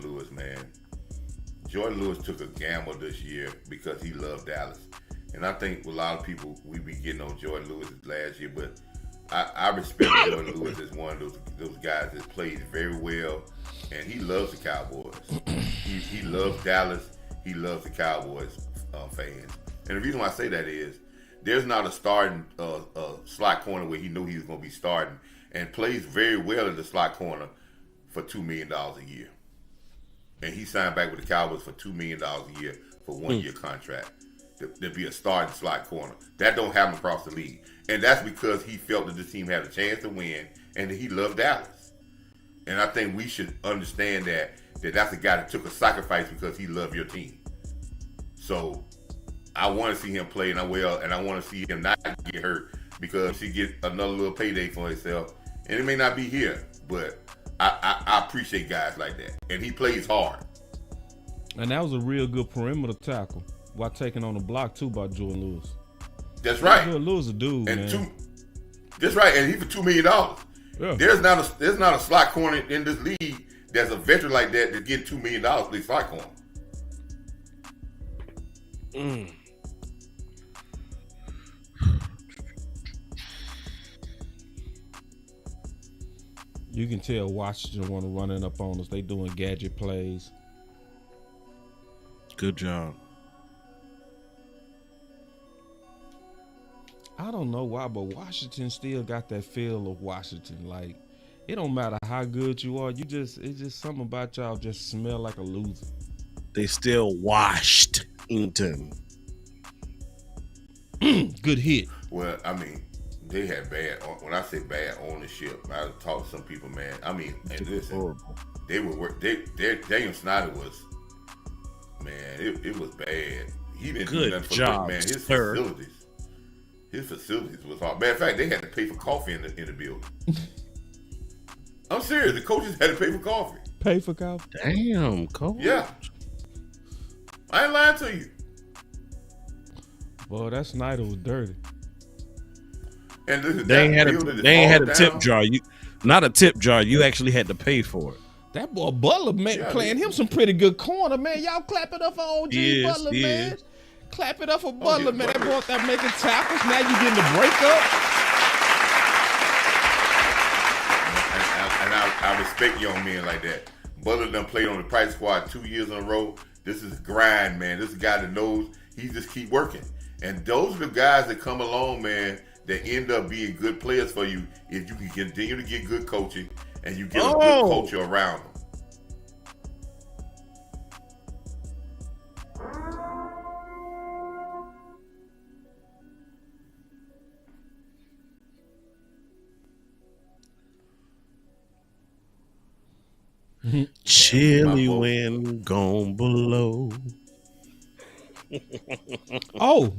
Lewis, man. Jordan Lewis took a gamble this year because he loved Dallas. And I think a lot of people, we be getting on Jordan Lewis last year, but I respect Jordan Lewis as one of those guys that plays very well, and he loves the Cowboys. He loves Dallas. He loves the Cowboys fans. And the reason why I say that is there's not a starting slot corner where he knew he was going to be starting and plays very well in the slot corner for $2 million a year. And he signed back with the Cowboys for $2 million a year for 1 year contract to be a starting slot corner. That don't happen across the league. And that's because he felt that this team had a chance to win and that he loved Dallas. And I think we should understand that that's a guy that took a sacrifice because he loved your team. So I want to see him play, and I want to see him not get hurt because he get another little payday for himself. And it may not be here, but I appreciate guys like that. And he plays hard. And that was a real good perimeter tackle while taking on the block, too, by Jordan Lewis. That's right. Jordan Lewis a dude, and man. That's right, and he for $2 million. Yeah. There's not a slot corner in this league that's a veteran like that that get $2 million to play slot corner. You can tell Washington want to run it up on us. They doing gadget plays. Good job. I don't know why, but Washington still got that feel of Washington. Like, it don't matter how good you are. It's just something about y'all just smell like a loser. They still Washington. Good hit. Well, I mean, they had when I say bad ownership, I talked to some people, man. I mean, and listen, Horrible. they were Daniel Snyder was, man, it was bad. He didn't do nothing for job, man. His facilities was hard. Matter of fact, they had to pay for coffee in the building. I'm serious. The coaches had to pay for coffee. Pay for coffee? Damn, coach. Yeah. I ain't lying to you. Boy, that Snyder was dirty. And they ain't had a tip jar. Not a tip jar. You actually had to pay for it. That boy Butler, man, playing him some pretty good corner, man. Y'all clap it up for OG Butler, man. Clap it up for Butler, man. That boy that making tackles. Now you getting the breakup. And I respect young men like that. Butler done played on the practice squad 2 years in a row. This is grind, man. This is a guy that knows he just keep working. And those are the guys that come along, man, that end up being good players for you if you can continue to get good coaching and you get a good culture around them. Chilly wind gone below. Oh.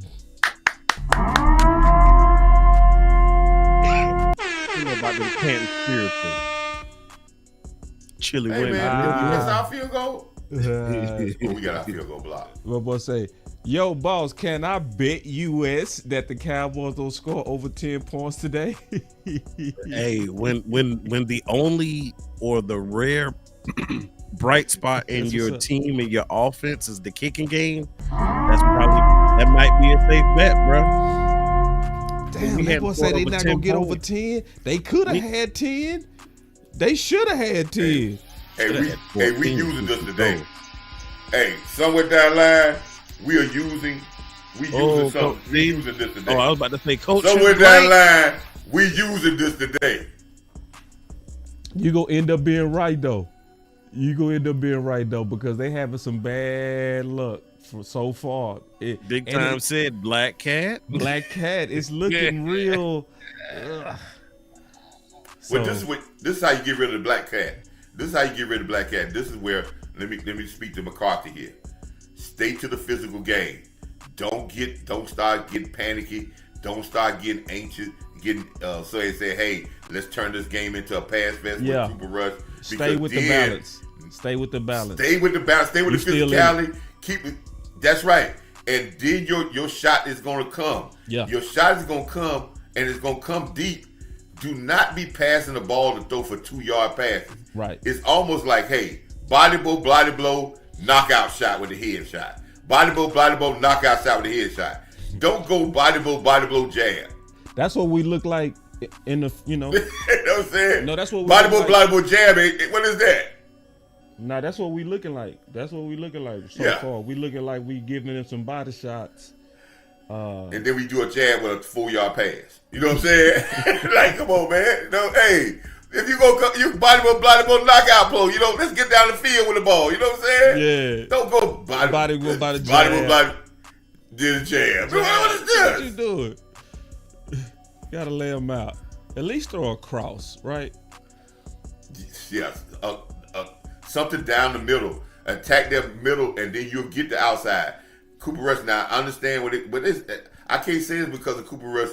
You know about them Canton spiritual. Chilly wind. Man, did we miss our field goal? We got our field goal blocked. My boy say, yo, boss, can I bet US that the Cowboys don't score over 10 points today? Hey, when the only or the rare bright spot in your team and your offense is the kicking game, that might be a safe bet, bro. Damn, that boy say they not gonna get over 10. They could have had 10. They should have had 10. Hey, we using this today. Hey, somewhere down the line, we using something. We using this today. Oh, I was about to say, coach. Somewhere down the line, we using this today. You gonna end up being right though. Because they having some bad luck for so far. Big time said Black Cat. Black Cat is looking real. Well, this is how you get rid of the Black Cat. This is where let me speak to McCarthy here. Stay to the physical game. Don't start getting panicky. Don't start getting anxious. So they say, hey, let's turn this game into a pass fest with super rush. Stay with the balance. Stay with the physicality. Keep it. That's right. And then your shot is going to come. Yeah. Your shot is going to come, and it's going to come deep. Do not be passing the ball to throw for 2-yard passes. Right. It's almost like, hey, body blow, knockout shot with the head shot. Body blow, knockout shot with the head shot. Don't go body blow, jab. That's what we look like in the, You know what I'm saying? No, that's what we body look blow, jab. What is that? Nah, that's what we looking like. That's what we looking like so far. We looking like we giving them some body shots. And then we do a jab with a 4-yard pass. You know what I'm saying? Like, come on, man. No, hey, if you go, you body blow, knockout blow. You know, let's get down the field with the ball. You know what I'm saying? Yeah. Don't go body blow, jab. Did a jab. What is this? What you doing? Gotta lay them out. At least throw a cross, right? Yeah. Something down the middle. Attack that middle, and then you'll get the outside. Cooper Rush, now I understand but I can't say it's because of Cooper Rush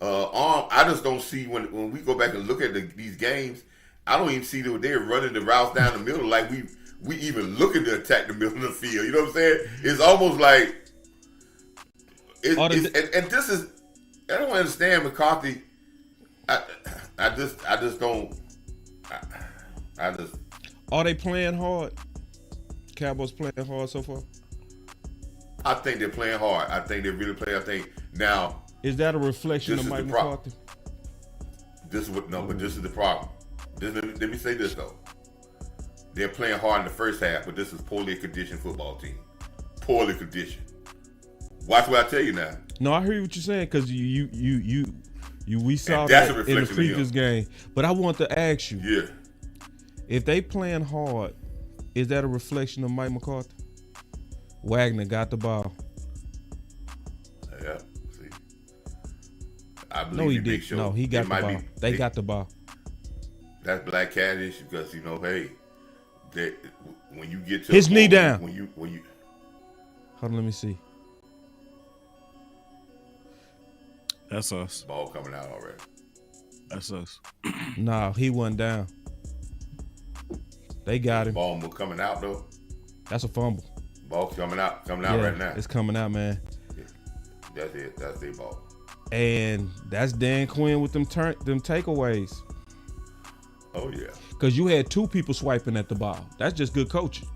arm. I just don't see when we go back and look at these games, I don't even see that they're running the routes down the middle like we even looking to attack the middle of the field. You know what I'm saying? It's almost like and this is, I don't understand McCarthy. I just don't. Are they playing hard? Cowboys playing hard so far? I think they're playing hard. I think they really play. I think now. Is that a reflection of Mike McCarthy? This is the problem. Let me say this though. They're playing hard in the first half, but this is poorly conditioned football team. Poorly conditioned. Watch what I tell you now. No, I hear what you're saying because we saw that in the previous game. But I want to ask you. Yeah. If they playing hard, is that a reflection of Mike McCarthy? Wagner got the ball. Yeah. See, I believe no, he did. Sure no, he got the ball. They got the ball. That's black cat issue because hey, when you get to his knee down. When you hold on, let me see. That's us. Ball coming out already. That's us. Nah, he wasn't down. They got him. Ball coming out though. That's a fumble. Ball coming out right now. It's coming out, man. Yeah. That's it. That's their ball. And that's Dan Quinn with them takeaways. Oh yeah. Because you had 2 people swiping at the ball. That's just good coaching.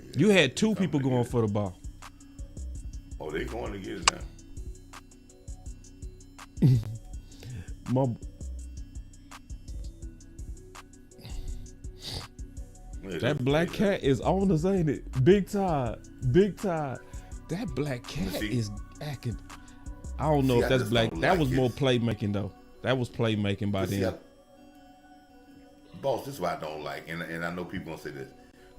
Yeah, you had 2 people going for the ball. Oh, they going to get it now. That black cat is on us, ain't it? Big time. That black cat is acting. I don't know if that's black. That was more playmaking though. That was playmaking by them. Boss, this is what I don't like, and I know people gonna say this,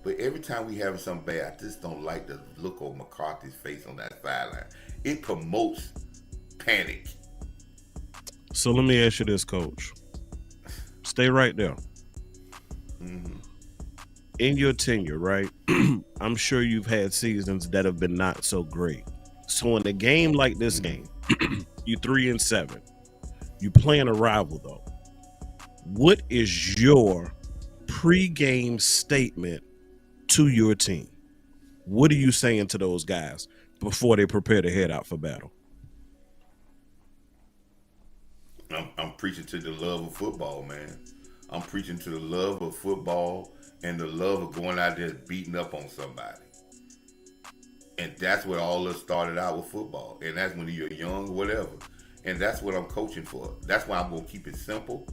but every time we having something bad, I just don't like the look on McCarthy's face on that sideline. It promotes panic. So let me ask you this, Coach. Stay right there. Mm-hmm. In your tenure, right? I'm sure you've had seasons that have been not so great. So in a game like this game, you 3-7. You playing a rival though. What is your pre-game statement to your team? What are you saying to those guys before they prepare to head out for battle? I'm preaching to the love of football, man. I'm preaching to the love of football and the love of going out there beating up on somebody. And that's where all of us started out with football. And that's when you're young or whatever. And that's what I'm coaching for. That's why I'm going to keep it simple.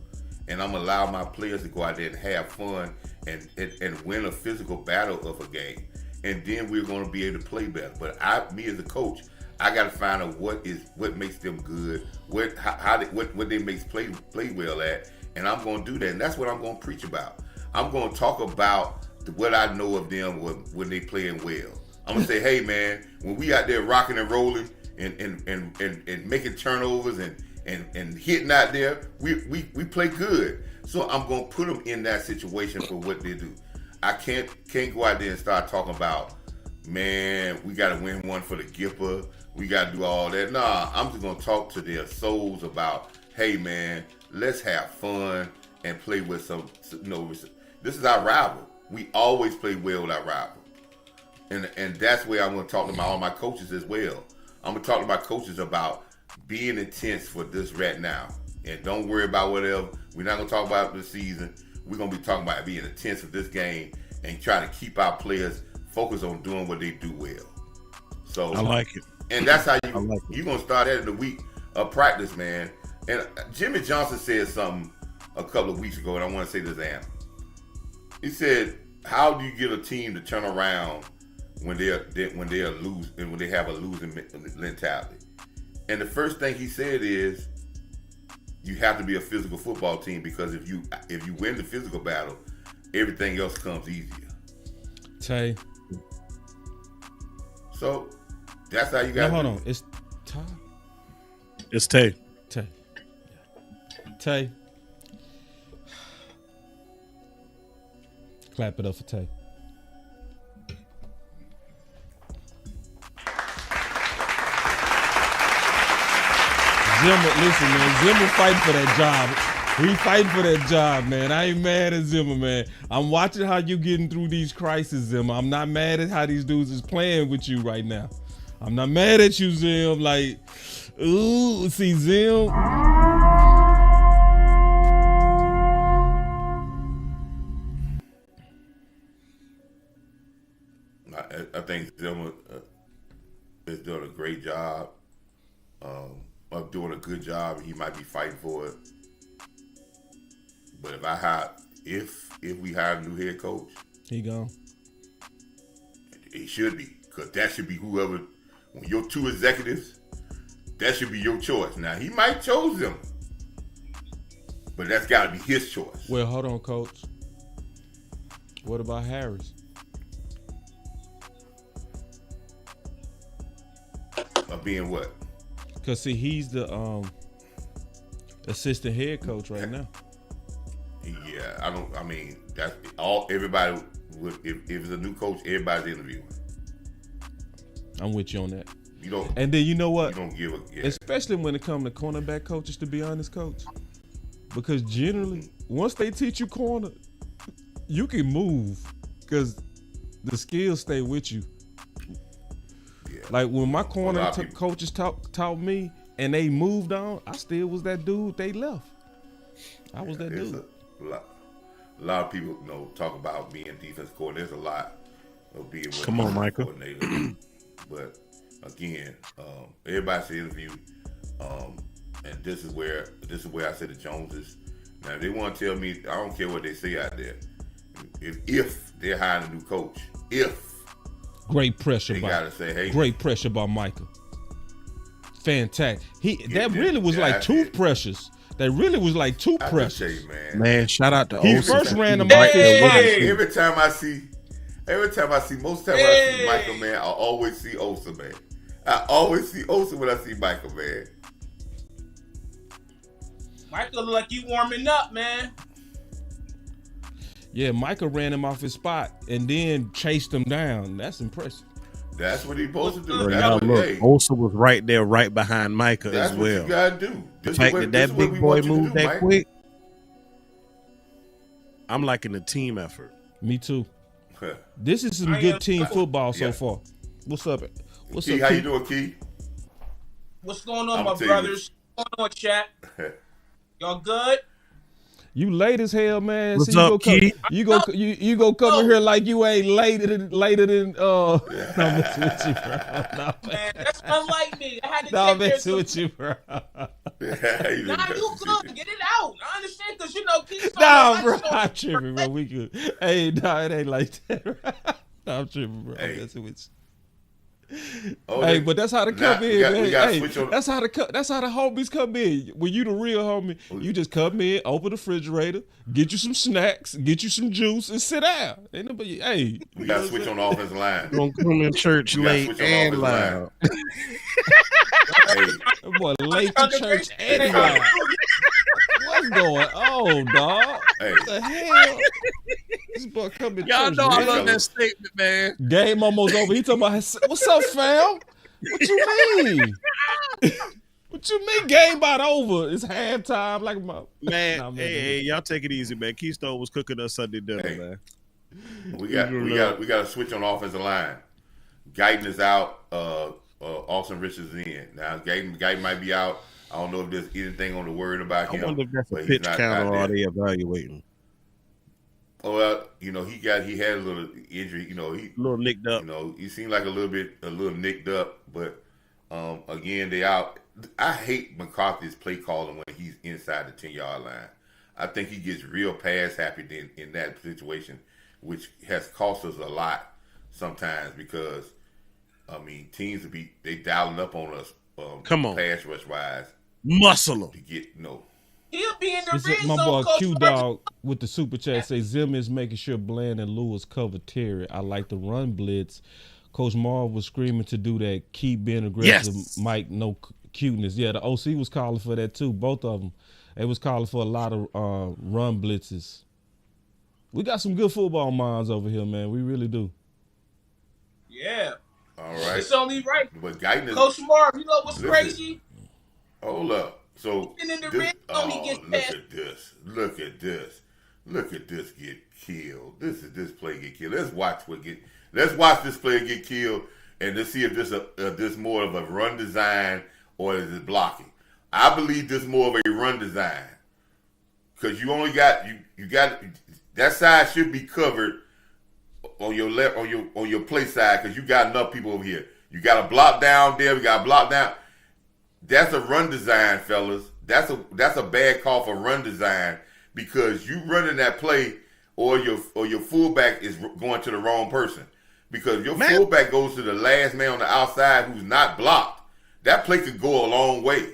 And I'm going to allow my players to go out there and have fun and win a physical battle of a game. And then we're going to be able to play better. But me as a coach, I got to find out what makes them good, what they makes play well at. And I'm going to do that. And that's what I'm going to preach about. I'm going to talk about what I know of them when they playing well. I'm going to say, hey, man, when we out there rocking and rolling and making turnovers and hitting out there, we play good. So I'm going to put them in that situation for what they do. I can't go out there and start talking about, man, we got to win one for the Gipper. We got to do all that. Nah, I'm just going to talk to their souls about, hey, man, let's have fun and play with some, this is our rival. We always play well with our rival. And that's where I'm going to talk to all my coaches as well. I'm going to talk to my coaches about being intense for this right now. And don't worry about whatever. We're not going to talk about the season. we're gonna be talking about being intense of this game and try to keep our players focused on doing what they do well. So I like it, and that's how you're gonna start that in the week of practice, man. And Jimmy Johnson said something a couple of weeks ago, and I want to say this, Anna. He said, "How do you get a team to turn around when they lose and when they have a losing mentality?" And the first thing he said is, you have to be a physical football team, because if you win the physical battle, everything else comes easier. Tay. So that's how you got. No, hold on. It's Ty. It's Tay. Tay. Tay. Clap it up for Tay. Zimmer, listen, man. Zimmer fighting for that job. He fighting for that job, man. I ain't mad at Zimmer, man. I'm watching how you getting through these crises, Zimmer. I'm not mad at how these dudes is playing with you right now. I'm not mad at you, Zim. Like, ooh, see, Zim. I think Zimmer is doing a great job of doing a good job. He might be fighting for it, but if we hire a new head coach, He gone. It should be, because that should be whoever. When your two executives, that should be your choice. Now he might chose them, but that's got to be his choice. Well, hold on, Coach. What about Harris? Of being what? Cause see, he's the assistant head coach right now. Yeah, I mean, that's all. Everybody would. If it's a new coach, everybody's interviewing. I'm with you on that. You don't. And then you know what? You don't give a. Yeah. Especially when it comes to cornerback coaches, to be honest, Coach. Because generally, once they teach you corner, you can move, because the skills stay with you. Yeah. Like when my corner coaches taught me, and they moved on, I still was that dude they left. I was that dude. A lot of people, talk about being defense coordinator. There's a lot of being. Come on, Michael. Coordinator. But again, everybody's interview, and this is where I said the Joneses. Now, if they want to tell me, I don't care what they say out there. If they're hiring a new coach, great pressure, they gotta say, hey, great pressure by Michael. Fantastic. That really was like two pressures. That really was like two pressures. Man, shout out to he Olsen. First ran him off his Every time I see Michael, man, I always see Olsen, man. I always see Olsen when I see Michael, man. Michael look like you warming up, man. Yeah, Michael ran him off his spot and then chased him down. That's impressive. That's what he's supposed to do. Now look, Olsen was right there, right behind Micah as well. That's what you gotta do. The fact that big boy moved that quick, I'm liking the team effort. Me too. This is some good team football so far. What's up? What's Key, up, how you doing, Key? What's going on, my brothers? What's going on, chat? Y'all good? You late as hell, man. What's See, up, Key? You go come in here like you ain't later than no, I'm messing with you, bro. No, man, that's unlike me. I had to I'm take messing with you, bro. Nah, you good. Get it out. I understand, because Keith. Nah, bro, I'm tripping, bro. We good. Hey, nah, it ain't like that, bro. Nah, I'm tripping, bro. I'm messing with you. Hey, but that's how they come in, man. Hey, that's how the homies come in. When you the real homie, you just come in, open the refrigerator, get you some snacks, get you some juice, and sit down. Ain't nobody. Hey, we gotta switch on the offensive line. Gonna come in church late and loud. Hey, boy, late to church and loud. What's going on, dog? Hey. What the hell? This boy coming. Y'all know I love that statement, man. Game almost over. He talking about, what's up, fam? What you mean? What you mean game about over? It's halftime, like my man. Hey, y'all take it easy, man. Keystone was cooking us Sunday dinner, man. We got to switch on the offensive line. Guyton is out. Austin Richards is in. Now Guyton might be out. I don't know if there's anything on the word about him. I wonder if that's a pitch count or are they evaluating? Oh well, he had a little injury. He a little nicked up. He seemed like a little nicked up. But again, they out. I hate McCarthy's play calling when he's inside the 10-yard line. I think he gets real pass happy in that situation, which has cost us a lot sometimes because teams they dialing up on us. Come on, pass rush wise, muscle them to get He'll be in the red My zone, boy Coach Q Marv. Dog with the super chat say Zim is making sure Bland and Lewis cover Terry. I like the run blitz. Coach Marv was screaming to do that. Keep being aggressive. Yes. Mike, no cuteness. Yeah, the OC was calling for that too. Both of them. They was calling for a lot of run blitzes. We got some good football minds over here, man. We really do. Yeah. All right. It's only right. But guidance. Coach Marv, you know what's crazy? Hold up. So In the red zone, he gets look passed. at this. Look at this get killed. This play get killed. Let's watch this player get killed and let's see if this more of a run design or is it blocking. I believe this more of a run design. Cause you only got you got that side should be covered on your left on your play side because you got enough people over here. You got a block down there, we got a block down. That's a run design, fellas. That's a bad call for run design because you running that play or your fullback is going to the wrong person. Because if your fullback goes to the last man on the outside who's not blocked, that play could go a long way.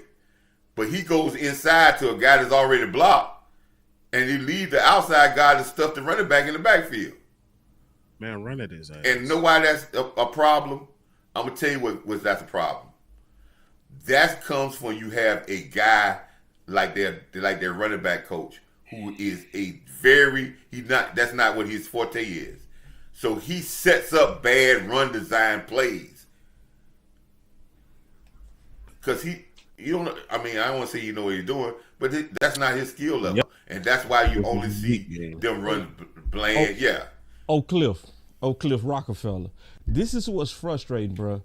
But he goes inside to a guy that's already blocked, and he leaves the outside guy to stuff the running back in the backfield. Man, run it is. And know why that's a problem? I'm gonna tell you what that's a problem. That comes when you have a guy like their running back coach who is that's not what his forte is. So he sets up bad run design plays. Cause I don't want to say you know what he's doing, but that's not his skill level. Yep. And that's why you only see them run bland. Oak Cliff Rockefeller. This is what's frustrating, bro.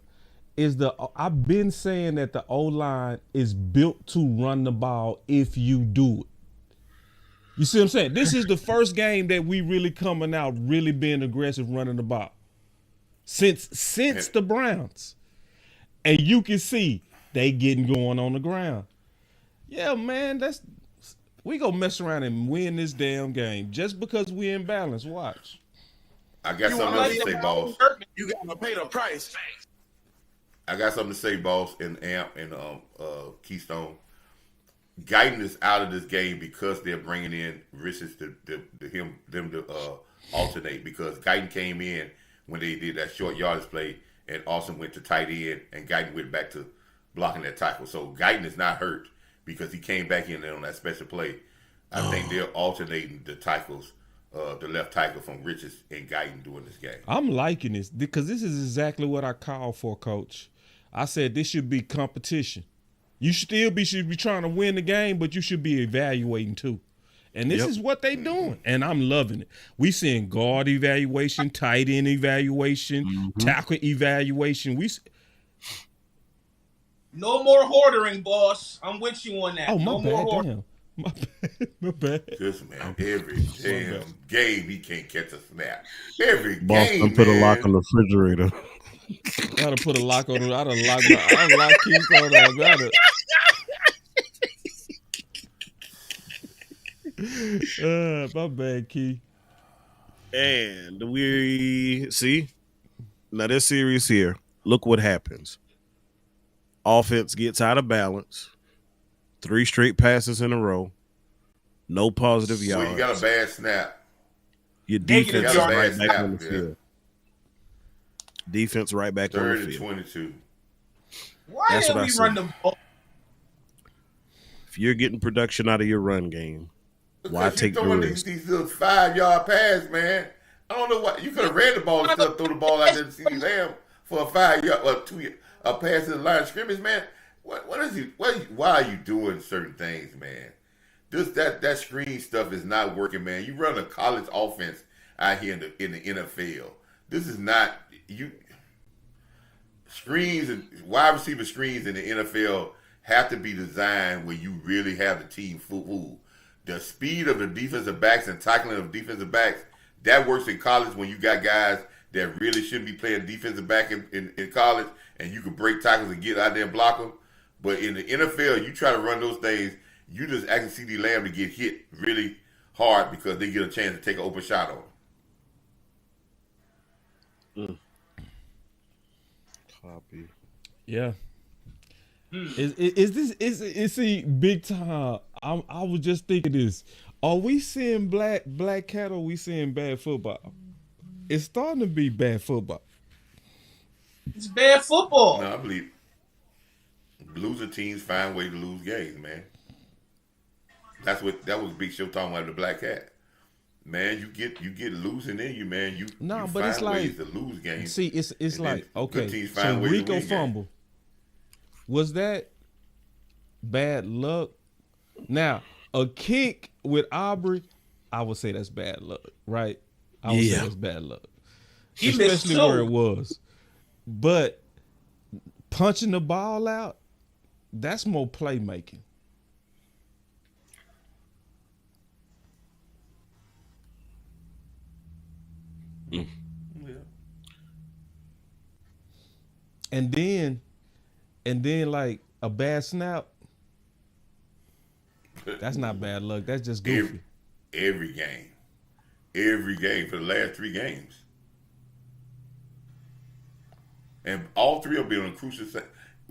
I've been saying that the O-line is built to run the ball if you do it. You see what I'm saying? This is the first game that we really coming out, really being aggressive running the ball. Since the Browns. And you can see they getting going on the ground. Yeah, man, we gonna mess around and win this damn game just because we in balance. Watch. I got something else to say, boss. You gotta pay the price. I got something to say, boss, and Amp and Keystone. Guyton is out of this game because they're bringing in Riches to alternate because Guyton came in when they did that short yardage play and Austin went to tight end and Guyton went back to blocking that tackle. So Guyton is not hurt because he came back in there on that special play. I think they're alternating the tackles, the left tackle from Riches and Guyton during this game. I'm liking this because this is exactly what I called for, Coach. I said this should be competition. You should be trying to win the game, but you should be evaluating too. And this is what they doing, and I'm loving it. We seeing guard evaluation, tight end evaluation, tackle evaluation. No more hoarding, boss. I'm with you on that. Oh, no more hoarding. My bad. This man, every damn game he can't catch a snap. Every Boss game, done put a lock on the refrigerator. Gotta put a lock on it. I done lock Keystone on. My bad, Key. And we see now this series here. Look what happens. Offense gets out of balance. 3 straight passes in a row. No positive yards. So you got a bad snap. Your defense is got a bad right back snap, on the field. Defense right back on the 30 to field. 22. Why That's did what I we said. run the ball? If you're getting production out of your run game, why take the risk? These little 5-yard pass, man. I don't know why you could have ran the ball and still throw the ball out there to CeeDee Lamb for a 5-yard or 2 a pass to the line of scrimmage, man. What is he? Why are you doing certain things, man? That screen stuff is not working, man. You run a college offense out here in the NFL. This is not you. Screens and wide receiver screens in the NFL have to be designed where you really have the team fooled. The speed of the defensive backs and tackling of defensive backs that works in college when you got guys that really shouldn't be playing defensive back in college, and you can break tackles and get out there and block them. But in the NFL, you try to run those things, you just ask CeeDee Lamb to get hit really hard because they get a chance to take an open shot on him. Copy. Yeah. Is see big time? I was just thinking this. Are we seeing black cat, or are we seeing bad football? It's starting to be bad football. It's bad football. No, I believe losing teams find ways to lose games, man. That was Big Show talking about the black cat. Man, you get losing in you, man. You but find it's like ways to lose games. See, it's like okay. So ways Rico fumble. Was that bad luck? Now, a kick with Aubrey, I would say that's bad luck, right? I would say that's bad luck. Especially where it was. But punching the ball out, that's more playmaking. Yeah. And then like a bad snap, that's not bad luck. That's just goofy. Every game for the last 3 games, and all 3 of them been on crucial.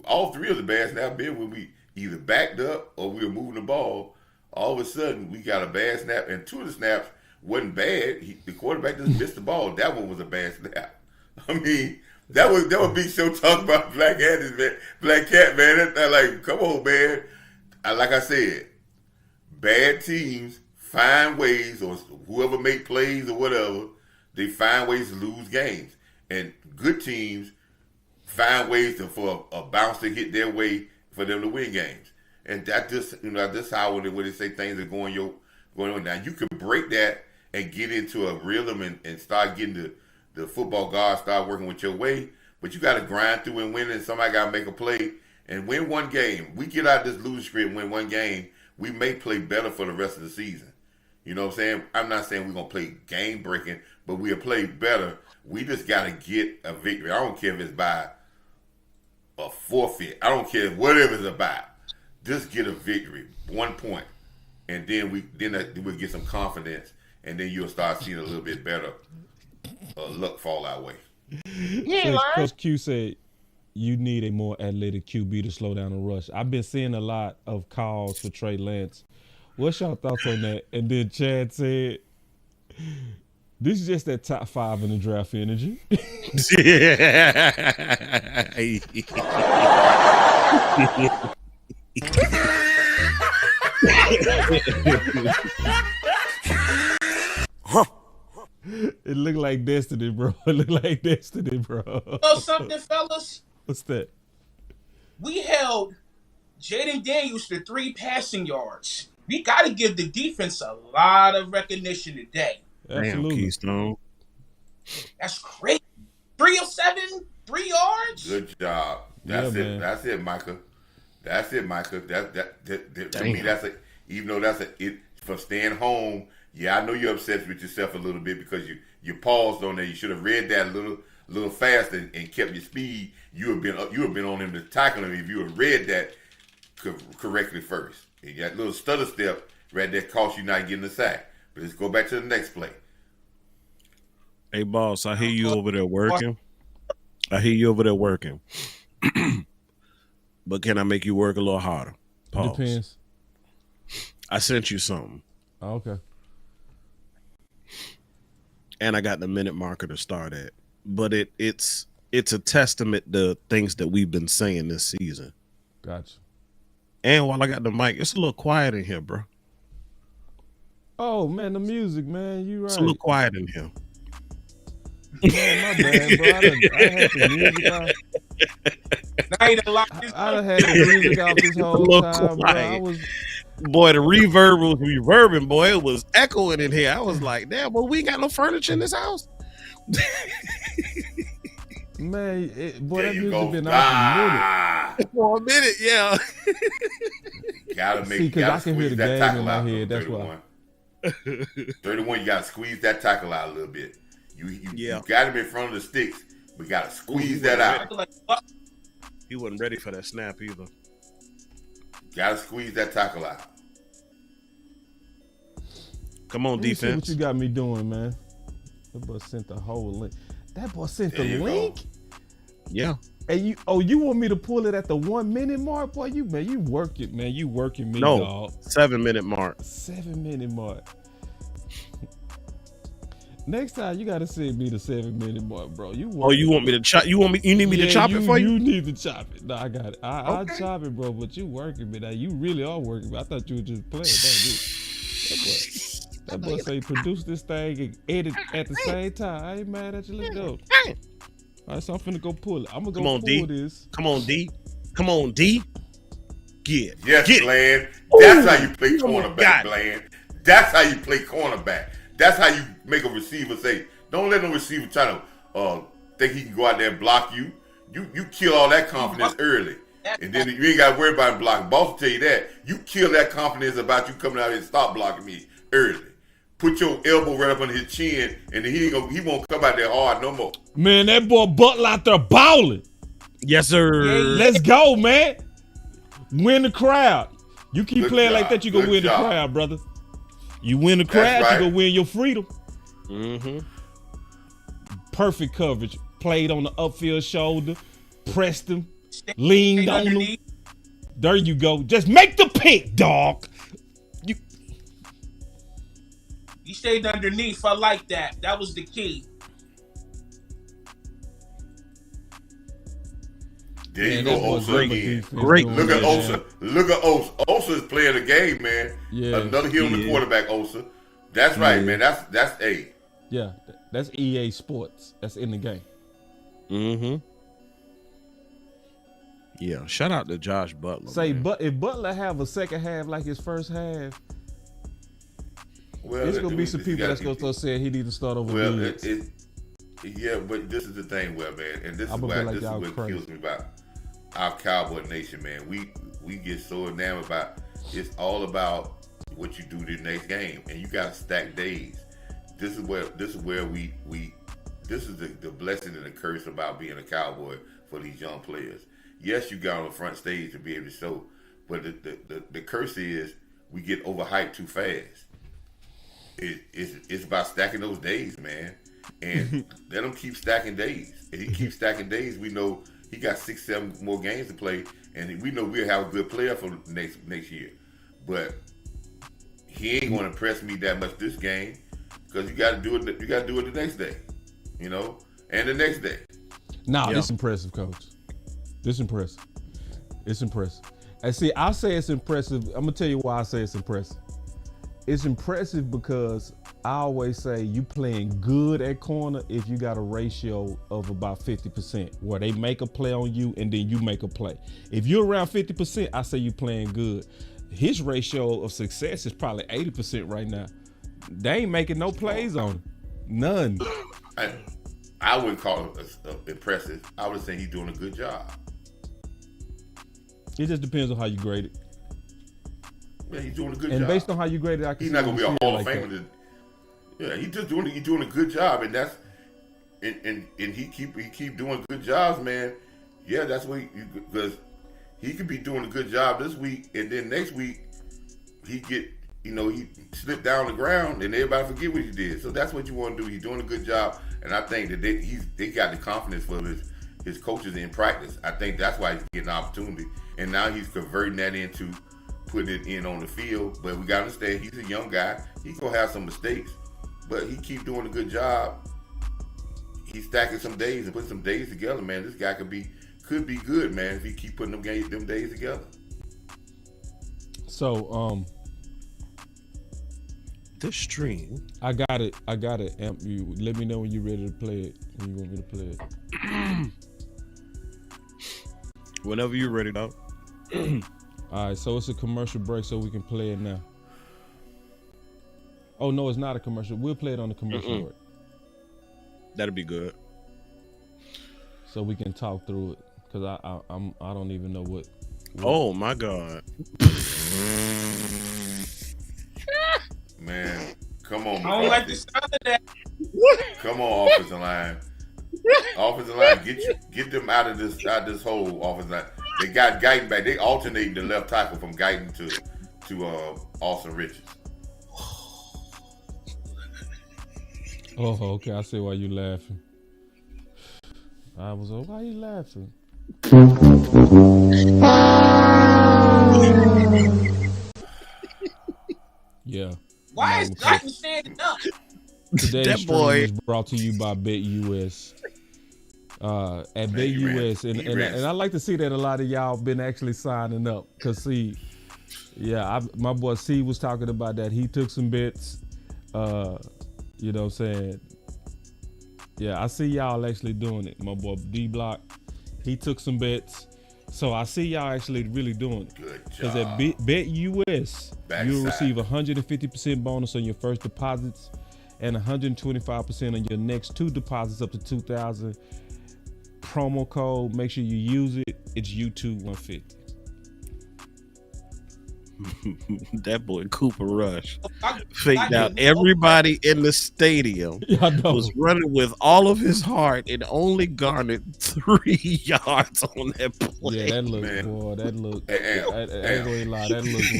All 3 of the bad snaps been when we either backed up or we were moving the ball. All of a sudden, we got a bad snap, and 2 of the snaps wasn't bad. The quarterback just missed the ball. That one was a bad snap. I mean, that was Big Show talking about black cat, man. Black cat, man. That's like, come on, man. Like I said, bad teams find ways, or whoever make plays or whatever, they find ways to lose games. And good teams find ways for a bounce to hit their way for them to win games. And that just, this how when they say things are going on. Now, you can break that and get into a rhythm and start getting the football guard start working with your way. But you got to grind through and win, and somebody got to make a play and win one game. We get out this losing streak and win one game, we may play better for the rest of the season. You know what I'm saying? I'm not saying we're going to play game breaking, but we'll play better. We just got to get a victory. I don't care if it's by a forfeit. I don't care whatever it's about. Just get a victory, 1 point. And then we'll get some confidence, and then you'll start seeing a little bit better luck fall our way. So Coach Q said you need a more athletic QB to slow down the rush. I've been seeing a lot of calls for Trey Lance. What's your thoughts on that? And then Chad said, this is just that top 5 in the draft energy. It looked like destiny, bro. It looked like destiny, bro. You know something, fellas? What's that? We held Jaden Daniels to 3 passing yards. We got to give the defense a lot of recognition today. Absolutely. Damn, Keystone. That's crazy. 3 of 7, 3 yards. Good job. That's it. Man. That's it, Micah. That's it, Micah. That to me, that's it. Even though that's it for staying home. Yeah, I know you're upset with yourself a little bit because you paused on there. You should have read that a little faster and kept your speed. You have been on him to tackle him if you had read that correctly first. And that little stutter step right there cost you not getting the sack. But let's go back to the next play. Hey, boss, I hear you over there working. But can I make you work a little harder? Pause. Depends. I sent you something. Oh, okay. And I got the minute marker to start at. But it's a testament to things that we've been saying this season. Gotcha. And while I got the mic, it's a little quiet in here, bro. Oh, man, the music, man. You right. It's a little quiet in here. Man, my bad, bro. I had the music off. I done had the music off this whole time, bro. Boy, the reverb was reverbing, boy. It was echoing in here. I was like, damn, well, we ain't got no furniture in this house. Man, that music been off for a minute, yeah. Gotta make. See, because I can hear the game in my head. That's why. 31, you got to squeeze that tackle out a little bit. You got him in front of the sticks. We got to squeeze that out. He wasn't ready for that snap either. Got to squeeze that tackle out. Come on, defense. See what you got me doing, man. That boy sent the whole link. That boy sent the link? Go. Yeah. And you want me to pull it at the 1 minute mark? Boy, you work it, man. You working me, dog. 7 minute mark. 7 minute mark. Next time you gotta send me the 7 minute mark, bro. You want me to chop? You need me to chop it for you? You need to chop it. No, I got it. I'll chop it, bro. But you working me now. You really are working me. I thought you were just playing. That boy say produce this thing and edit at the same time. I ain't mad at you. Let's go. All right, so I'm finna go pull it. I'm gonna go pull this. Come on, D. Come on, D. Get Bland. That's how you play cornerback, Bland. That's how you play cornerback. That's how you make a receiver say, don't let no receiver try to think he can go out there and block you. You kill all that confidence early. And then you ain't got to worry about blocking. Boss will tell you that. You kill that confidence about you coming out here and stop blocking me early. Put your elbow right up under his chin, and then he won't come out there hard no more. Man, that boy Butler out there balling. Yes, sir. Let's go, man. Win the crowd. You keep playing like that, you gonna win the crowd, brother. You win the crowd, you gonna win your freedom. Mm-hmm. Perfect coverage. Played on the upfield shoulder. Pressed him. Leaned on him. There you go. Just make the pick, dog. You stayed underneath. I like that. That was the key. There you go, Osa again. Great. Look at Osa. Look at Osa. Osa is playing the game, man. Yeah. Another hit on the quarterback, Osa. That's right, man. That's A. Yeah, that's EA Sports. That's in the game. Mm-hmm. Yeah, shout out to Josh Butler. But if Butler have a second half like his first half, there's gonna be some people that's gonna start saying he need to start over. Yeah, but this is the thing, man, and this is what kills me about our Cowboy Nation, man. We get so enamored about it's all about what you do the next game, and you got to stack days. This is where the blessing and the curse about being a Cowboy for these young players. Yes, you got on the front stage to be able to show, but the curse is we get overhyped too fast. It's about stacking those days, man, and let him keep stacking days. If he keeps stacking days, we know he got 6-7 more games to play, and we know we'll have a good player for next year. But he ain't going to impress me that much this game because you got to do it. You got to do it the next day, and the next day. Nah, this impressive, Coach. This impressive. It's impressive. And see, I say it's impressive. I'm gonna tell you why I say it's impressive. It's impressive because I always say you playing good at corner if you got a ratio of about 50% where they make a play on you and then you make a play. If you're around 50%, I say you playing good. His ratio of success is probably 80% right now. They ain't making no plays on him. None. I wouldn't call it impressive. I would say he's doing a good job. It just depends on how you grade it. Yeah, he's doing a good job. And based on how you grade it, he's not gonna be a Hall of Famer. Yeah, he's doing a good job, and that's and he keep doing good jobs, man. Yeah, that's what because he could be doing a good job this week, and then next week he slipped down the ground, and everybody forget what he did. So that's what you want to do. He's doing a good job, and I think that they got the confidence for his coaches in practice. I think that's why he's getting an opportunity, and now he's converting that into putting it in on the field. But we got to understand he's a young guy. He's gonna have some mistakes, but he keep doing a good job. He's stacking some days and putting some days together, man. This guy could be good, man, if he keep putting them days together. So this stream, I got it. Amp you. Let me know when you're ready to play it. When you want me to play it. Whenever you're ready, dog. All right, so it's a commercial break, so we can play it now. Oh no, it's not a commercial. We'll play it on the commercial break. That'd be good. So we can talk through it, cause I don't even know what. Oh my God. Man, Come on, I don't like the McCarthy. sound of that. Come on, offensive line. Offensive line, get them out of this hole. Offensive line. They got Guyton back. They alternating the left tackle from Guyton to Austin Richards. Oh, okay. I see why you laughing. I was like, why you laughing? Yeah. Why is Guyton standing up? Today's stream is brought to you by BetUS. At BetUS, and I like to see that a lot of y'all been actually signing up. Cause see, my boy C was talking about that. He took some bets. You know what I'm saying? Yeah, I see y'all actually doing it. My boy D Block, he took some bets. So I see y'all actually really doing it. Good job. Because at BetUS, you'll receive 150% bonus on your first deposits and 125% on your next 2 deposits up to $2,000. Promo code, make sure you use it. It's U2 150. That boy Cooper Rush faked out everybody in the stadium. Was running with all of his heart and only garnered 3 yards on that play. Yeah, that looked, boy. That looked. I ain't gonna lie, that looked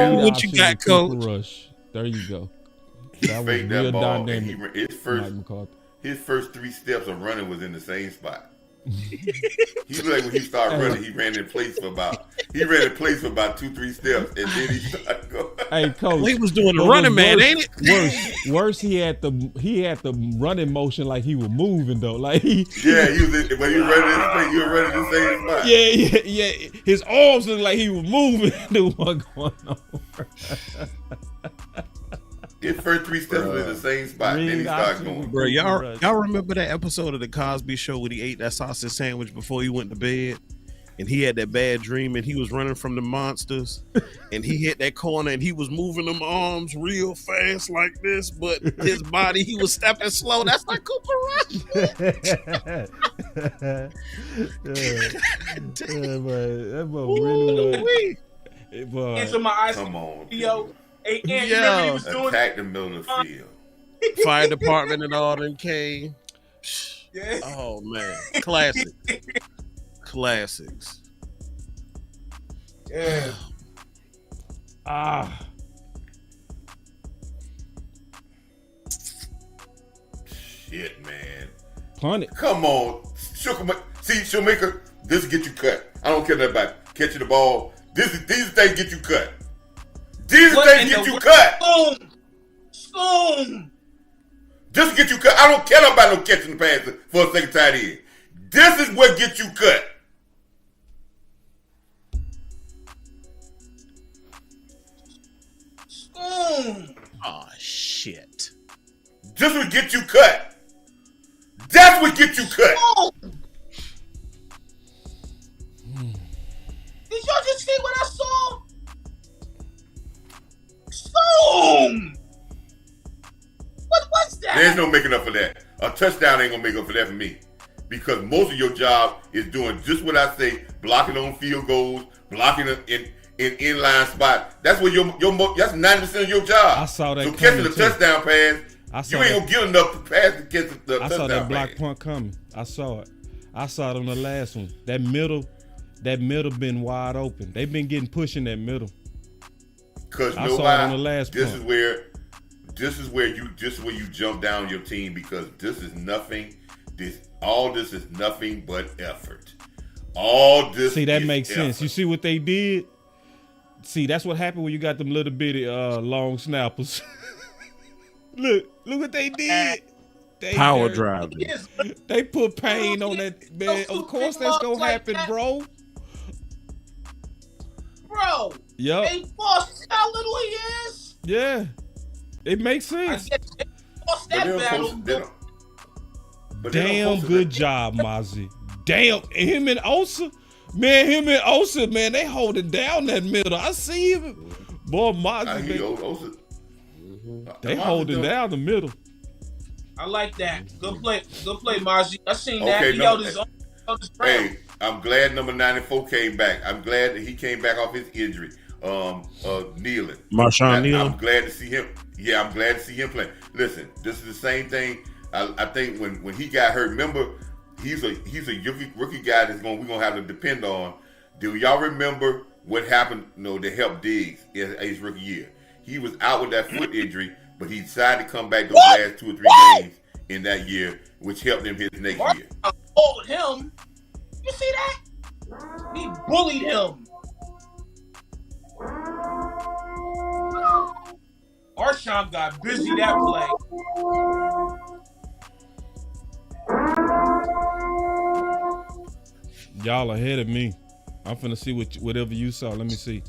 real. What you got, Coach? Rush. There you go. He faked that ball. Dynamic. His first 3 steps of running was in the same spot. He looked like when he started running, he ran in place for about 2-3 steps, and then he started going. Hey, Coach, he was doing the running man, ain't it? Worse, he had the running motion like he was moving though, like he was running in place. He was running in the same spot. Yeah. His arms looked like he was moving. What going on? His first 3 steps were in the same spot. Then he started going. Bro, y'all remember that episode of the Cosby Show when he ate that sausage sandwich before he went to bed? And he had that bad dream and he was running from the monsters and he hit that corner and he was moving them arms real fast like this, but his body, he was stepping slow. That's like Cooper Rush. That boy really Answer my eyes. Come on. Yo. Hey, remember he was doing attack the middle of the field. Fire department and all them came. Yeah. Oh man, classics. Yeah. Shit, man. Punt it. Come on. Shoemaker, this will get you cut. I don't care nothing about catching the ball. These things get you cut. These things get you cut. Boom. This will get you cut. I don't care about no catching the pass for a second tight end. This is what gets you cut. Oh shit. This will get you cut. That's what gets you cut. Did y'all just see what I saw? Boom! What was that? There's no making up for that. A touchdown ain't gonna make up for that for me. Because most of your job is doing just what I say, blocking on field goals, blocking in inline spot. That's where that's 90% of your job. I saw that. So catching the touchdown pass, you ain't gonna get enough to pass to catch the touchdown pass. I saw that block punt coming. I saw it. I saw it on the last one. That middle been wide open. They've been getting pushed in that middle. Cause I saw it on the last this punt. is where you jump down your team, because this is nothing. All this is nothing but effort. All this. See, that makes effort. sense. You see what they did? See, that's what happened when you got them little bitty long snappers. Look what they did. Power driving. They put pain on that, man. Of course that's gonna happen, bro. Bro. Yep. They bossed how little he is. Yeah. It makes sense. They lost that battle. Damn good job, Mozzie. Damn, him and Osa, man, they holding down that middle. I see him. Boy, Mozzie, they holding down the middle. I like that. Good play, Mozzie. I seen that. Hey, I'm glad number 94 came back. I'm glad that he came back off his injury. Nealon. Marshawn Nealon. I'm glad to see him. Yeah, I'm glad to see him play. Listen, this is the same thing. I think when he got hurt, remember he's a rookie guy we're gonna have to depend on. Do y'all remember what happened? To help Diggs in his rookie year? He was out with that foot injury, but he decided to come back those last 2 or 3 games in that year, which helped him his next year. Bullied him. You see that? He bullied him. Marshawn got busy that play. Y'all ahead of me. I'm finna see whatever you saw. Let me see.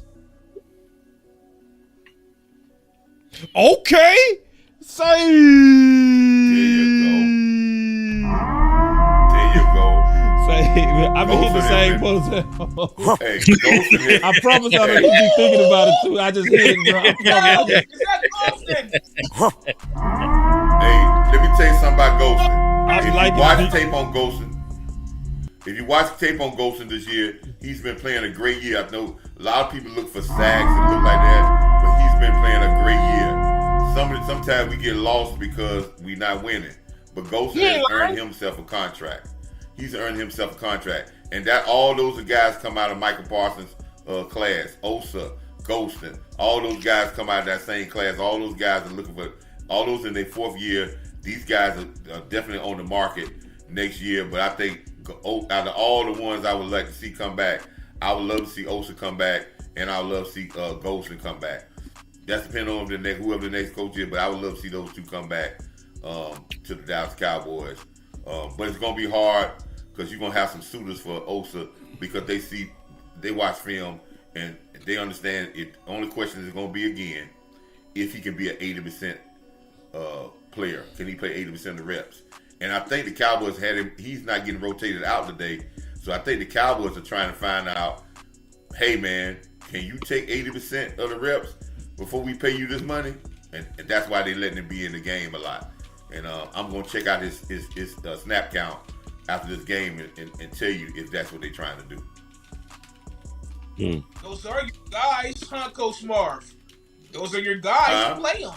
Okay. Say. There you go. Say. I've been hitting the same post. Hey, I promise I don't be thinking about it too. I just hit it, bro. Hey, let me tell you something about Golston. If like you watch tape on Golston, this year, he's been playing a great year. I know a lot of people look for sacks and look like that, but he's been playing a great year. Sometimes we get lost because we're not winning. But Golston has earned himself a contract. He's earned himself a contract. And that all those guys come out of Michael Parsons' class. Osa, Golston, all those guys come out of that same class. All those guys are looking for, all those in their 4th year. These guys are definitely on the market next year. But I think out of all the ones I would like to see come back, I would love to see Osa come back, and I would love to see Golston come back. That's depending on whoever the next coach is, but I would love to see those two come back to the Dallas Cowboys. But it's going to be hard because you're going to have some suitors for Osa because they watch film and they understand it. The only question is going to be, again, if he can be an 80% player. Can he play 80% of the reps? And I think the Cowboys had him. He's not getting rotated out today. So I think the Cowboys are trying to find out, hey, man, can you take 80% of the reps before we pay you this money? And that's why they're letting him be in the game a lot. And I'm going to check out his snap count after this game and tell you if that's what they're trying to do. Those are your guys, huh, Coach Marv? Those are your guys. Play them.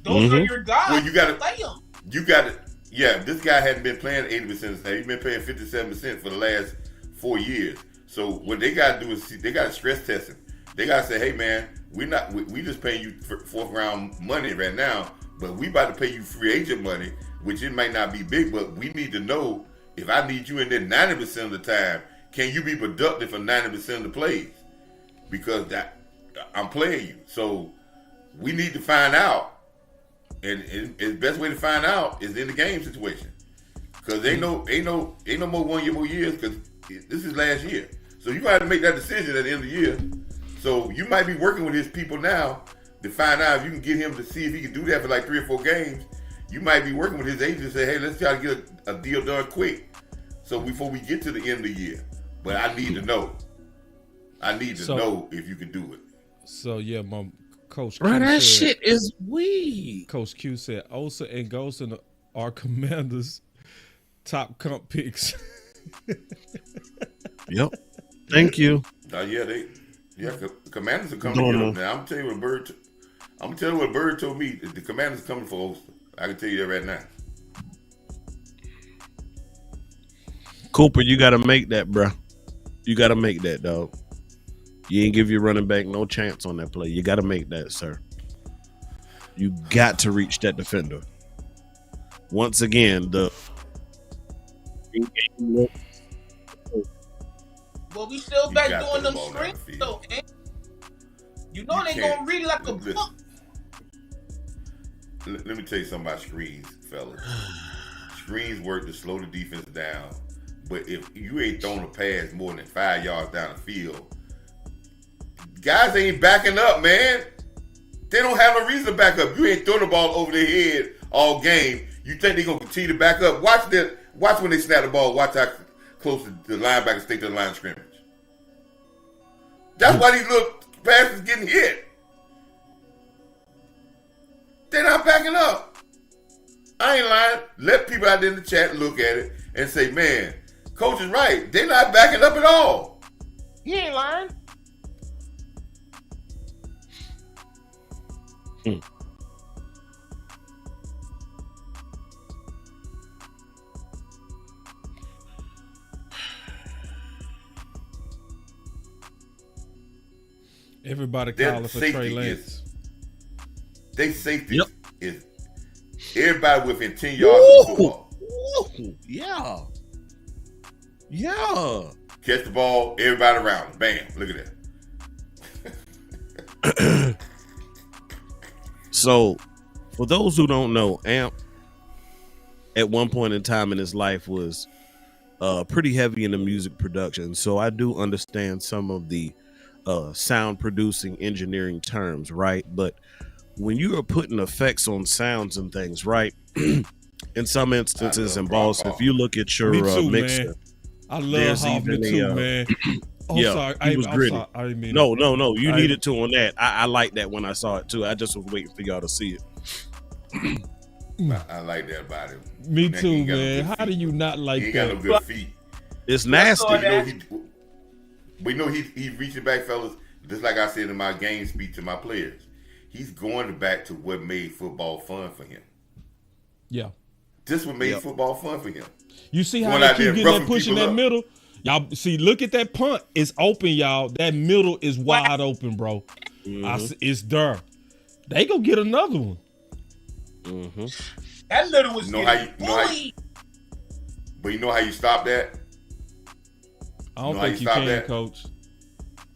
Those are your guys. Well, you got to play them. You got to. Yeah, this guy hadn't been playing 80%. He's been playing 57% for the last 4 years. So what they got to do is they got to stress test him. They got to say, hey man, we just paying you 4th round money right now, but we about to pay you free agent money, which it might not be big, but we need to know if I need you in there 90% of the time, can you be productive for 90% of the plays? Because I'm playing you. So we need to find out. And the best way to find out is in the game situation, because ain't no more 1 more years, because this is last year. So you got to make that decision at the end of the year. So you might be working with his people now to find out if you can get him to see if he can do that for like 3 or 4 games. You might be working with his agent and say, hey, let's try to get a deal done quick, so before we get to the end of the year. But I need to know. I need to know if you can do it. So yeah, my Coach Q that shit is weak. Coach Q said Osa and Golston are Commanders' top comp picks. Yep. Thank you. Commanders are coming to get them now. I'm gonna tell you what Bird told me. The Commanders are coming for Osa. I can tell you that right now. Cooper, you got to make that, bro. You got to make that, dog. You ain't give your running back no chance on that play. You got to make that, sir. You got to reach that defender. Once again, well, we still back doing them screens, though. You know they gonna read like a book. Let me tell you something about screens, fellas. Screens work to slow the defense down. But if you ain't throwing a pass more than 5 yards down the field, guys ain't backing up, man. They don't have no reason to back up. You ain't throwing the ball over their head all game. You think they're going to continue to back up? Watch when they snap the ball. Watch how close the linebackers stick to the line of scrimmage. That's why these little passes getting hit. They're not backing up. I ain't lying. Let people out there in the chat look at it and say, man, Coach is right. They're not backing up at all. He ain't lying. Everybody calling for Trey Lance. They safety Yep. is everybody within 10 yards of the football. Ooh, yeah. Yeah. Catch the ball, everybody around him. Bam. Look at that. So, for those who don't know, Amp at one point in time in his life was pretty heavy into music production. So I do understand some of the sound producing engineering terms, right? But when you are putting effects on sounds and things, right? In some instances, and Boss, if you look at your mixer, man. I love Hoffman too, man. Oh, yeah, sorry. he was gritty. Sorry. I didn't mean No. You needed to on that. I like that when I saw it too. I just was waiting for y'all to see it. I like that about him. Me too, man. How do you not like he that? He got no good feet. It's nasty. We know he's reaching back, fellas. Just like I said in my game speech to my players, he's going back to what made football fun for him. Yeah. This what made football fun for him. You see how they keep getting that push in that middle? Y'all see, look at that punt. It's open, y'all. That middle is wide open, bro. Mm-hmm. It's there. They go get another one. Mm-hmm. That middle was bullied. But you know how you stop that? I don't think you can, Coach.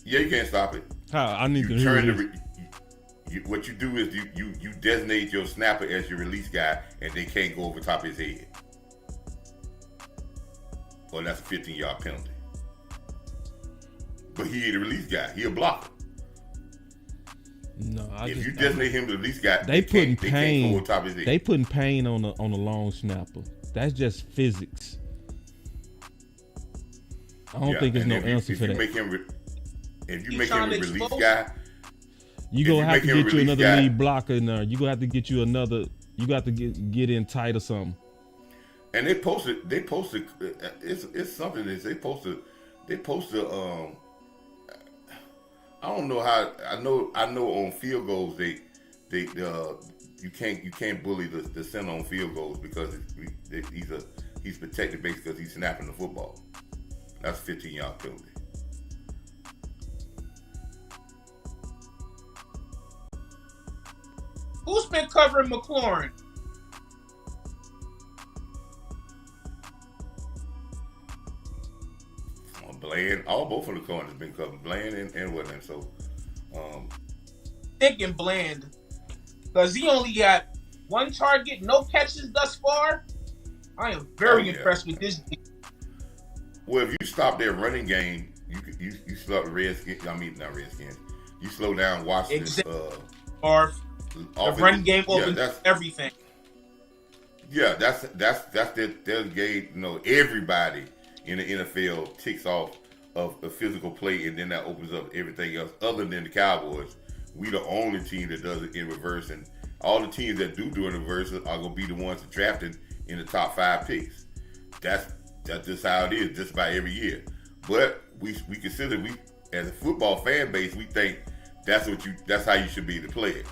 Yeah, you can't stop it. How? I need to hear it. What you do is you designate your snapper as your release guy, and they can't go over top of his head. Or that's a 15-yard penalty. But he ain't a release guy. He a blocker. No, if you designate him the release guy, they putting pain. They can't go over top of his head. They putting pain on a long snapper. That's just physics. I don't think there's no answer for that. If you make him a release guy, you gonna have to get you another lead blocker in there. You gonna have to get you another. You got to get in tight or something. And they posted. It's something that they posted. I don't know how. I know on field goals you can't bully the center on field goals because he's protected basically because he's snapping the football. That's a 15-yard penalty. Who's been covering McLaurin? Bland. Both of the corners have been covered. Bland and Woodland. So, thinking Bland, because he only got one target, no catches thus far. I am very impressed with this. Well, if you stop their running game, you stop the Redskins. I mean, not Redskins. You slow down Washington's Marv. The run game opens everything. Yeah, that's their game. You know, everybody in the NFL ticks off of a physical play, and then that opens up everything else. Other than the Cowboys, we the only team that does it in reverse, and all the teams that do it in reverse are gonna be the ones that drafted in the top 5 picks. That's just how it is, just about every year. But we consider as a football fan base, we think that's how you should be to play it.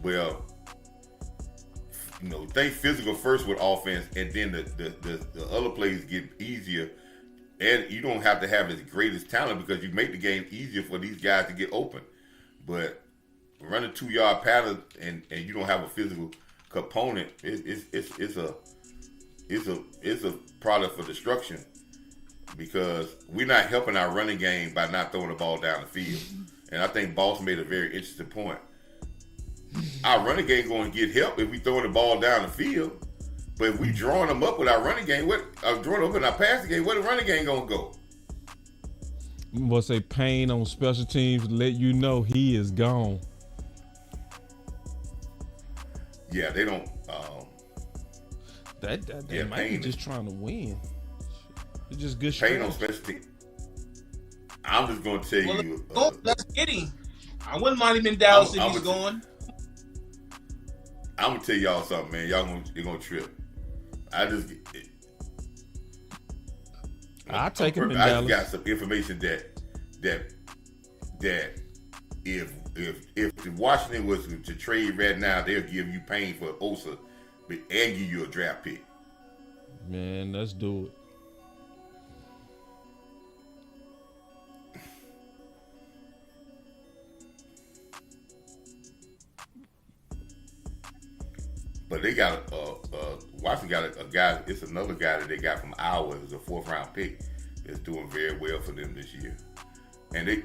Well, you know, think physical first with offense, and then the other plays get easier, and you don't have to have his greatest talent because you make the game easier for these guys to get open. But running 2-yard pattern and you don't have a physical component, it's a product for destruction because we're not helping our running game by not throwing the ball down the field. And I think Boss made a very interesting point. Our running game going to get help if we throwing the ball down the field. But if we drawing them up with our running game, drawing up in our passing game, where the running game going to go? I'm going to say Payne on special teams to let you know he is gone. Yeah, they don't. That might be just trying to win. It's just good Payne on special teams. I'm just going to tell you. Let's get him. I wouldn't mind him in Dallas if he's going. I'm gonna tell y'all something, man. You're gonna trip. I take him in Dallas. I just got some information that if if Washington was to trade right now, they'll give you Payne for Osa and give you a draft pick. Man, let's do it. But they got Washington got a guy. It's another guy that they got from Iowa. It's a 4th round pick. That's doing very well for them this year. And they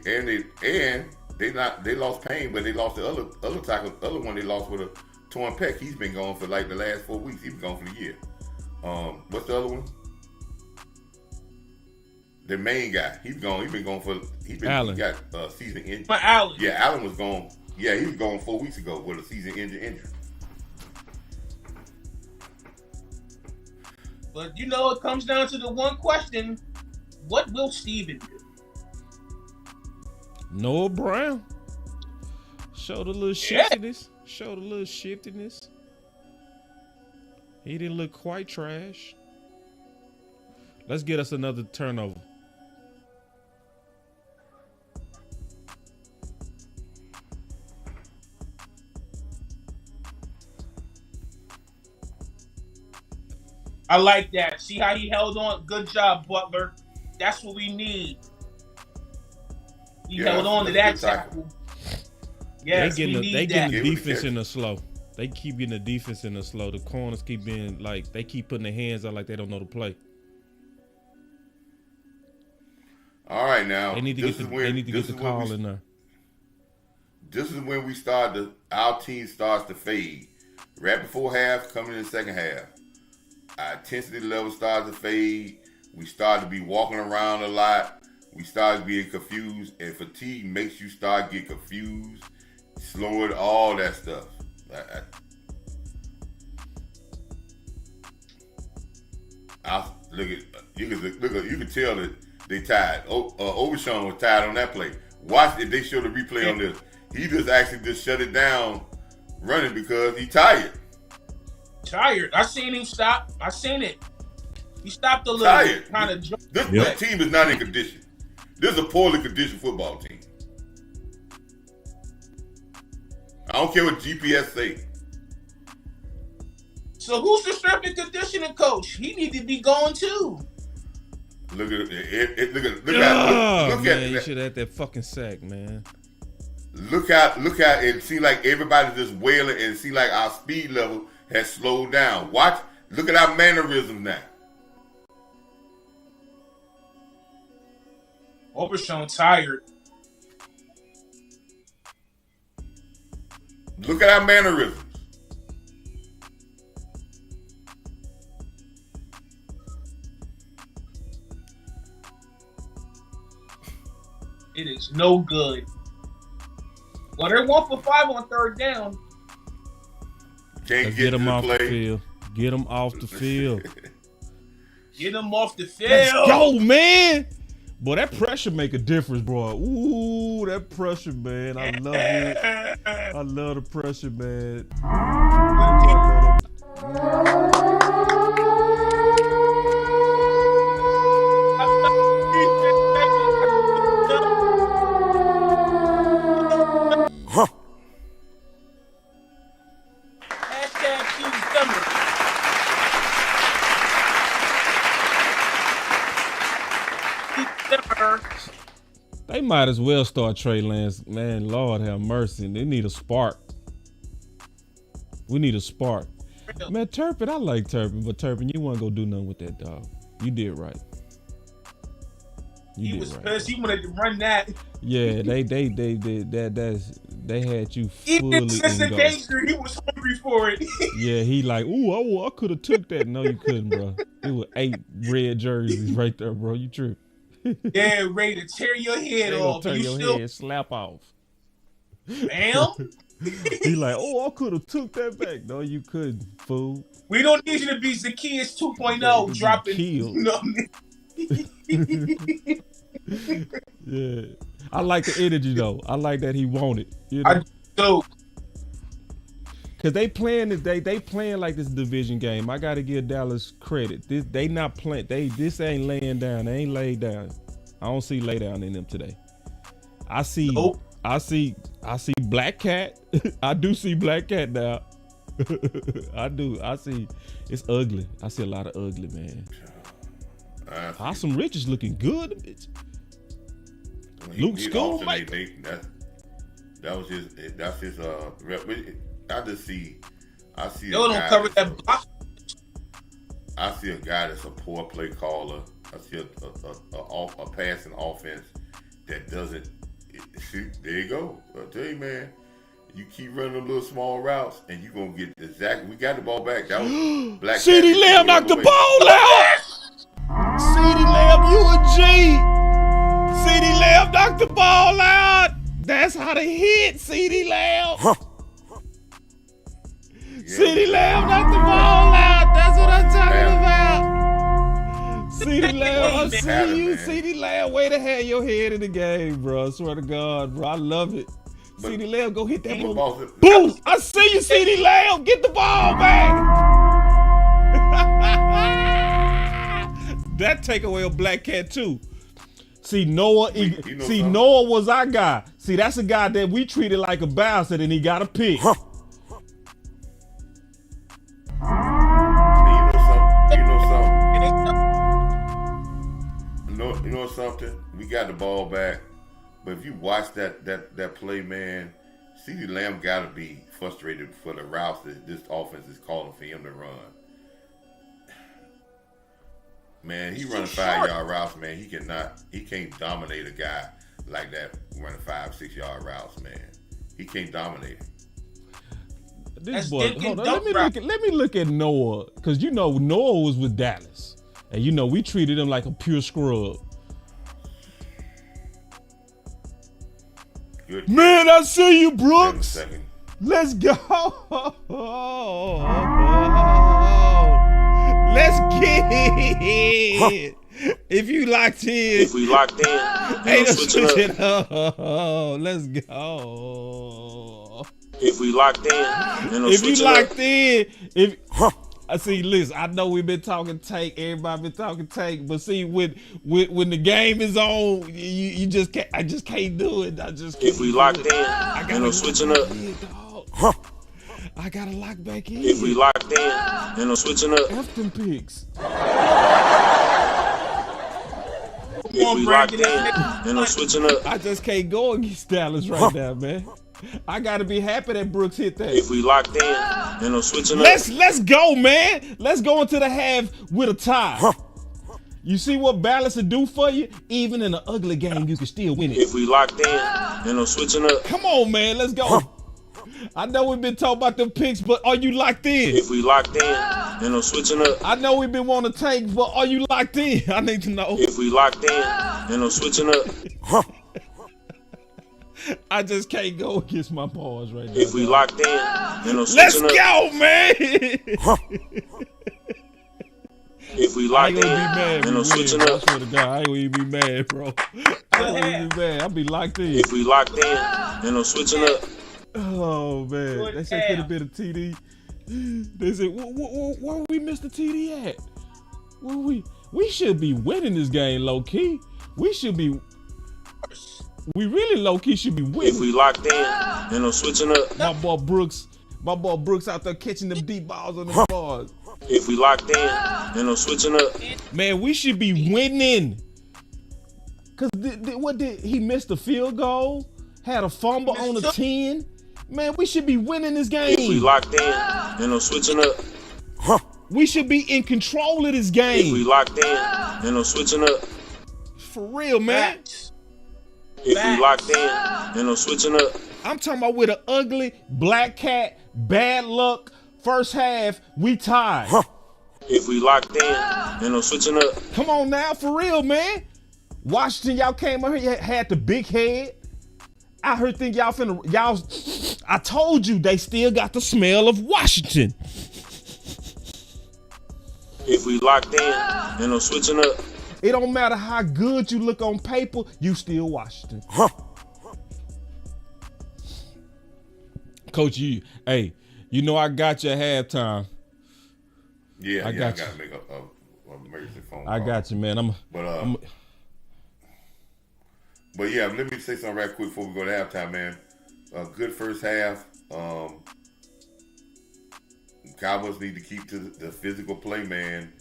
lost Payne, but they lost the other tackle. The other one they lost with a torn pec. He's been gone for like the last 4 weeks. He's been gone for the year. What's the other one? The main guy. He's gone. He Allen. He got season injury. But Allen. Yeah, Allen was gone. Yeah, he was gone 4 weeks ago with a season injury. But it comes down to the one question: what will Steven do? Noah Brown. Showed a little shiftiness. He didn't look quite trash. Let's get us another turnover. I like that. See how he held on? Good job, Butler. That's what we need. He held on to that tackle. Yes, they getting the defense in the slow. They keep getting the defense in the slow. The corners keep being they keep putting their hands out like they don't know the play. All right, now they need to get the call in there. This is when we start our team starts to fade. Right before half, coming in the second half. Our intensity level starts to fade. We start to be walking around a lot. We start being confused, and fatigue makes you start getting confused, slowing, all that stuff. You can tell that they tired. Overshawn was tired on that play. Watch if they show the replay on this. He just shut it down running because he tired. I seen him stop. I seen it. He stopped a little bit, kind of jumped. This team is not in condition. This is a poorly conditioned football team. I don't care what GPS say. So who's the strength and conditioning coach? He need to be going too. Look at it. Look at man, you should have had that fucking sack, man. Look out! It seems like everybody's just wailing, and it seems like our speed level has slowed down. Watch. Look at our mannerisms now. Overshawn tired. Look at our mannerisms. It is no good. Well, they're 1 for 5 on third down. Can't get them off the field. Get them off the field. Get them off the field. Let's go, man. Boy, that pressure make a difference, bro. Ooh, that pressure, man. I love it. I love the pressure, man. They might as well start Trey Lance. Man, Lord have mercy. They need a spark. We need a spark. Man, Turpin, I like Turpin, but Turpin, you want to go do nothing with that dog. You did right. He was pissed. He wanted to run that. Yeah, they had you fully even since the danger, he was hungry for it. Yeah, he like, I could have took that. No, you couldn't, bro. It was 8 red jerseys right there, bro. You tripped. Yeah, ready to tear your head off. Tear your head, slap off. Bam. He like, I could have took that back. No, you couldn't, fool. We don't need you to be Zacchaeus 2.0 dropping. Killed. Yeah, I like the energy though. I like that he wanted. You know? I do. Cause they playing like this division game. I gotta give Dallas credit. They not playing. This ain't laying down. They ain't laid down. I don't see lay down in them today. I see Black Cat. I do see Black Cat now. I do. I see. It's ugly. I see a lot of ugly, man. Awesome Rich is looking good. Bitch. Luke Schoolmaker. That's his I see Yo, don't cover that block. I see a guy that's a poor play caller. I see a passing offense that doesn't. See, there you go. I'll tell you, man. You keep running them little small routes, and you're gonna get exactly. We got the ball back. That was Black. CeeDee Lamb knocked the ball out. CeeDee Lamb, you a G. CeeDee Lamb knocked the ball out. That's how they hit CeeDee Lamb. CeeDee Lamb knocked the ball out. That's what I'm talking about. CeeDee Lamb, I see you. CeeDee Lamb, way to have your head in the game, bro. I swear to God, bro. I love it. CeeDee Lamb, go hit that ball. Boom! I see you, CeeDee Lamb. Get the ball back. That take away a Black Cat too. See, Noah. Noah was our guy. See, that's a guy that we treated like a bastard, and he got a pick. You know something? We got the ball back, but if you watch that play, man, CeeDee Lamb got to be frustrated for the routes that this offense is calling for him to run. Man, he running 5-yard routes, man. He can't dominate a guy like that running 5-6 yard routes, man. He can't dominate him. This boy, hold on. Let me look at Noah, because Noah was with Dallas, and we treated him like a pure scrub. Good. Man, I see you, Brooks. Let's go. Let's get it. If you locked in. If we locked in, ain't no switching up. Let's go. If we locked in, if you locked in, I see. Listen, I know we've been talking tank. Everybody been talking tank, but see, when the game is on, you just can't. I just can't do it. I just can't. If we locked in, ain't no switching up. I gotta lock back in. If we locked in, ain't no switching up. F them picks. If we locked in, ain't no switching up. I just can't go against Dallas right now, man. I gotta be happy that Brooks hit that. If we locked in, ain't no switching up. Let's go, man. Let's go into the half with a tie. You see what balance will do for you? Even in an ugly game, you can still win it. If we locked in, ain't no switching up. Come on, man. Let's go. I know we've been talking about them picks, but are you locked in? If we locked in, ain't no switching up. I know we've been wanting to tank, but are you locked in? I need to know. If we locked in, ain't no switching up. I just can't go against my balls right now. If we locked in, ain't no let's switching up. go, man. If we locked in, ain't no switching up. I swear to God, I ain't gonna even be mad, bro. I ain't gonna even be mad. I'll be locked in. If we locked in, ain't no switching up. Oh, man. They said could have been a TD. They said, where we missed the TD at? We should be winning this game, low-key. We really low-key should be winning. If we locked in, ain't no switching up. My boy Brooks out there catching them deep balls on the bars. If we locked in, ain't no switching up. Man, we should be winning. Because he missed a field goal? Had a fumble on the 10? Man, we should be winning this game. If we locked in, ain't no switching up. We should be in control of this game. If we locked in, ain't no switching up. For real, man. If we locked in, ain't no switching up. I'm talking about with an ugly Black Cat, bad luck, first half, we tied. If we locked in, ain't no switching up. Come on now, for real, man. Washington, y'all came out here, had the big head. I heard think y'all I told you they still got the smell of Washington. If we locked in, ain't no switching up. It don't matter how good you look on paper, you still Washington. Coach, I got you at halftime. Yeah, I gotta make a emergency phone call. I got you, man. But yeah, let me say something right quick before we go to halftime, man. a good first half. Cowboys need to keep to the physical play, man,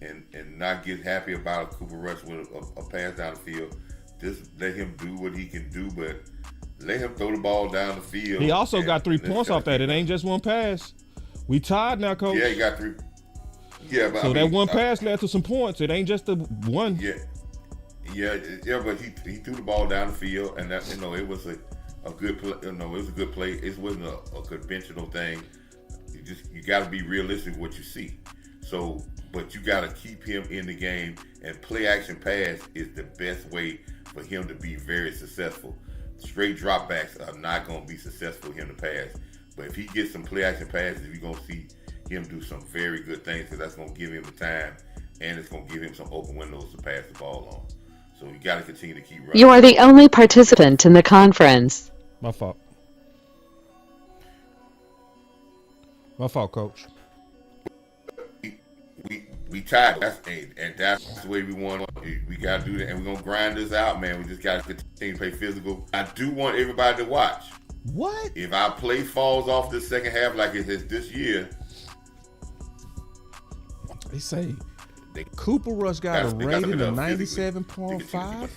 and not get happy about Cooper Rush with a pass down the field. Just let him do what he can do, but let him throw the ball down the field. He also got 3 points off that. It ain't just one pass. We tied now, Coach. Yeah, he got 3. Yeah, but so that one pass led to some points. It ain't just the one. Yeah, but he threw the ball down the field, and that it was a good play. It was a good play. It wasn't a conventional thing. You got to be realistic with what you see. So, but you got to keep him in the game, and play action pass is the best way for him to be very successful. Straight dropbacks are not going to be successful for him to pass. But if he gets some play action passes, you're going to see him do some very good things, because that's going to give him the time, and it's going to give him some open windows to pass the ball on. So you got to continue to keep running. You are the only participant in the conference. My fault. My fault, Coach. We tied. That's the way we want. We got to do that, and we're gonna grind this out, man. We just got to continue to play physical. I do want everybody to watch. What? If our play falls off the second half like it is this year, they say Cooper Rush got a rating of 97.5.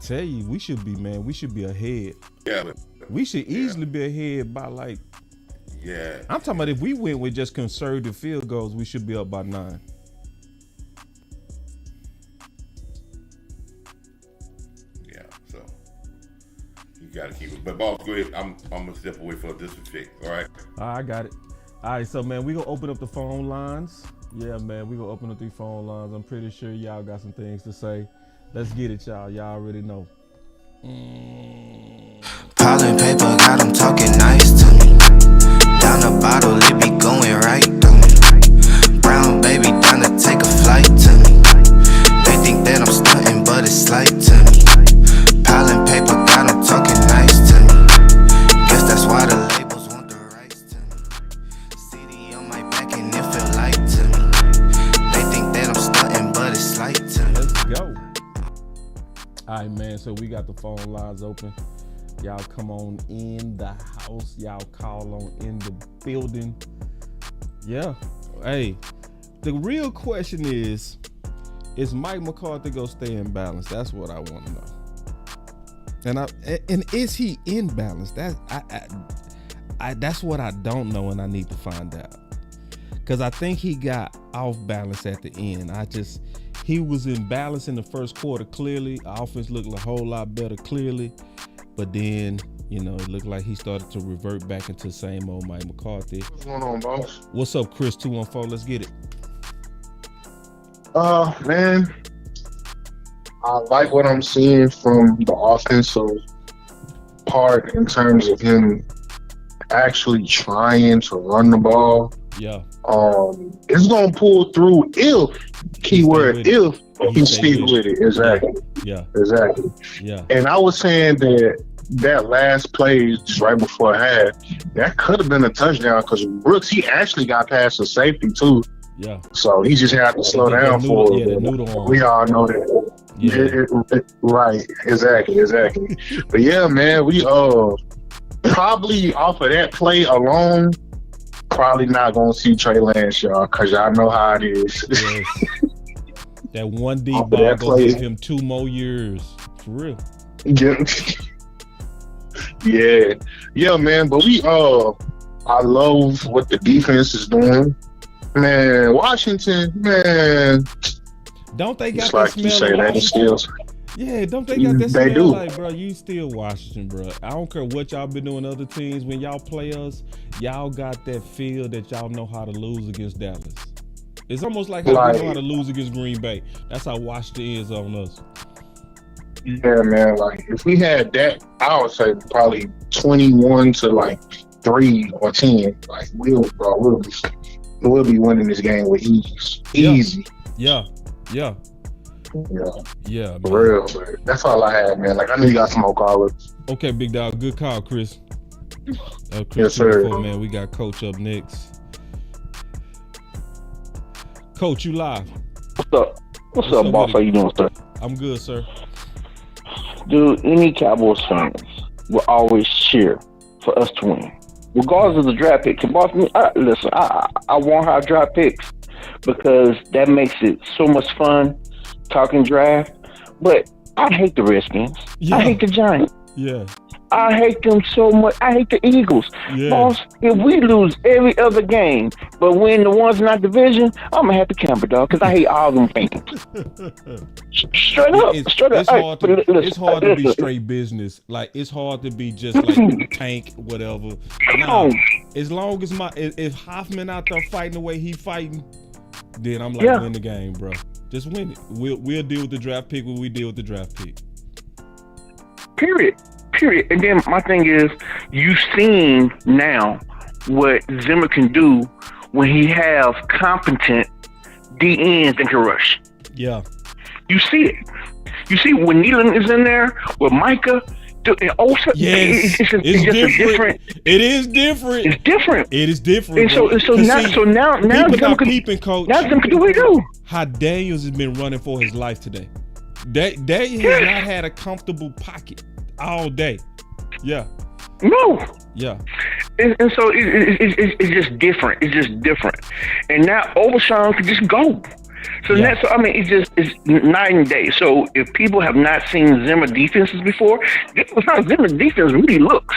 Tell you, we should be ahead. Yeah, but we should easily be ahead by like. Yeah. I'm talking about if we went with just conservative field goals, we should be up by 9. Yeah, so you gotta keep it. But boss, go ahead. I'm gonna step away for this fix. All right. I got it. All right, so man, we gonna open up the phone lines. Yeah, man, we gonna open up the phone lines. I'm pretty sure y'all got some things to say. Let's get it, y'all. Y'all already know. Piling paper, got them talking nice to me. Down the bottle, it be going right through me. Brown baby, down to take a flight to me. They think that I'm stunting, but it's slight to me. Piling paper, got them talking nice to me. Guess that's why the labels want the rights to me. CD on my back and it feel light to me. They think that I'm stunting, but it's slight to me. Let's go. All right, man, so we got the phone lines open. Y'all come on in the house. Y'all call on in the building. Yeah. Hey, the real question is Mike McCarthy gonna stay in balance? That's what I want to know. And is he in balance? That's what I don't know, and I need to find out. Because I think he got off balance at the end. He was in balance in the first quarter, clearly. Offense looked a whole lot better, clearly. But then, it looked like he started to revert back into the same old Mike McCarthy. What's going on, boss? What's up, Chris 214? Let's get it. Man, I like what I'm seeing from the offensive part in terms of him actually trying to run the ball. Yeah. It's gonna pull through if keyword if he stick with it. Exactly. Yeah. Exactly. Yeah. And I was saying that last play just right before half, that could have been a touchdown because Brooks, he actually got past the safety too. Yeah. So he just had to slow down for it. We all know that. Yeah. Right. Exactly. But yeah, man, we probably off of that play alone, probably not gonna see Trey Lance, y'all, because y'all know how it is. Yes. That one deep ball gonna give him 2 more years. For real. Yeah, man. But I love what the defense is doing. Man, Washington, man. Don't they got it's that like smell you say of that Washington? still. Yeah, don't they got that They smell do. like, bro, you still Washington, bro. I don't care what y'all been doing other teams. When y'all play us, y'all got that feel that y'all know how to lose against Dallas. It's almost like how we know how to lose against Green Bay. That's how Washington is on us. Yeah, man. Like, if we had that, I would say probably 21 to like 3 or 10. Like, we'll be winning this game with ease. Easy. Yeah. Yeah, man. For real. But that's all I had, man. Like, I know you got some more callers. Okay, big dog. Good call, Chris. Chris, yes, sir. Man, we got Coach up next. Coach, you live. What's up, boss? How you doing, sir? I'm good, sir. Dude, any Cowboys fans will always cheer for us to win, regardless of the draft pick. Listen, I want our draft picks because that makes it so much fun talking draft. But I hate the Redskins. Yeah. I hate the Giants. Yeah. I hate them so much. I hate the Eagles. Yeah. Boss, if we lose every other game but win the ones in our division, I'm going to have to camper, dog, because I hate all them things. Straight up. It's hard to be straight business. Like, it's hard to be just like tank, whatever. Nah, as long as if Hoffman out there fighting the way he fighting, then I'm like, win the game, bro. Just win it. We'll deal with the draft pick when we deal with the draft pick. Period. And then my thing is, you've seen now what Zimmer can do when he has competent DNs that can rush. Yeah. You see it. You see when Nealon is in there with Micah and Osa. Yes, it's just different. It is different. It's different. It is different. And so now Zimmer can, coach. Now Zimmer can do what he do. How Daniels has been running for his life today. Daniels has not had a comfortable pocket all day. Yeah. No. Yeah. And so it's just different. It's just different. And now Overshawn can just go. So it's night and day. So if people have not seen Zimmer defenses before, this was how Zimmer defense really looks.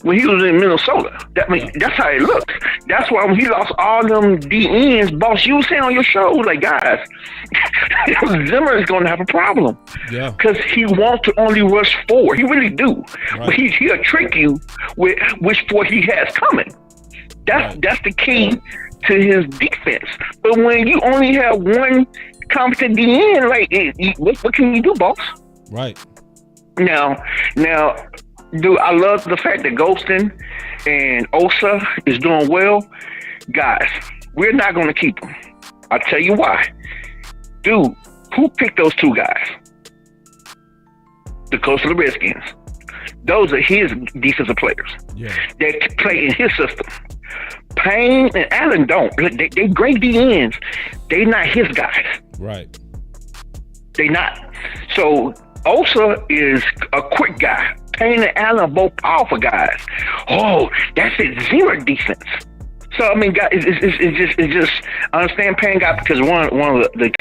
When he was in Minnesota, that's how it looks. That's why when he lost all them DNs, boss, you were saying on your show, like, guys, Zimmer is going to have a problem. Yeah. Because he wants to only rush four. He really do. Right. But he'll trick you with which four he has coming. That's the key to his defense. But when you only have one competent DN, like, what can you do, boss? Right. Now, dude, I love the fact that Golston and Osa is doing well. Guys, we're not going to keep them. I'll tell you why. Dude, who picked those two guys? The coach of the Redskins. Those are his defensive players. Yeah. That play in his system. Payne and Allen don't. They great DNs. They not his guys. Right. They not. So Osa is a quick guy. Payne and Allen are both powerful guys. Oh, that's it. Zimmer defense. So I mean, guys, it's just. I understand Payne got, because one of the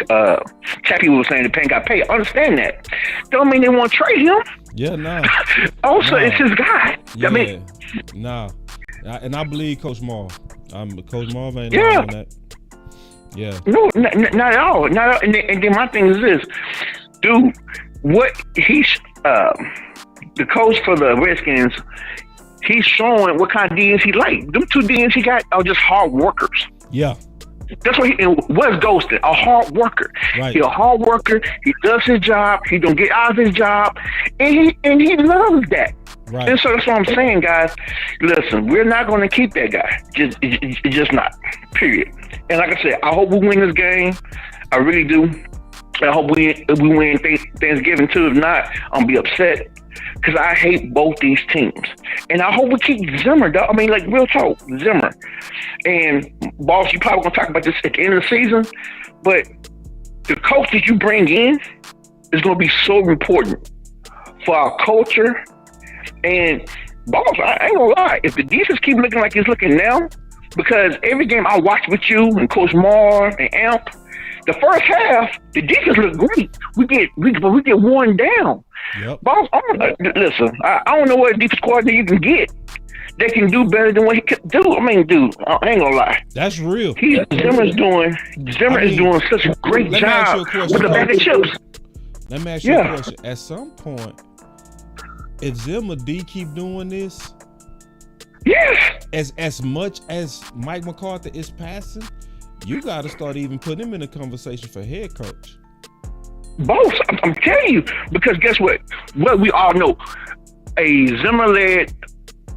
chat people was saying that Payne got paid. I understand that. Don't mean they want to trade him. Yeah, no. Also, it's his guy. Yeah, I mean, no. And I believe Coach Marv. Coach Marv ain't on that. Yeah. No, not at all. Not. And then my thing is this, dude. What he's the coach for the Redskins, he's showing what kind of DNs he like. Them two DNs he got are just hard workers. Yeah. That's what what's Ghosted? A hard worker. Right. He's a hard worker. He does his job. He don't get out of his job, and he loves that. Right. And so that's what I'm saying, guys. Listen, we're not going to keep that guy. Just not. Period. And like I said, I hope we win this game. I really do. I hope we win Thanksgiving too. If not, I'm gonna be upset because I hate both these teams. And I hope we keep Zimmer, dog. I mean, like, real talk, Zimmer. And boss, you probably gonna talk about this at the end of the season, but the coach that you bring in is gonna be so important for our culture. And boss, I ain't gonna lie, if the defense keep looking like it's looking now, because every game I watch with you and Coach Marv and Amp, the first half, the defense looked great. We get worn down. Yep. Boss, listen, I don't know what defense coordinator you can get that can do better than what he can do. I mean, dude, I ain't gonna lie. That's real. Zimmer is doing such a great job with the bag of chips. Let me ask you a question. At some point, if Zimmer D keep doing this, yes, as much as Mike McCarthy is passing, you got to start even putting him in a conversation for head coach. Both, I'm telling you, because guess what? What we all know, a Zimmer-led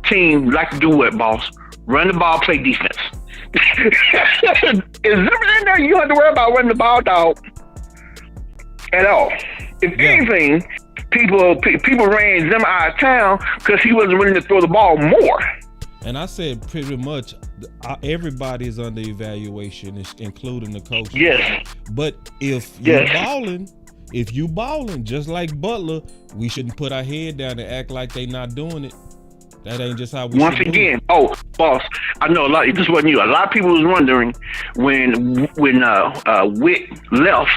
team like to do what, boss? Run the ball, play defense. If Zimmer in there, you don't have to worry about running the ball, dog, at all. If anything, people ran Zimmer out of town because he wasn't willing to throw the ball more. And I said pretty much everybody is under evaluation, including the coach. Yes. But if you're balling, if you balling just like Butler, we shouldn't put our head down and act like they not doing it. That ain't just how we. Once again, boss, I know a lot. This wasn't you. A lot of people was wondering when Witt left,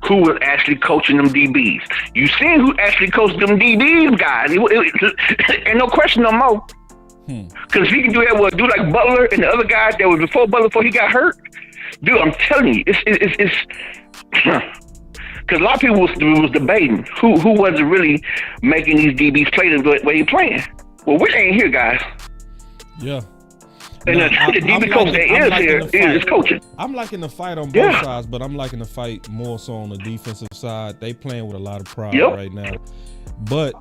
who was actually coaching them DBs. You seen who actually coached them DBs, guys? Ain't no question no more. Because if he can do that, do like Butler and the other guy that was before Butler before he got hurt. Dude, I'm telling you, it's because a lot of people was debating who was really making these DBs play the way he playing. Well, we ain't here, guys. Yeah. And the DB coach that is here is coaching. I'm liking the fight on both sides, but I'm liking the fight more so on the defensive side. They playing with a lot of pride right now. But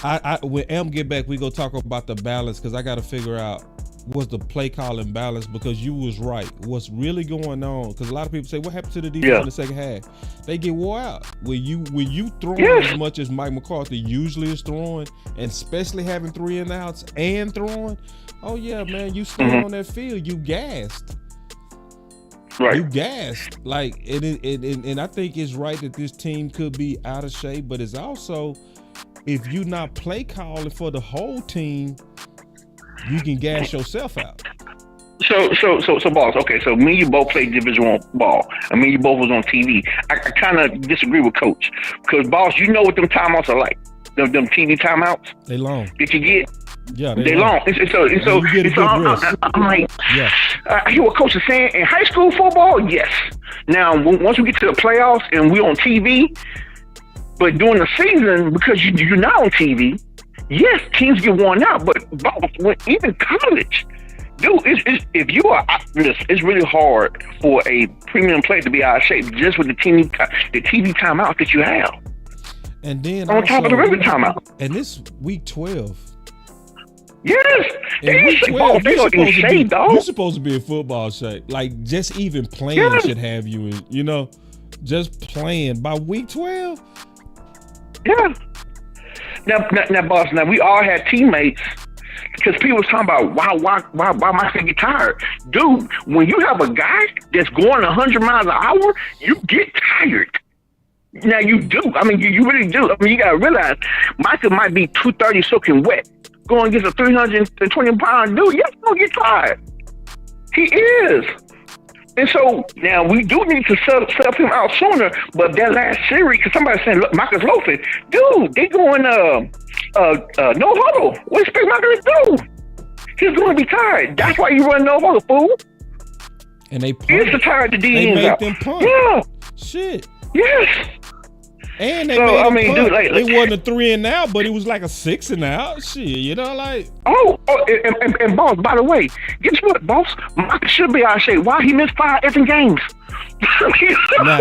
I when M get back, we go talk about the balance, because I got to figure out was the play calling balance, because you was right. What's really going on? Because a lot of people say, what happened to the defense in the second half? They get wore out. When you throwing as much as Mike McCarthy usually is throwing, and especially having 3 and outs and throwing, oh yeah, man, you stand on that field, you gassed. Right. You gassed. Like, and I think it's right that this team could be out of shape, but it's also, if you not play calling for the whole team, you can gas yourself out. So, boss. Okay, so me and you both played Division I ball. I mean, you both was on TV. I kind of disagree with Coach, because boss, you know what them timeouts are like. Them TV timeouts. They long. That you get. Yeah, they long. I'm like, I hear what Coach is saying. In high school football, yes. Now, once we get to the playoffs and we're on TV, but during the season, because you're not on TV. Yes, teams get worn out, but even college, dude, it's really hard for a premium player to be out of shape just with the TV timeout that you have. And then on top of the regular timeout. And this week 12. Yes, you're supposed to be in football shape. Like, just even playing should have you in, just playing by week 12. Yeah. Now, boss. Now we all had teammates, because people was talking about why my thing get tired, dude. When you have a guy that's going 100 miles an hour, you get tired. Now you do. I mean, you really do. I mean, you gotta realize Michael might be 230 soaking wet, going against a 320-pound dude. Yes, gonna get tired. He is. And so now we do need to sub him out sooner. But that last series, because somebody saying, look, Marcus loafing, dude, they going no huddle. What do you expect Marcus to do? He's going to be tired. That's why you run no huddle, fool. And they punt. He's tired to D They made out. them punt. Yeah. Shit. Yes. And they made them punt. Dude, it wasn't a 3 and out, but it was like a 6 and out. Shit, like. And boss, by the way, guess what, boss? Marcus should be out of shape. Why he missed 5 effing games? Now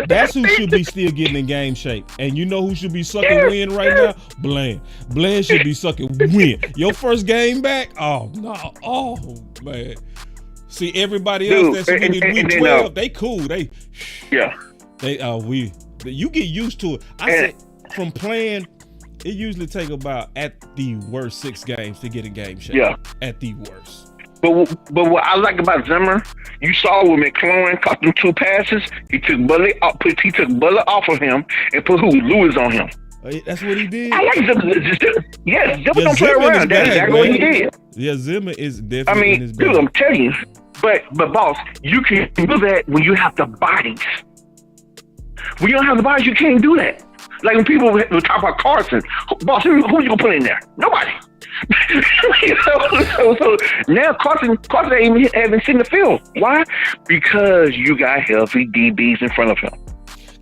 that's who should be still getting in game shape. And you know who should be sucking wind right now? Bland. Bland should be sucking wind. Your first game back? Oh no. Oh man. See, everybody else that's submitted week 12, they cool. You get used to it. I say from playing, it usually take about at the worst 6 games to get in game shape. Yeah. At the worst. But what I like about Zimmer, you saw when McLaurin caught them 2 passes, he took Bullet off of him and put Lewis on him. That's what he did. I like Zimmer. Yes, Zimmer don't play around. That's exactly what he did. Yeah, Zimmer is definitely in his bag. Dude, I'm telling you. But boss, you can do that when you have the bodies. When you don't have the bodies, you can't do that. Like when people will talk about Carson, boss, who you gonna put in there? Nobody. So now Carson haven't seen the field. Why? Because you got healthy DBs in front of him.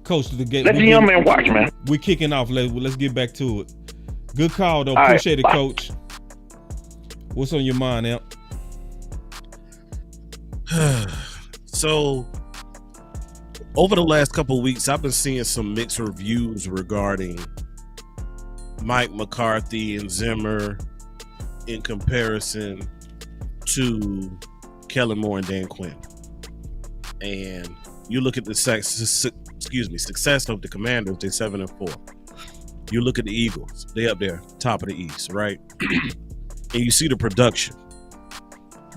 Coach, let the young man watch, man. We're kicking off. Let's get back to it. Good call, though. Appreciate it, Coach. What's on your mind, Amp? So, over the last couple of weeks, I've been seeing some mixed reviews regarding Mike McCarthy and Zimmer in comparison to Kellen Moore and Dan Quinn. And you look at the success of the Commanders, they're 7-4. You look at the Eagles, they up there, top of the East, right? And you see the production.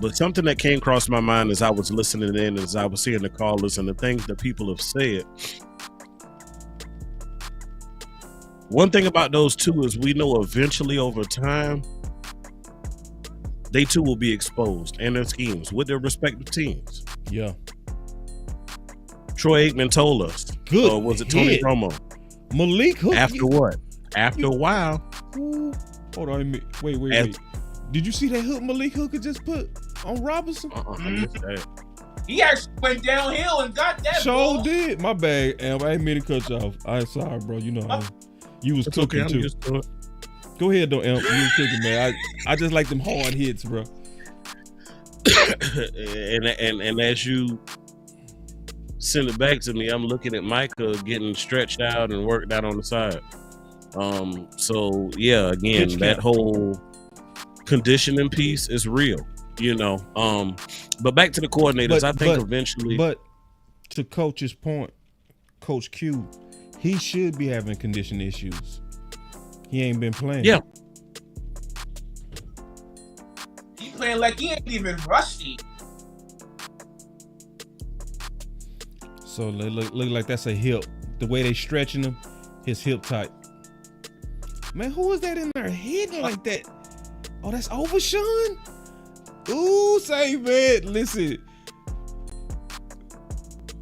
But something that came across my mind as I was listening in, as I was seeing the callers and the things that people have said. One thing about those two is we know eventually over time, they too will be exposed and their schemes with their respective teams. Yeah. Troy Aikman told us. Good. Or was it Tony Romo? Malik Hook. After what? After a while. Hold on. Wait. Did you see that hook Malik Hooker just put on Robinson? I missed that. He actually went downhill and got that. Sure did. My bad, Am. I ain't mean to cut you off. I'm sorry, bro. You know, you was cooking too. Go ahead, though, Am. You was cooking, man. I just like them hard hits, bro. and as you send it back to me, I'm looking at Micah getting stretched out and worked out on the side. So yeah, again, that whole conditioning piece is real, you know. But back to the coordinators, I think eventually. But to Coach's point, Coach Q, he should be having conditioning issues. He ain't been playing. Yeah. He playing like he ain't even rusty. So they look like that's a hip. The way they stretching him, his hip tight. Man, who is that in there hitting like that? Oh, that's Overshawn? Ooh, say, man, listen.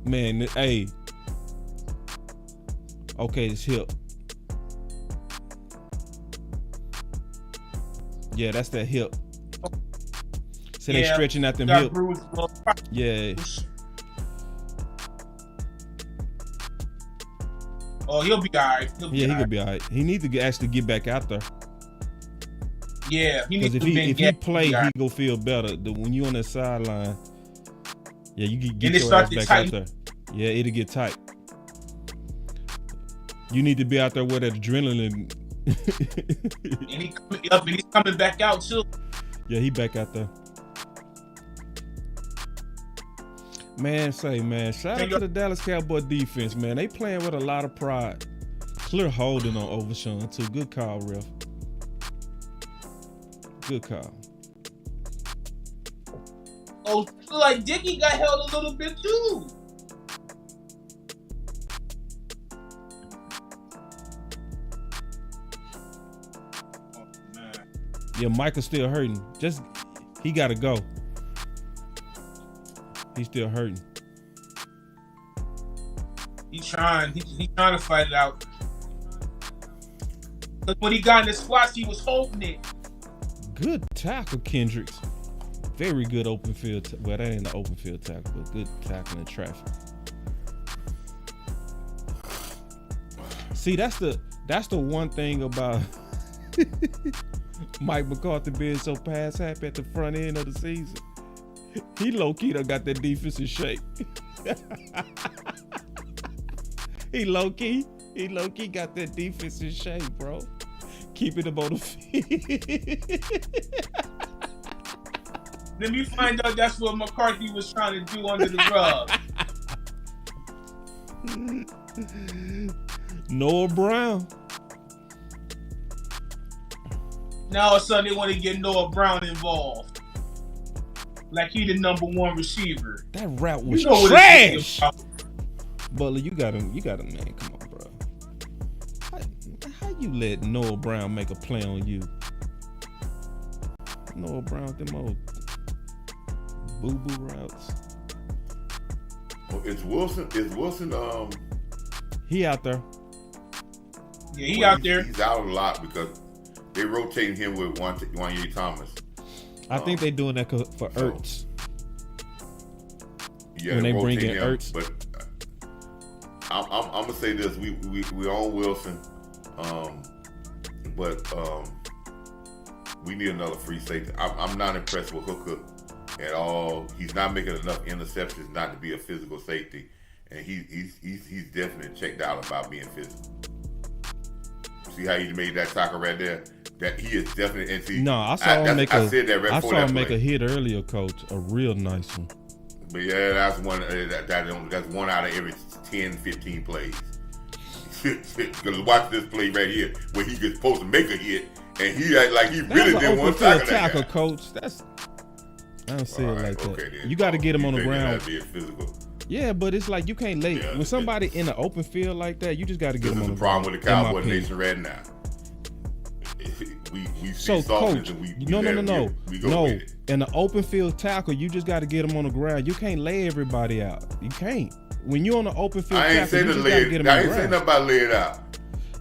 Man, hey. Okay, it's hip. Yeah, that's that hip. So they stretching out them hip. Yeah. Oh, he'll be all right. He could be all right. He needs to actually get back out there. Yeah, because if he play, he go feel better. When you on that sideline, yeah, you get your ass back out there. Yeah, it'll get tight. You need to be out there with that adrenaline. and he's coming back out too. Yeah, he back out there. Man, shout out to the Dallas Cowboy defense, man. They playing with a lot of pride. Clear holding on Overshawn too. Good call, ref. Good call. Oh, like Dickey got held a little bit too. Oh, man. Yeah, Michael's still hurting. He gotta go. He's still hurting. He's trying to fight it out. But when he got in the squats, he was holding it. Good tackle, Kendricks. Very good open field. Well, that ain't an open field tackle, but good tackle in traffic. See, that's the one thing about Mike McCarthy being so pass happy at the front end of the season. He low-key done got that defense in shape. He low-key got that defense in shape, bro. Keeping them on the field. Let me find out that's what McCarthy was trying to do under the rug. Noah Brown. Now all of a sudden they want to get Noah Brown involved. Like he the number one receiver. That route was trash. Butler, you got him, man. Come on, bro. How you let Noah Brown make a play on you? Noah Brown, them old boo-boo routes. Well, is Wilson, he out there. Yeah, he out there. He's out a lot because they rotating him with Juanyeh Thomas. I think they're doing that for Ertz. Yeah, when they bring in Ertz. But I'm gonna say this: we own Wilson, but we need another free safety. I'm not impressed with Hooker at all. He's not making enough interceptions not to be a physical safety, and he's definitely checked out about being physical. See how he made that tackle right there? That he is definitely. And see, no, I saw him make a hit earlier, Coach. A real nice one. But yeah, that's one. That's one out of every 10, 15 plays. Because watch this play right here, where he gets supposed to make a hit, and he act like he really didn't want to tackle, Coach. That's I don't see it like that. Then. You got to get him on the ground. Be physical. Yeah, but it's like you can't lay when somebody in the open field like that. You just got to get them on the ground. This is the problem with the Cowboy Nation right now. We see coach, and we no. We go with it. In the open field tackle, you just got to get them on the ground. You can't lay everybody out. You can't. When you're on the open field tackle, you just got to get them on the ground. I ain't saying nothing about lay it out.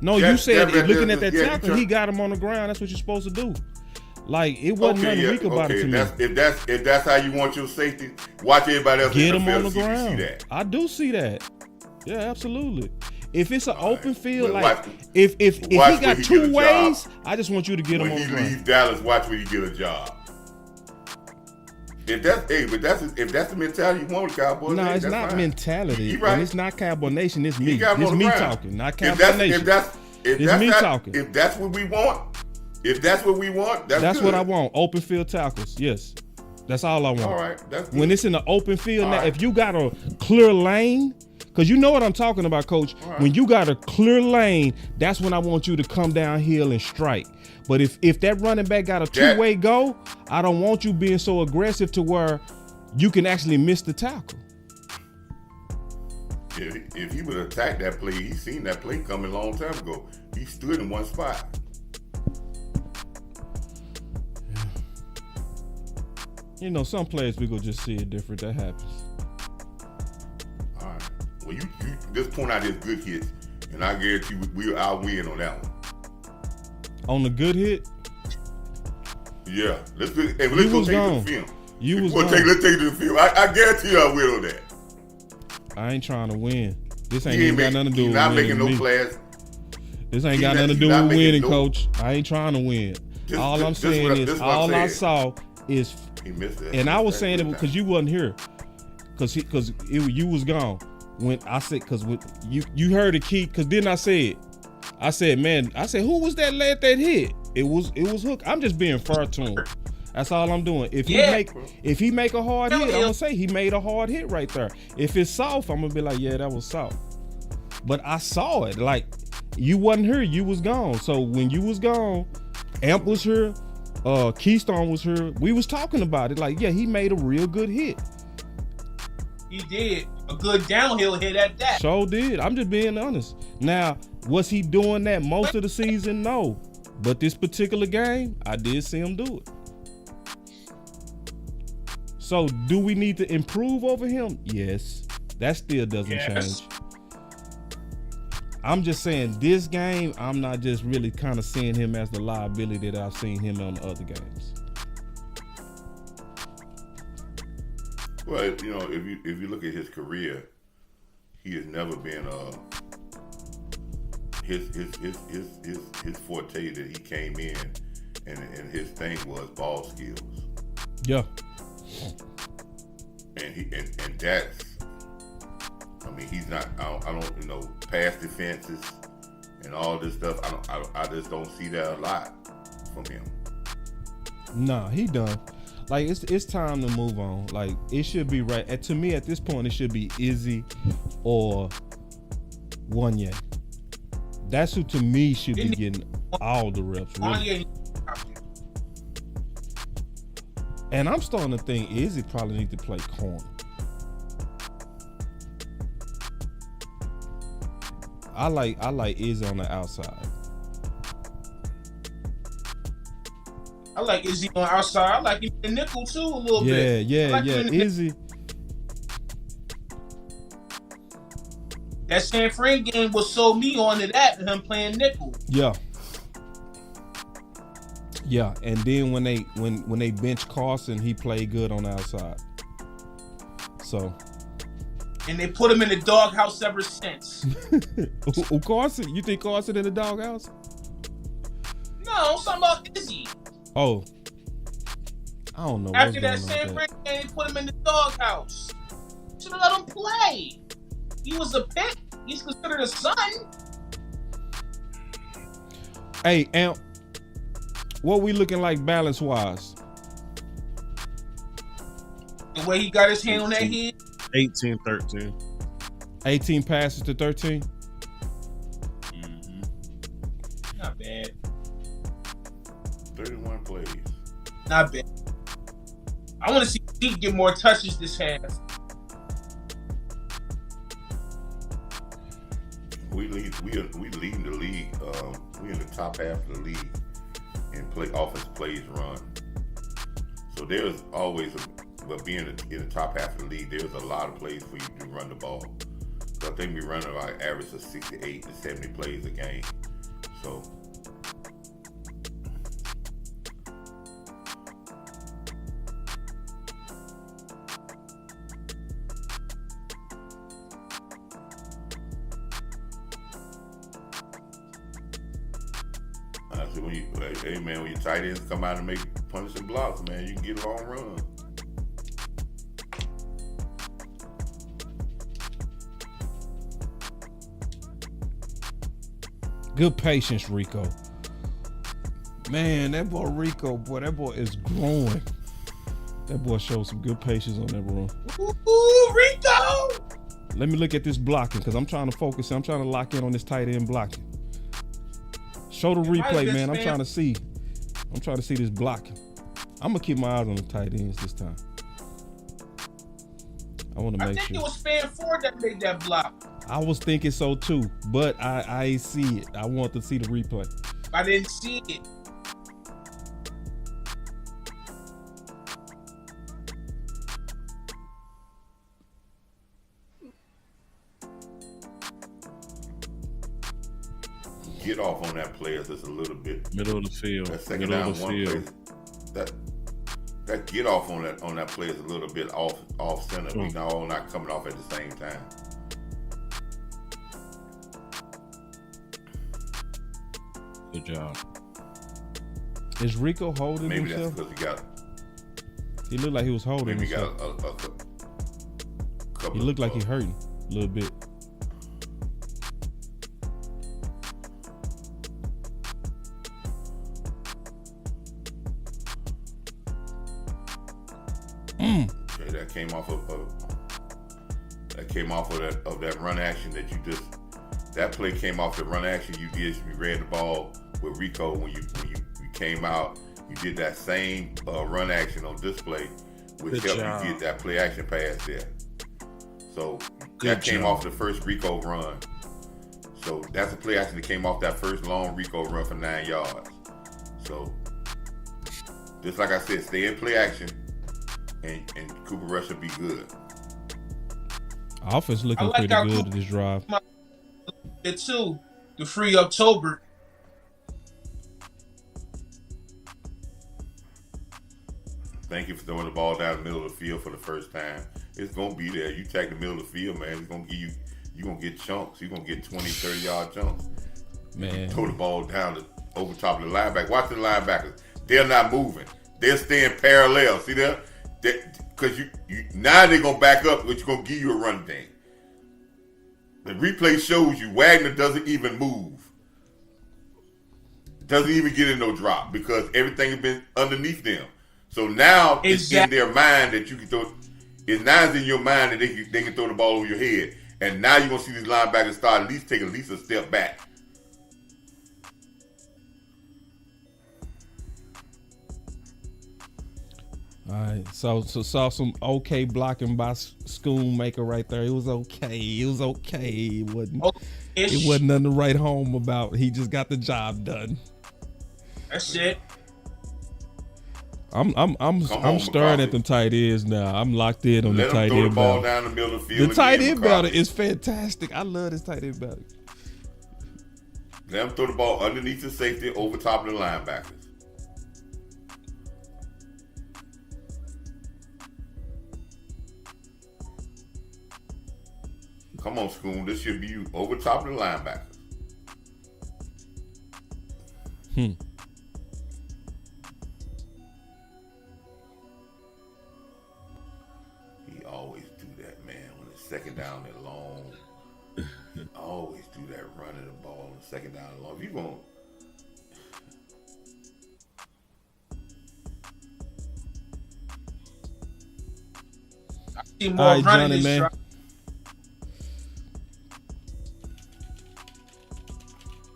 No, you said looking at that tackle, he got him on the ground. That's what you're supposed to do. Like it wasn't nothing weak about it to me. If that's how you want your safety, watch everybody else get him on the ground. See that. I do see that. Yeah, absolutely. If it's an open field, if he got two ways, I just want you to get him on the ground. When he leaves Dallas, watch when he get a job. If that's the mentality you want, Cowboys. No, it's not mentality. Right. And it's not Cowboy Nation. It's me. It's me talking, not Cowboy Nation. It's me talking. If that's what we want, that's good. What I want. Open field tackles. Yes, that's all I want. All right, that's good. When it's in the open field, now if you got a clear lane. Because you know what I'm talking about, Coach. Right. When you got a clear lane, that's when I want you to come downhill and strike. But if that running back got a two-way go, I don't want you being so aggressive to where you can actually miss the tackle. If he would attack that play, he's seen that play coming a long time ago. He stood in one spot. You know, some players we go just see it different. That happens. Well, you just point out his good hits, and I guarantee I'll win on that one. On the good hit? Yeah. Let's go take it to the film. Let's take it to the film. I guarantee you I'll win on that. I ain't trying to win. This ain't got nothing to do with winning. Not making no class. This ain't got nothing to do with winning, Coach. I ain't trying to win. All I'm saying is, all I saw is, he missed that. And I was saying it because you wasn't here, because you was gone. When I said, because you heard the key, because then I said, who was that lad that hit? It was Hook. I'm just being fair to him. That's all I'm doing. If he make a hard hit, I'm gonna say he made a hard hit right there. If it's soft, I'm gonna be like, yeah, that was soft. But I saw it. Like, you wasn't here, you was gone. So when you was gone, Amp was here, Keystone was here. We was talking about it. Like, yeah, he made a real good hit. He did. A good downhill hit at that. Sure did. I'm just being honest. Now, was he doing that most of the season? No. But this particular game, I did see him do it. So, do we need to improve over him? Yes. That still doesn't change. I'm just saying, this game, I'm not just really kind of seeing him as the liability that I've seen him on the other games. Well, you know, if you look at his career, he has never been his forte that he came in and his thing was ball skills. Yeah. And that's, I mean, he's not. I don't you know, pass defenses and all this stuff. I just don't see that a lot from him. Nah, he done. Like, it's time to move on. Like, it should be right. To me, at this point, it should be Izzy or Wanye. That's who, to me, should be getting all the reps. Really. And I'm starting to think Izzy probably needs to play corner. I like Izzy on the outside. I like Izzy on the outside. I like him in the nickel too a little bit. Yeah. Izzy. That San Fran game was sold me onto that, him playing nickel. Yeah. Yeah, and then when they bench Carson, he played good on the outside. So. And they put him in the doghouse ever since. Carson? You think Carson in the doghouse? No, I'm talking about Izzy. Oh. I don't know. After that San Fran game, they put him in the doghouse. Should have let him play. He was a pick. He's considered a son. Hey, Amp. What we looking like balance-wise? The way he got his hand on that head? 18-13. 18 passes to 13? Mm-hmm. Not bad. 31 plays. Not bad. I want to see Zeke get more touches this half. We leading the league. We in the top half of the league in offense plays run. So there's always but being in the top half of the league, there's a lot of plays for you to run the ball. So I think we run about an average of 68 to 70 plays a game. So when your tight ends come out and make punishing blocks, man, you can get a long run. Good patience, Rico. Man, that boy Rico, that boy is growing. That boy showed some good patience on that run. Ooh, Rico! Let me look at this blocking because I'm trying to focus. I'm trying to lock in on this tight end blocking. Show the replay, man. I'm trying to see. I'm trying to see this blocking. I'm gonna keep my eyes on the tight ends this time. I want to make sure. I think it was Fan 4 that made that block. I was thinking so too, but I see it. I want to see the replay. I didn't see it. Get off on that player just a little bit. Middle of the field. That second down one play. That get off on that play is a little bit off center. We all not coming off at the same time. Good job. Is Rico holding maybe himself? That's because he looked like he was holding maybe himself. Maybe got a couple. He looked like he hurting a little bit. Okay, that came off of that run action that you just. That play came off the run action you did. You ran the ball with Rico when you came out. You did that same run action on display, which helped you get that play action pass there. So that came off the first Rico run. So that's a play action that came off that first long Rico run for 9 yards. So just like I said, stay in play action, and Cooper Rush will be good. Offense looking pretty good at this drive. It too, to free up Tolbert. Thank you for throwing the ball down the middle of the field for the first time. It's gonna be there. You take the middle of the field, man. It's gonna give you're gonna get chunks. You're gonna get 20, 30-yard chunks. Man, throw the ball down over top of the linebacker. Watch the linebackers. They're not moving. They're staying parallel. See that? Because you now they're gonna back up, which is gonna give you a run thing. The replay shows you Wagner doesn't even move. Doesn't even get in no drop because everything has been underneath them. So now it's in their mind that you can throw. It's now in your mind that they can throw the ball over your head. And now you're gonna see these linebackers start take at least a step back. All right, so saw some okay blocking by Schoonmaker right there. It was okay. It wasn't nothing to write home about. He just got the job done. That's it. I'm staring at them tight ends now. I'm locked in on the tight end battle. Down the middle of the field. The tight end battle is fantastic. I love this tight end battle. Let them throw the ball underneath the safety over top of the linebackers. Come on, Schoon. This should be you over top of the linebackers. He always do that, man. When it's second down and long, he always do that running the ball on second down and long. If you going I see more running Johnny, this man. drive.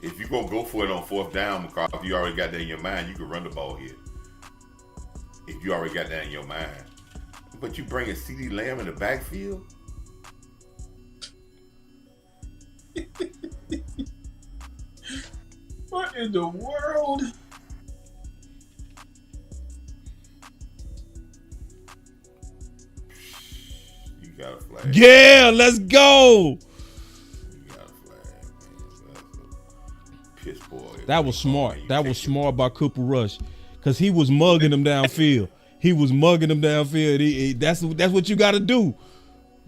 If you're going to go for it on fourth down, McCarthy, you already got that in your mind, you can run the ball here. If you already got that in your mind. But you bringing CeeDee Lamb in the backfield? What in the world? You got a flag. Yeah, let's go. You got a flag, man. Piss boy. That was smart. That was smart by Cooper Rush, because he was mugging him downfield. That's what you got to do.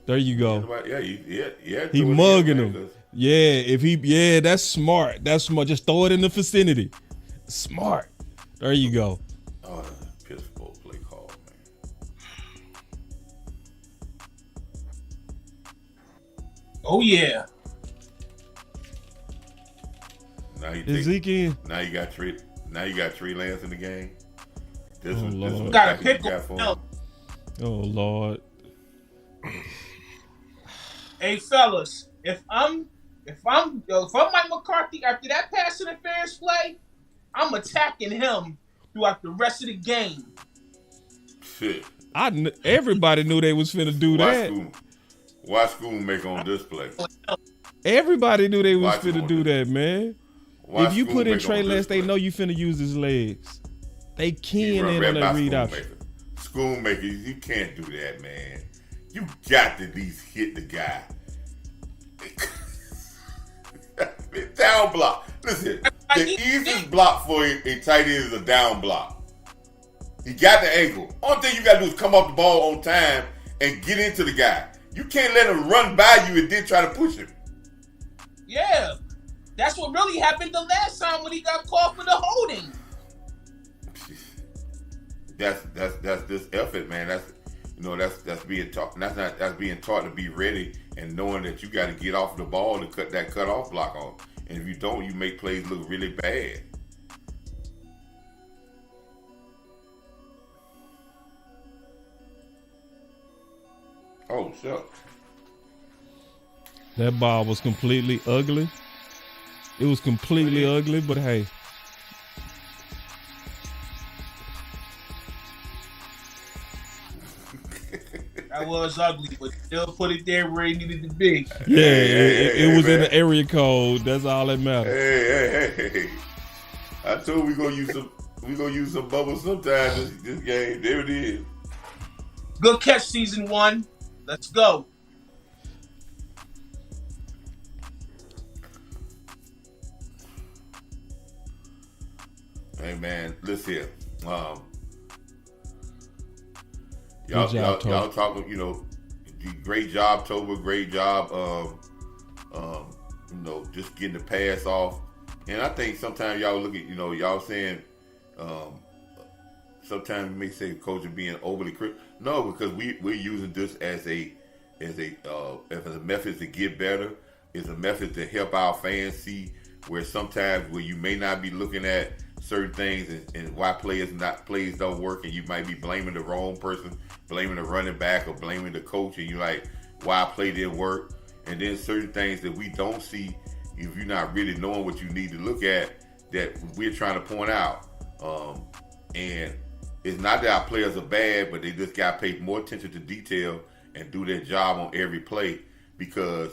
There you go. Yeah. He mugging him. Yeah, that's smart. That's smart. Just throw it in the vicinity. Smart. There you go. Oh, piss poor play call, man. Oh yeah. Now Ezekiel. Now you got Trey Lance in the game. This Lord. Got a pickle. Oh Lord. Hey fellas, if I'm Mike McCarthy after that pass interference play, I'm attacking him throughout the rest of the game. Shit. Everybody knew they was finna do that. Watch school make on display. Everybody knew they was finna do that, man. If you put in Trey Lance, they know you finna use his legs. They keying in on that read option. Schoolmaker, you can't do that, man. You got to at least hit the guy. Down block. Listen, the easiest block for a tight end is a down block. He got the ankle. Only thing you got to do is come off the ball on time and get into the guy. You can't let him run by you and then try to push him. Yeah. That's what really happened the last time when he got caught for the holding. That's this effort, man. That's being taught. That's being taught to be ready and knowing that you got to get off the ball to cut that cutoff block off. And if you don't, you make plays look really bad. Oh, shucks. That ball was completely ugly. It was completely ugly, but hey. That was ugly, but still put it there where it needed to be. Yeah, it was in the area code. That's all that matters. Hey. I told we gonna use some bubbles sometime this game. There it is. Good catch, season 1. Let's go. Hey man, listen here. Y'all talking, great job, Toba, great job, just getting the pass off. And I think sometimes y'all look at, y'all saying, sometimes you may say coach is being overly critical. No, because we're using this as a method to get better. It's a method to help our fans see where sometimes where you may not be looking at certain things and why plays don't work, and you might be blaming the wrong person, blaming the running back or blaming the coach, and you're like, why a play didn't work. And then certain things that we don't see, if you're not really knowing what you need to look at, that we're trying to point out. And it's not that our players are bad, but they just got to pay more attention to detail and do their job on every play, because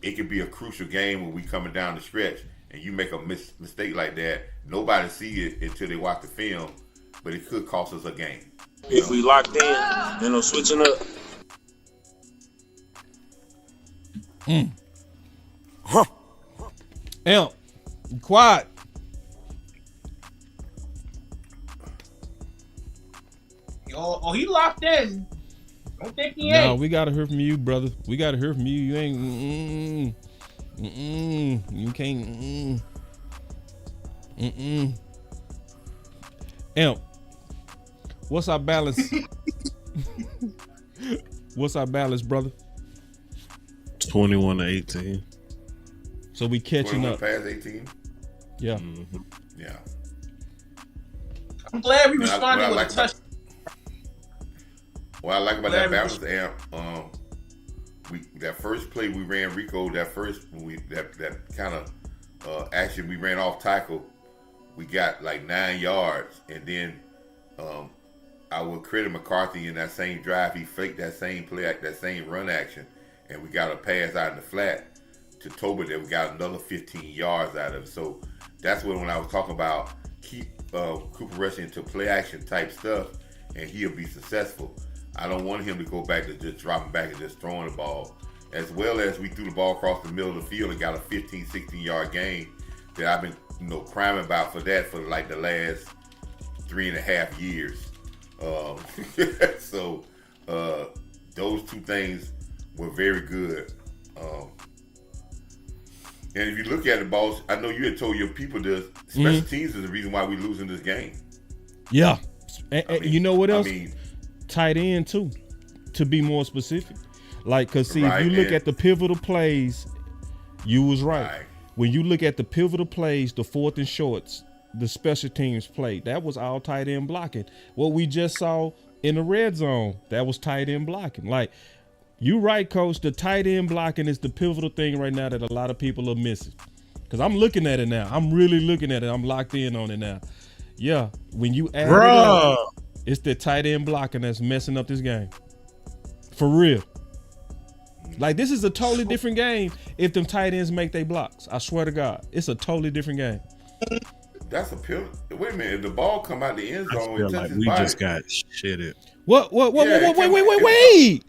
it could be a crucial game when we coming down the stretch and you make a mistake like that. Nobody see it until they watch the film, but it could cost us a game. If we locked in, switching up. Amp, quiet. Oh, he locked in. Don't think he ain't. No, we gotta hear from you, brother. We gotta hear from you. You ain't. You can't. Amp, what's our balance? What's our balance, brother? 21-18. So we catching up. Past 18. Yeah. Mm-hmm. Yeah. I'm glad we responded with a touch. What I like about that balance, Amp, that first play we ran Rico, that kind of action we ran off tackle, we got like 9 yards, and then I will credit McCarthy in that same drive. He faked that same play, that same run action, and we got a pass out in the flat to Tobin that we got another 15 yards out of it. So that's when I was talking about keep Cooper Rush into play action type stuff, and he'll be successful. I don't want him to go back to just dropping back and just throwing the ball. As well as we threw the ball across the middle of the field and got a 15, 16-yard gain that I've been crying about for that for like the last 3.5 years. So those two things were very good. And if you look at it, boss, I know you had told your people this. Special teams is the reason why we're losing this game. Yeah. You know what else? Tight end, too, to be more specific. Like, because, see, if you look at the pivotal plays, you was right. When you look at the pivotal plays, the 4th and shorts, the special teams play, that was all tight end blocking. What we just saw in the red zone, that was tight end blocking. Like, you right, Coach, the tight end blocking is the pivotal thing right now that a lot of people are missing. Because I'm looking at it now. I'm really looking at it. I'm locked in on it now. Yeah, when you add it up, it's the tight end blocking that's messing up this game. For real. Like, this is a totally different game if them tight ends make their blocks. I swear to God. It's a totally different game. That's a pill. Wait a minute. If the ball come out the end zone, I feel like we just got shitted. What? Wait.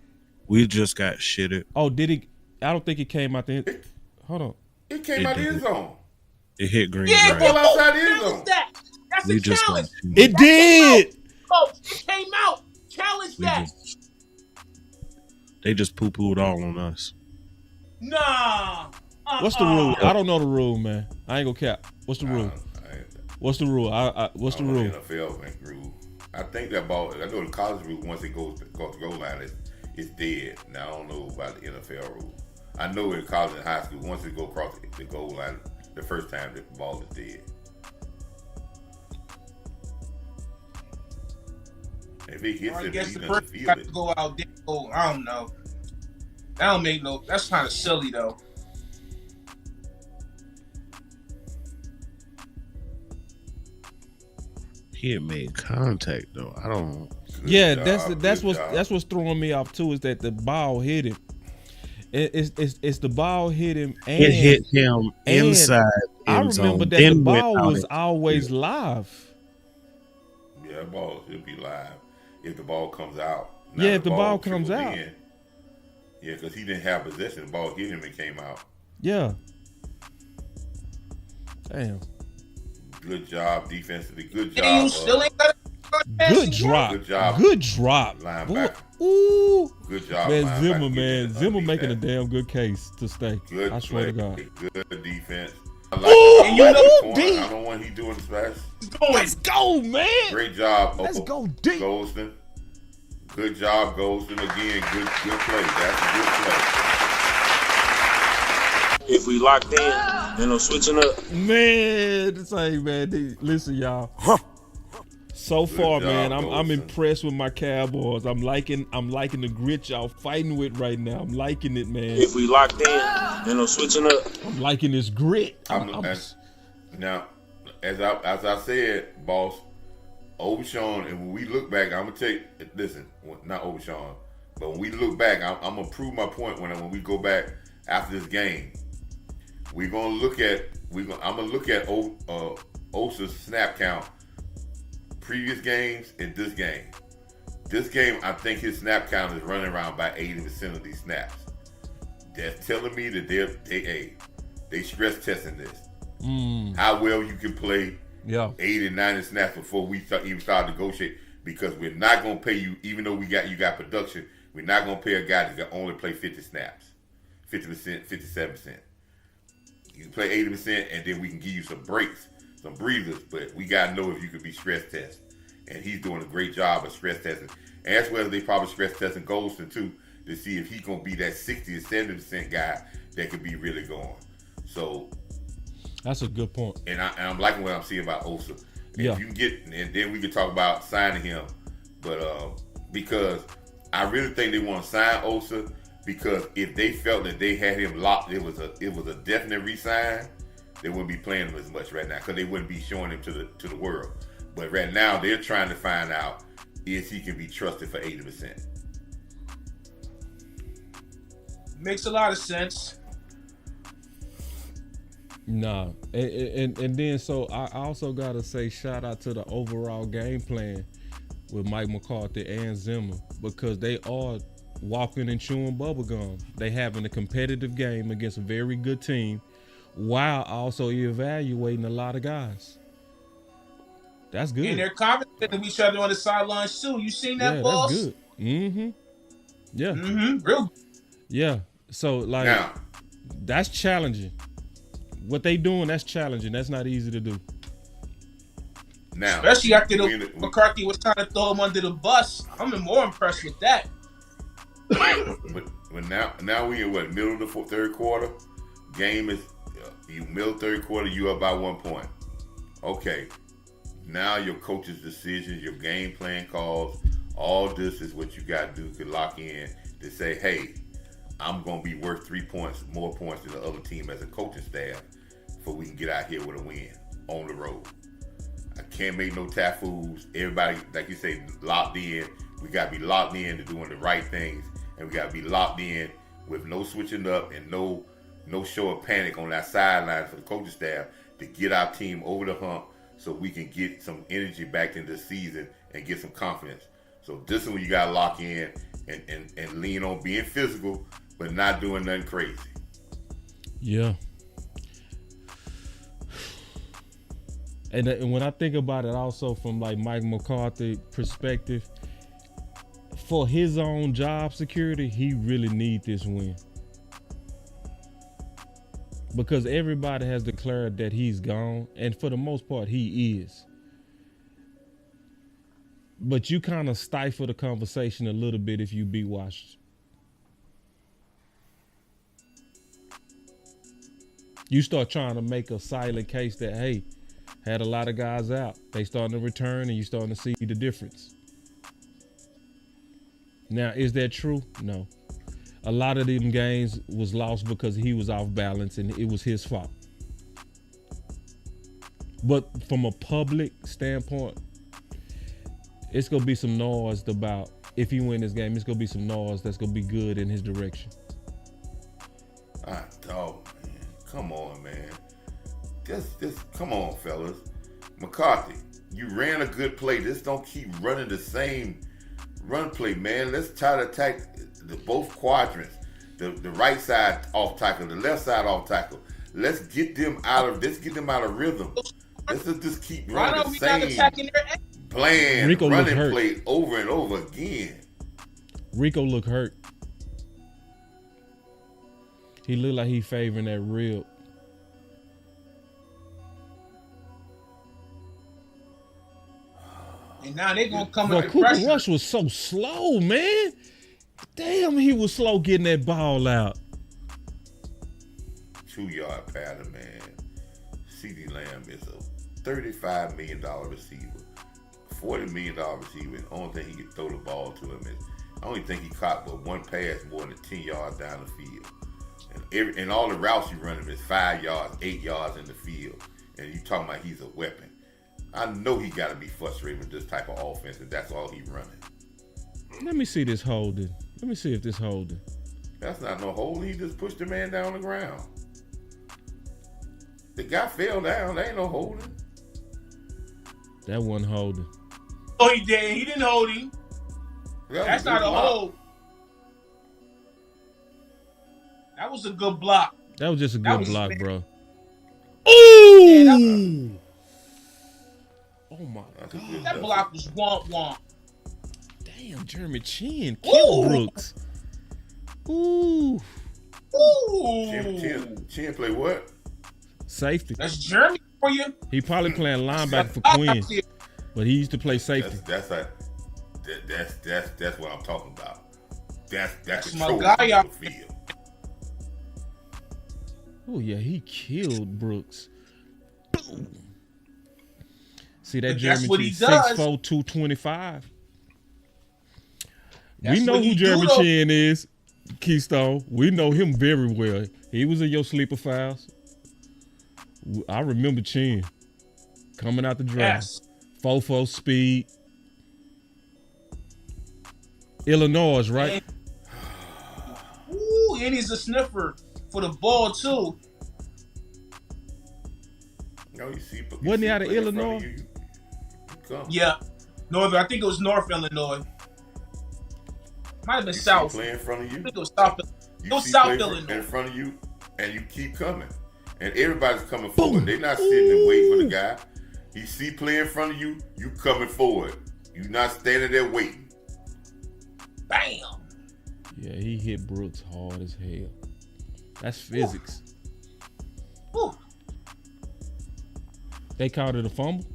We just got shitted. Oh, did it? I don't think it came out the end. Hold on. It came out the end zone. It hit green. Yeah, right. Ball outside the end zone. That's a challenge. It did. Coach, it came out. Challenge that. They just poo-pooed all on us. Nah. What's the rule? I don't know the rule, man. I ain't gonna cap. What's the rule? What's the rule? What's the rule? NFL rule. I think that ball. I know the college rule. Once it goes across the goal line, it's dead. Now I don't know about the NFL rule. I know in college and high school, once it go across the goal line, the first time the ball is dead. If it hits it, guess he the doesn't person feel got it. to go out there. Oh, I don't know. That don't make no. That's kind of silly though. He had made contact though. I don't. Yeah, that's what's throwing me off too. Is that the ball hit him? It's the ball hit him and it hit him inside. I remember that the ball was always live. Yeah, the ball should be live if the ball comes out. Now if the ball comes out. Yeah, because he didn't have possession. The ball hit him and came out. Yeah. Damn. Good job defensively. Good job. And you still ain't got good drop. Good job. Good drop. Linebacker. Ooh. Good job. Man, Zimmer making a damn good case to stay. Good I swear to God. Good defense. I don't know when he's doing the splash. Let's go, man. Great job. Let's go deep. Golston. Good job, Golston. Again, good play. That's a good play. If we locked in, then no switching up. Man, say, man, listen, y'all. So far, man, I'm impressed with my Cowboys. I'm liking the grit y'all fighting with right now. I'm liking it, man. If we locked in, then no switching up. I'm liking this grit. Now, as I said, boss, Overshawn, and when we look back, I'm gonna listen, not Overshawn, but when we look back, I'm gonna prove my point when we go back after this game. I'm gonna look at Osa's snap count, previous games and this game. This game, I think his snap count is running around about 80% of these snaps. That's telling me that they stress testing this. How well you can play 80, 90 snaps before we even start to negotiate, because we're not going to pay you, even though you got production, we're not going to pay a guy that can only play 50 snaps, 50%, 57%. You can play 80% and then we can give you some breaks, some breathers, but we got to know if you can be stress tested. And he's doing a great job of stress testing. And as well as they probably stress testing Golston too, to see if he's going to be that 60 or 70% guy that could be really going. So that's a good point. And I'm liking what I'm seeing about Osa. And yeah. If you can get, and then we can talk about signing him. But because I really think they want to sign Osa, because if they felt that they had him locked, it was a definite re-sign, they wouldn't be playing him as much right now, because they wouldn't be showing him to the world. But right now they're trying to find out, is he can be trusted for 80%. Makes a lot of sense. Nah, and then so I also gotta say shout out to the overall game plan with Mike McCarthy and Zimmer, because they are walking and chewing bubblegum. They having a competitive game against a very good team while also evaluating a lot of guys. That's good. And they're confident of each other on the sidelines too. You seen that, yeah, Boss? That's good. Mm-hmm. Yeah. Mm-hmm. Real. Yeah. So like Now, that's challenging. What they doing, that's challenging. That's not easy to do. now, especially after McCarthy was trying to throw him under the bus. I'm more impressed with that. but now we in what, middle of the third quarter? Game is you middle third quarter. You up by 1 point. Okay. Now your coach's decisions, your game plan calls, all this is what you got to do to lock in to say, hey, I'm going to be worth 3 points, more points than the other team as a coaching staff, so we can get out here with a win on the road. I can't make no tafus. Everybody, like you say, locked in. We got to be locked in to doing the right things, and we got to be locked in with no switching up and no show of panic on that sideline for the coaching staff to get our team over the hump so we can get some energy back in this season and get some confidence. So this is when you got to lock in and lean on being physical, but not doing nothing crazy. Yeah. And when I think about it also from like Mike McCarthy perspective, for his own job security, he really need this win. Because everybody has declared that he's gone, and for the most part, he is. But you kind of stifle the conversation a little bit if you beat Washington. You start trying to make a silent case that, hey, had a lot of guys out. They starting to return, and you starting to see the difference. Now, is that true? No. A lot of them games was lost because he was off balance and it was his fault. But from a public standpoint, it's going to be some noise about, if he win this game, it's going to be some noise that's going to be good in his direction. Dog, man. Come on, man. Just come on, fellas. McCarthy, you ran a good play. Just don't keep running the same run play, man. Let's try to attack both quadrants. The right side off tackle, the left side off tackle. Let's get them out of rhythm. Let's just keep running the same bland running play over and over again. Rico look hurt. He look like he favoring that rib. And now they gonna come with with Cooper pressure. Rush was so slow, man. Damn, he was slow getting that ball out. 2-yard pattern, man. CeeDee Lamb is a $35 million receiver, $40 million receiver, and the only thing he can throw the ball to him is, I only think he caught but one pass more than 10 yards down the field. And all the routes he running is 5 yards, 8 yards in the field. And you talking about he's a weapon. I know he got to be frustrated with this type of offense, and that's all he's running. Let me see this holding. Let me see if this holding. That's not no holding. He just pushed the man down the ground. The guy fell down. That ain't no holding. That wasn't holding. Oh, he did. He didn't hold him. That's not a hold. That was a good block. That was just a good block, bro. Ooh! Oh my God. That block was womp. Damn, Jeremy Chin killed Brooks. Ooh. Chin play what? Safety. That's Jeremy for you. He probably playing linebacker for Quinn, but he used to play safety. That's what I'm talking about. That's my guy out the field. Oh yeah, he killed Brooks. See that Jeremy Chin 6'4", 225. We know who Jeremy Chin is, Keystone. We know him very well. He was in your sleeper files. I remember Chin coming out the draft. Yes. 4.4 speed. Illinois, right? And he's a sniffer for the ball too. No, wasn't he out of Illinois? Yeah, Northern. I think it was North Illinois. Might have been South. Play in front of you. I think it was South. It was South Illinois. In front of you, and you keep coming, and everybody's coming forward. They're not sitting and waiting for the guy. He see play in front of you. You coming forward. You not standing there waiting. Bam. Yeah, he hit Brooks hard as hell. That's physics. Ooh. They called it a fumble?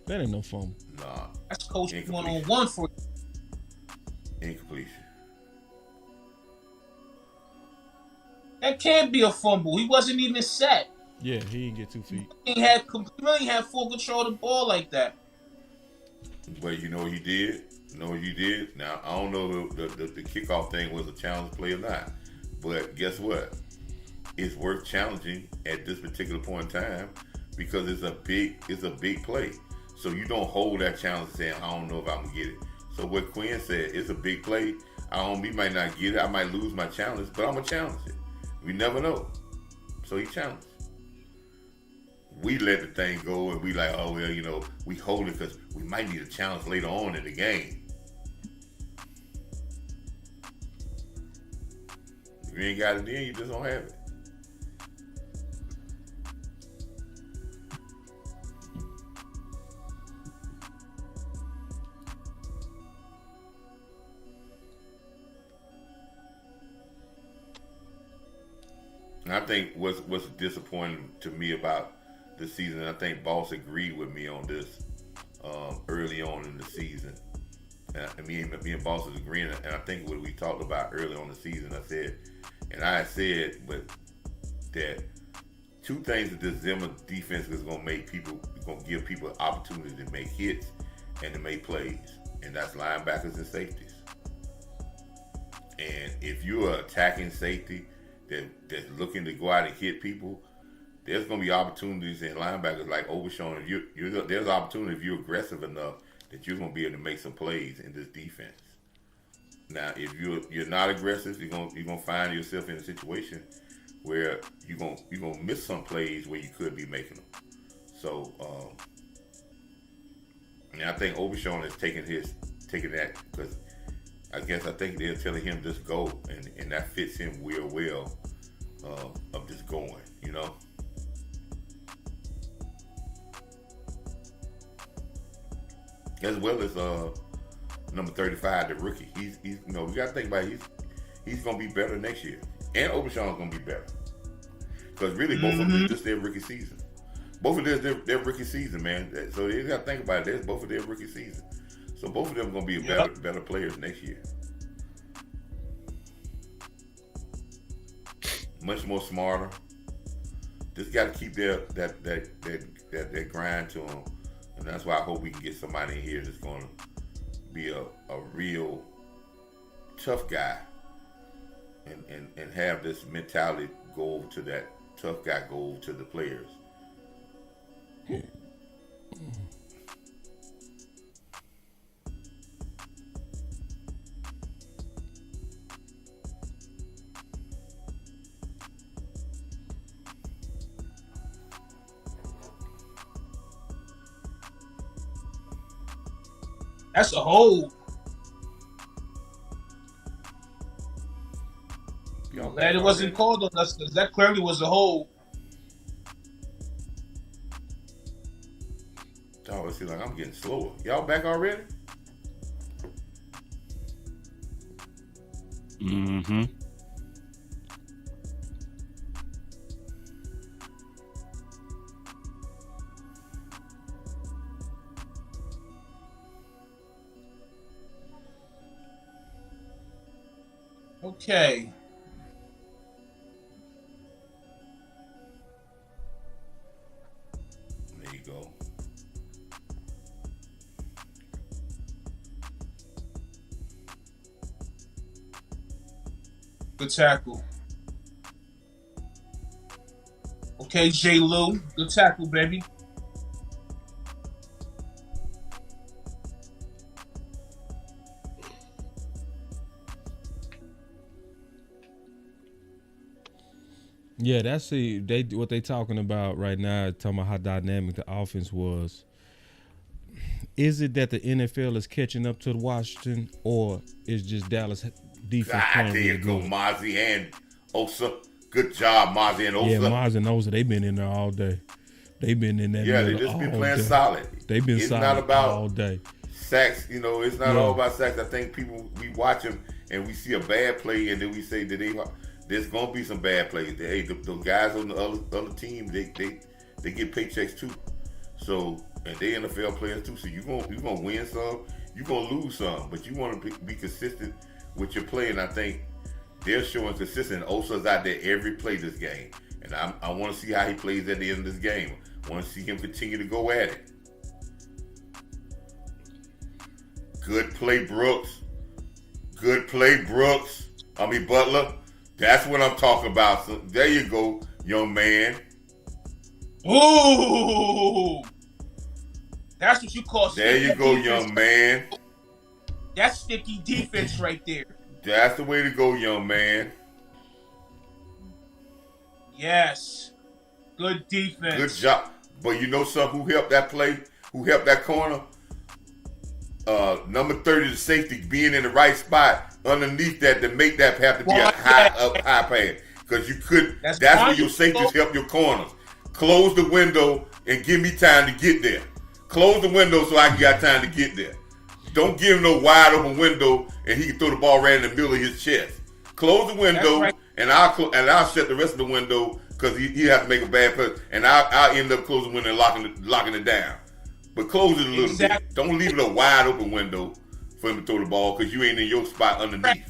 That ain't no fumble. Nah. That's coach one-on-one for you. Incompletion. That can't be a fumble. He wasn't even set. Yeah, he didn't get 2 feet. He really had full control of the ball like that. But you know what he did? Now, I don't know if the kickoff thing was a challenge play or not. But guess what? It's worth challenging at this particular point in time because it's a big play. So you don't hold that challenge saying, I don't know if I'm going to get it. So what Quinn said, it's a big play. We might not get it. I might lose my challenge, but I'm going to challenge it. We never know. So he challenged. We let the thing go and we like, oh, well, we hold it because we might need a challenge later on in the game. If you ain't got it then, you just don't have it. And I think what's disappointing to me about this season, and I think Boss agreed with me on this early on in the season. And me and Boss is agreeing, and I think what we talked about early on in the season, I said that two things that this Zimmer defense is going to give people an opportunity to make hits and to make plays, and that's linebackers and safeties. And if you're an attacking safety that's looking to go out and hit people, there's going to be opportunities in linebackers like Overshawn. There's opportunity if you're aggressive enough that you're going to be able to make some plays in this defense. Now, if you're not aggressive, you're going to find yourself in a situation where you're going to miss some plays where you could be making them. So, and I think Overshawn is taking that because I think they're telling him just go, and that fits him real well of just going, As well as number 35, the rookie. He's we got to think about he's going to be better next year, and Overshawn's going to be better because really both of them is just their rookie season. Both of them their rookie season, man. So you got to think about it. That's both of their rookie season. So both of them are going to be better players next year. Much more smarter. Just got to keep that grind to them, and that's why I hope we can get somebody in here that's going to be a real tough guy, and have this mentality go over to that tough guy, go over to the players. That's a hold. Glad it wasn't called on us because that clearly was a hold. Oh, it seems like I'm getting slower. Y'all back already? Mm-hmm. Okay. There you go. Good tackle. Okay, J. Lou. Good tackle, baby. Yeah, that's what they talking about right now, talking about how dynamic the offense was. Is it that the NFL is catching up to Washington, or is just Dallas defense playing there really you go, good? Mozzie and Osa. Good job, Mozzie and Osa. Yeah, Marv and Osa, they've been in there all day. They've been in that Yeah, middle they just been all playing day. solid. They've been it's solid not about all day. Sacks, it's not all about sacks. I think we watch them and we see a bad play and then we say that there's gonna be some bad plays. Hey, the guys on the other team, they get paychecks too. So and they NFL players too. So you gonna win some, you gonna lose some, but you want to be consistent with your play. And I think they're showing consistent. Osa's out there every play this game, and I want to see how he plays at the end of this game. I want to see him continue to go at it. Good play, Brooks. Good play, Brooks. Butler. That's what I'm talking about. So there you go, young man. Ooh, that's what you call. There you go, defense. young man. That's sticky defense right there. That's the way to go, young man. Yes, good defense. Good job. But you know something? Who helped that play? Who helped that corner? Number 30, the safety, being in the right spot underneath that to make that have to be a high pass. Because you could. That's where your safeties help your corners. Close the window and give me time to get there. Close the window so I got time to get there. Don't give him no wide open window and he can throw the ball right in the middle of his chest. Close the window and I'll shut the rest of the window because he has to make a bad play, and I'll end up closing the window and locking it down. But close it a little bit. Don't leave it a wide open window for him to throw the ball because you ain't in your spot underneath.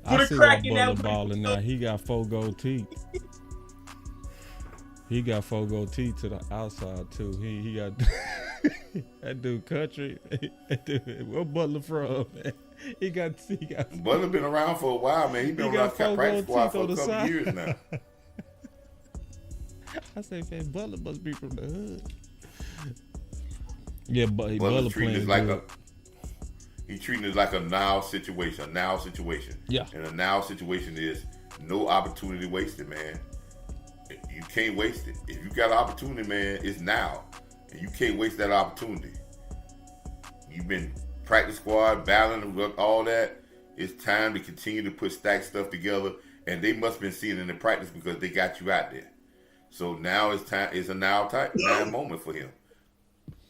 I see my Butler balling now. He got 4 gold teeth. He got 4 gold teeth to the outside too. He got that dude country. Where Butler from? Man? He got. Butler been around for a while, man. He been around practice squad for a couple of years now. I say, man, Butler must be from the hood. Yeah, but Butler playing he treating it like a now situation. Yeah. And a now situation is no opportunity wasted, man. You can't waste it. If you got an opportunity, man, it's now. And you can't waste that opportunity. You've been practice squad, battling, all that. It's time to continue to put stack stuff together. And they must have been seeing it in practice because they got you out there. So now it's time. It's a now moment for him.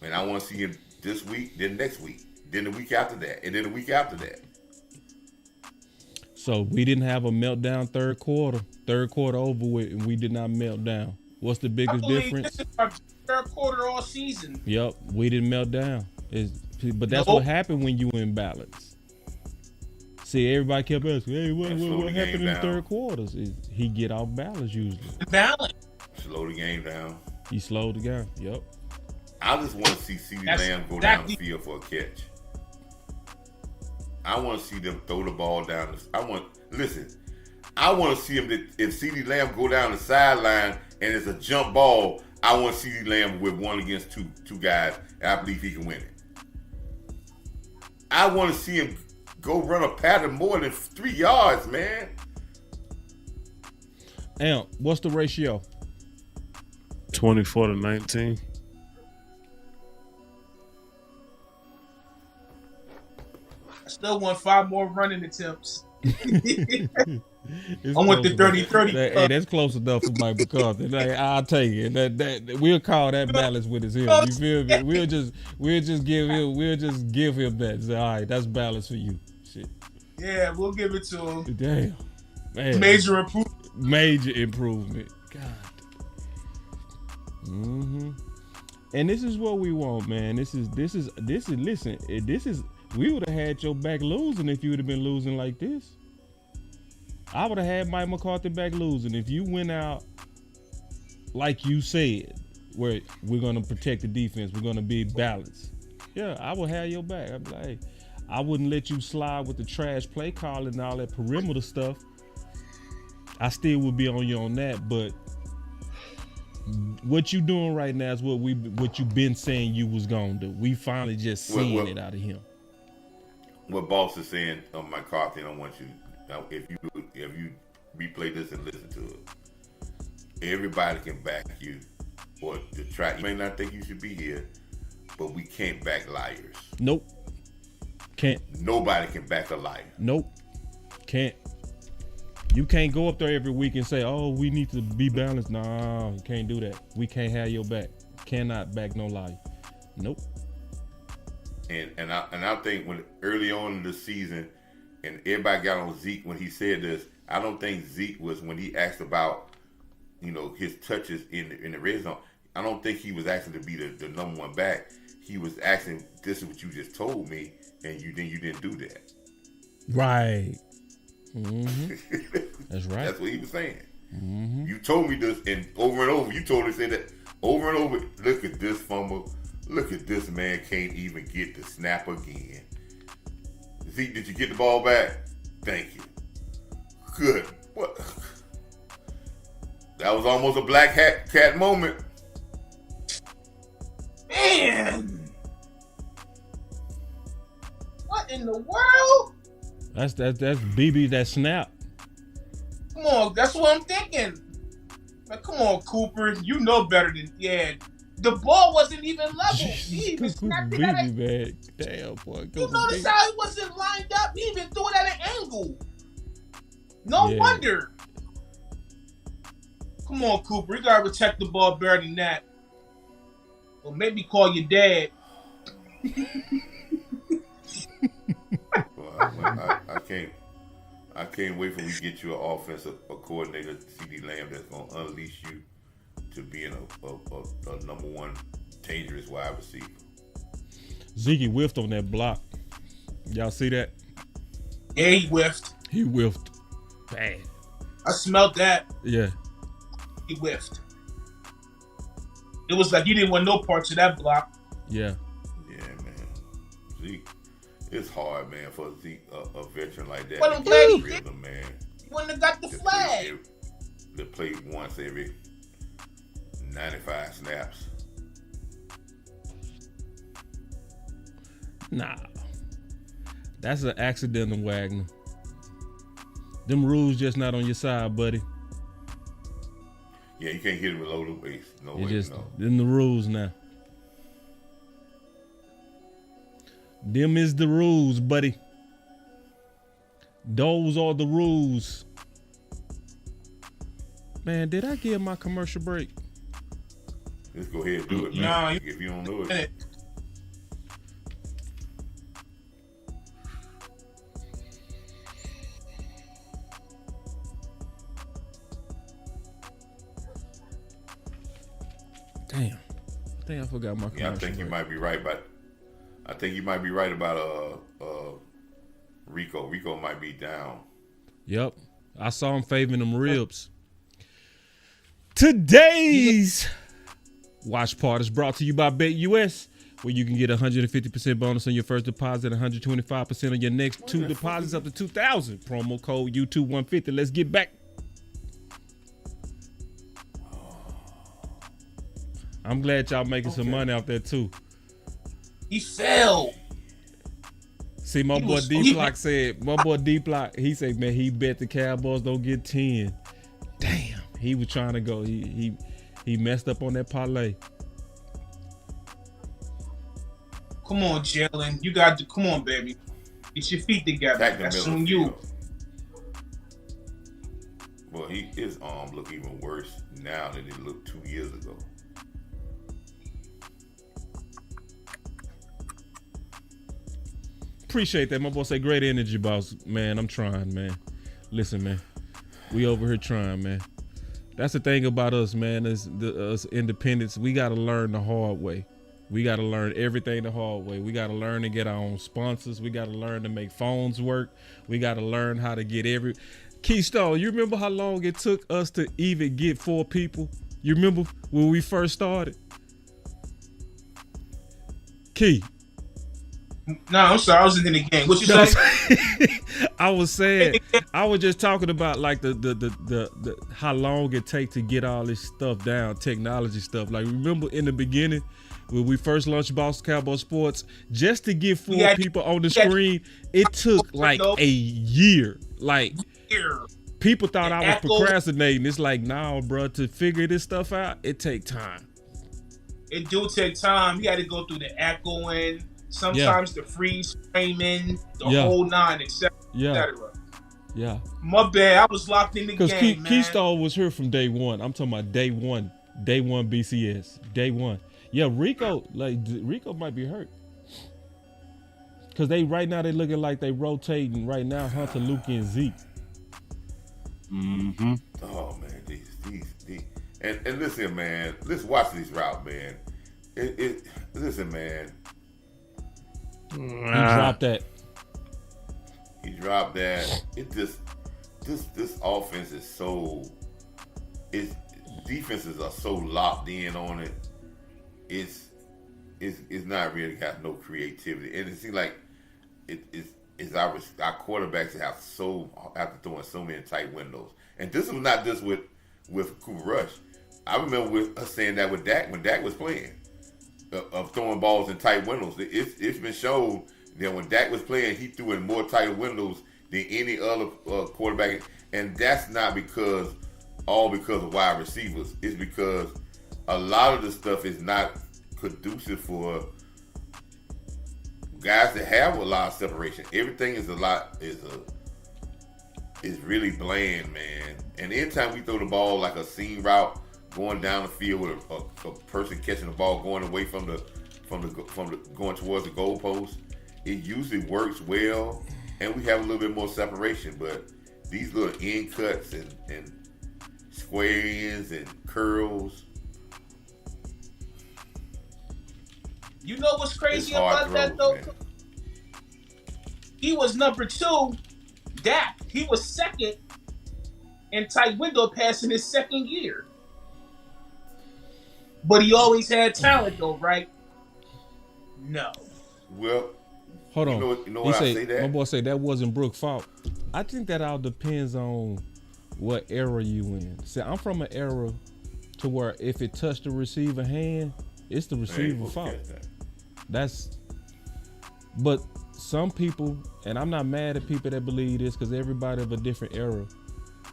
And I want to see him this week, then next week, then the week after that, and then the week after that. So we didn't have a meltdown third quarter. Third quarter over with, and we did not melt down. What's the biggest difference? This is our third quarter all season. Yep, we didn't melt down. But that's what happened when you in balance. See, everybody kept asking, "Hey, what happened in the third quarters?" He get off balance usually. Balance. Slow the game down. He slowed the game. Yep. I just want to see CeeDee Lamb go down the field for a catch. I want to see them throw the ball down. I want to see him if CeeDee Lamb go down the sideline and it's a jump ball. I want CeeDee Lamb with 1 against 2 guys, and I believe he can win it. I want to see him go run a pattern more than 3 yards, man. Amp, what's the ratio? 24-19. I still want 5 more running attempts. I want the 30-30. Hey, that's close enough for Mike McCarthy. I'll take it. That we'll call that balance with his hill. You feel me? We'll just give him that. Say, all right, that's balance for you. Shit. Yeah, we'll give it to him. Damn, man. Major improvement. Major improvement. God. And this is what we want, man. This is. Listen, we would have had your back losing if you would have been losing like this. I would have had Mike McCarthy back losing if you went out like you said, where we're gonna protect the defense, we're gonna be balanced. Yeah, I would have your back. I'd be like, hey, I wouldn't let you slide with the trash play calling and all that perimeter stuff. I still would be on you on that, but what you doing right now is what you've been saying you was gonna do. We finally just seeing it out of him. What Boss is saying on McCarthy, I want you if you replay this and listen to it. everybody can back you, or the track. You may not think you should be here, but we can't back liars. Nope. Can't. Nobody can back a liar. Nope. Can't. You can't go up there every week and say, "Oh, we need to be balanced." Nah, you can't do that. We can't have your back. Cannot back no liar. Nope. And I think when early on in the season, and everybody got on Zeke when he said this. I don't think Zeke was when he asked about, his touches in the red zone. I don't think he was asking to be the number one back. He was asking, "This is what you just told me, and you didn't do that." Right. Mm-hmm. That's right. That's what he was saying. Mm-hmm. You told me this, and over, you told me to say that over and over. Look at this fumble. Look at this man can't even get the snap again. Zeke, did you get the ball back? Thank you. Good. What? That was almost a black cat moment. Man. What in the world? That's BB that snap. Come on, that's what I'm thinking. Like, come on, Cooper. You know better than the ball wasn't even level. He even snapped it at it. Man. Damn, boy. You notice how it wasn't lined up? He even threw it at an angle. No wonder. Come on, Cooper. You gotta protect the ball better than that. Or maybe call your dad. Well, I can't wait for we get you an offensive coordinator, CD Lamb, that's gonna unleash you to being a number one dangerous wide receiver. Zeke whiffed on that block. Y'all see that? Yeah, he whiffed. He whiffed. Bad. I smelled that. Yeah. He whiffed. It was like he didn't want no parts of that block. Yeah. Yeah, man. Zeke, it's hard, man, for Zeke, a veteran like that. Well, I'm glad he did. Man. He wouldn't have got the flag. They play once every 95 snaps. Nah. That's an accidental, Wagner. Them rules just not on your side, buddy. Yeah, you can't hit him below the waist. No way, no. Them the rules now. Them is the rules, buddy. Those are the rules. Man, did I give my commercial break? Just go ahead and do it, man. Nah, if you don't do it. Damn. I think I forgot my commercial. Yeah, I think you might be right about Rico. Rico might be down. Yep. I saw him favoring them ribs. Today's watch part is brought to you by BetUS, where you can get 150% bonus on your first deposit, 125% on your next two deposits up to $2,000. Promo code U2150. Let's get back. I'm glad y'all making some money off that too. He fell. See, my boy D-Block said, he said, man, he bet the Cowboys don't get 10. Damn, he was trying to go. He messed up on that parlay. Come on, Jalen. You got to, come on, baby. Get your feet together. That's on you. Well, his arm look even worse now than it looked 2 years ago. Appreciate that. My boy say great energy, boss. Man, I'm trying, man. Listen, man. We over here trying, man. That's the thing about us, man, is us independents. We got to learn the hard way. We got to learn everything the hard way. We got to learn to get our own sponsors. We got to learn to make phones work. We got to learn how to get Keystone, you remember how long it took us to even get 4 people? You remember when we first started? Key. No, I'm sorry. I was in the game. What you say? I was saying, I was just talking about like the how long it takes to get all this stuff down, technology stuff. Like, remember in the beginning when we first launched Boss Cowboy Sports, just to get 4 people on the screen, it took like a year. Like, People thought I was procrastinating. It's like, nah, bro, to figure this stuff out, it take time. It do take time. He had to go through the echoing, sometimes the freeze framing, the whole 9, etc. Yeah. My bad. I was locked in the game, man. Because Keystone was here from day one. I'm talking about day one. Day one BCS. Day one. Yeah, Rico might be hurt. Because right now they looking like they rotating right now, Hunter, Luke, and Zeke. Mm-hmm. Oh, man. These. And listen, man. Let's watch this route, man. Listen, man. He dropped that. It just this offense is so. Defenses are so locked in on it. It's not really got no creativity, and it seems like it's our quarterbacks have to throw in so many tight windows. And this was not just with Cooper Rush. I remember us saying that with Dak when Dak was playing, of throwing balls in tight windows. It's been shown that when Dak was playing, he threw in more tight windows than any other quarterback, and that's not because of wide receivers. It's because a lot of the stuff is not conducive for guys that have a lot of separation. Everything is really bland, man. And anytime we throw the ball like a seam route, going down the field with a person catching the ball going away from the going towards the goalpost, it usually works well, and we have a little bit more separation. But these little end cuts and square ends and curls. You know what's crazy about that though? Man. He was number 2. Dak, he was second in tight window pass in his second year. But he always had talent though, right? No. Well, hold on. You know what I say that? My boy said that wasn't Brooke's fault. I think that all depends on what era you in. See, I'm from an era to where if it touched the receiver hand, it's the receiver fault. But some people, and I'm not mad at people that believe this because everybody of a different era.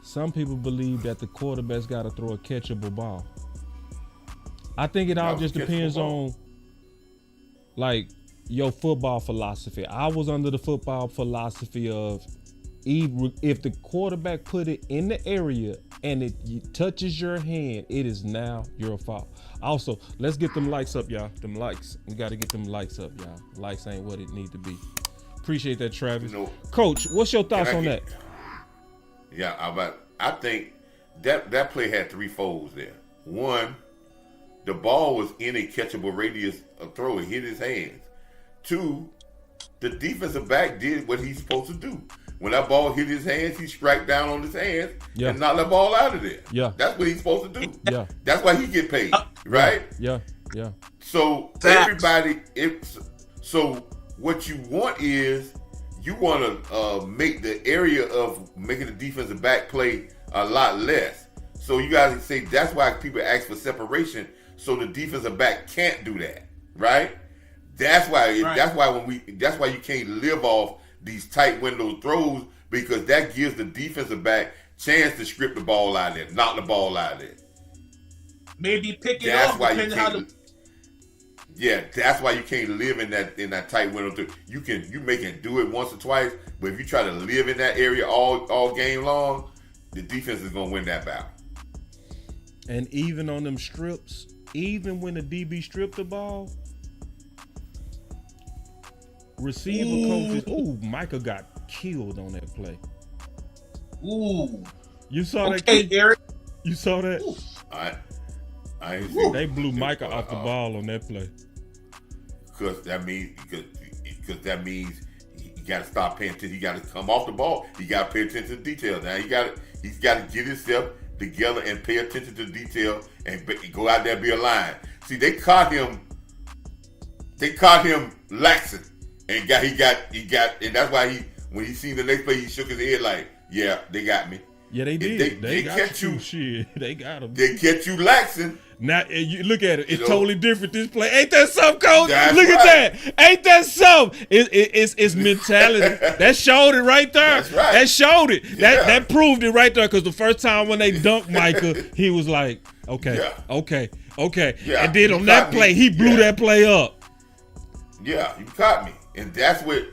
Some people believe that the quarterback's got to throw a catchable ball. I think it all just depends on like your football philosophy. I was under the football philosophy of if the quarterback put it in the area and it touches your hand, it is now your fault. Also, let's get them likes up, y'all. Them likes. We got to get them likes up, y'all. Likes ain't what it need to be. Appreciate that, Travis. Coach, what's your thoughts on that? Yeah, I think that play had 3 folds there. One, the ball was in a catchable radius of throw. It hit his hands. 2, the defensive back did what he's supposed to do. When that ball hit his hands, he struck down on his hands and knocked that ball out of there. Yeah. That's what he's supposed to do. Yeah. That's why he get paid, right? Yeah. So so what you want is you want to make the area of making the defensive back play a lot less. So you guys say that's why people ask for separation, so the defensive back can't do that, right? That's why you can't live off these tight window throws, because that gives the defensive back chance to strip the ball out of there, knock the ball out of there. Maybe pick it up depending how the. Yeah, that's why you can't live in that tight window. You may do it once or twice, but if you try to live in that area all game long, the defense is gonna win that battle. And even on them strips, even when the DB stripped the ball, receiver coaches. Micah got killed on that play. You saw that? Okay, Eric. You saw that? I ain't seen they blew Micah off the ball on that play. Because that means he got to stop paying attention. He got to come off the ball. He got to pay attention to detail. Now he's got to get himself together and pay attention to detail and go out there and be a lion. See, they caught him laxing, and he got, and that's why when he seen the next play, he shook his head like, yeah, they got me. Yeah, they did. They got catch you. Shit, they got him. They catch you laxing. Now you look at it; it's totally different. This play, ain't that something, Coach? That's Look right. at that, ain't that something? It's mentality. That showed it right there. That's right. That showed it. Yeah. That proved it right there. Because the first time when they dunked Micah, he was like, okay. Yeah, And then on that play, he blew that play up. Yeah, you caught me, and that's where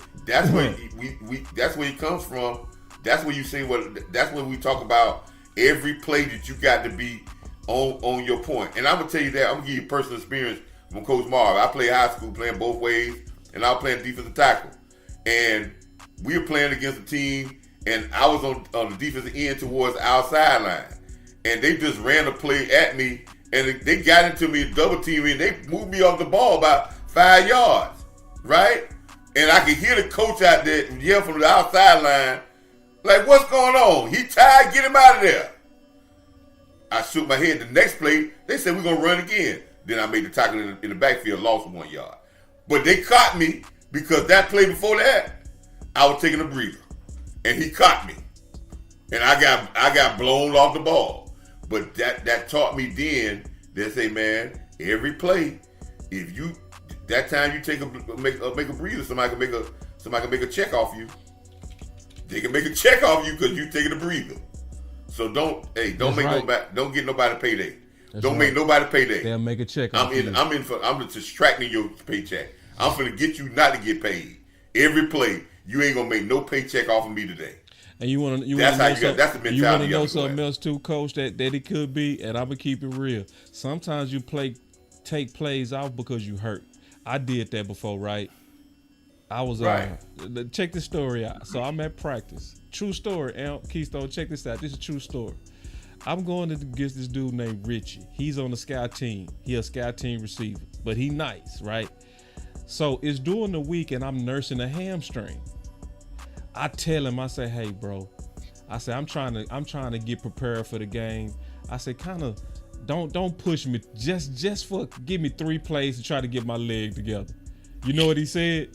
he comes from. That's where you see that's when we talk about every play that you got to be on your point. And I'm gonna tell you that I'm gonna give you personal experience from Coach Marv. I played high school playing both ways, and I was playing defensive tackle. And we were playing against a team, and I was on the defensive end towards the outside line, and they just ran a play at me, and they got into me, double team me, and they moved me off the ball about 5 yards, right? And I could hear the coach out there yell from the outside line, like, what's going on? He tired, get him out of there. I shook my head. The next play, they said, we're going to run again. Then I made the tackle in the backfield, lost 1 yard. But they caught me because that play before that, I was taking a breather. And he caught me. And I got blown off the ball. But that taught me then, they say, man, every play, if you, that time you make a breather, somebody can make a check off you. They can make a check off you because you taking a breather. So don't get nobody payday. Don't make nobody payday. They'll make a check. I'm distracting your paycheck. I'm finna get you not to get paid. Every play, you ain't gonna make no paycheck off of me today. And you want to that's the mentality. You want to know something else too, Coach, that it could be, and I'm gonna keep it real. Sometimes you take plays off because you hurt. I did that before, right? I was check this story out. So I'm at practice. True story. Keystone, check this out. This is a true story. I'm going against this dude named Richie. He's on the scout team. He a scout team receiver, but he nice, right? So it's during the week, and I'm nursing a hamstring. I tell him, I say, hey, bro. I say, I'm trying to get prepared for the game. I say, kind of, don't push me. Just give me 3 plays to try to get my leg together. You know what he said?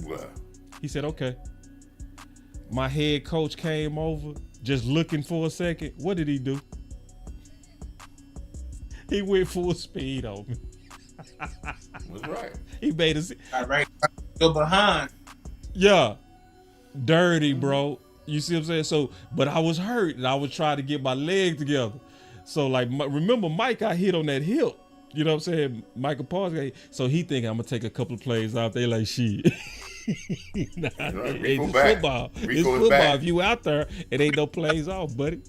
What? He said, okay. My head coach came over, just looking for a second. What did he do? He went full speed on me. That's right. He made us. All right. Go behind. Yeah. Dirty, bro. You see what I'm saying? So, but I was hurt, and I was trying to get my leg together. So, like, remember Mike got hit on that hip. You know what I'm saying? Michael Paul's got hit. So he think I'm going to take a couple of plays off. They like, shit. Nah, it's football. It's football. Back. If you out there, it ain't no plays off, buddy.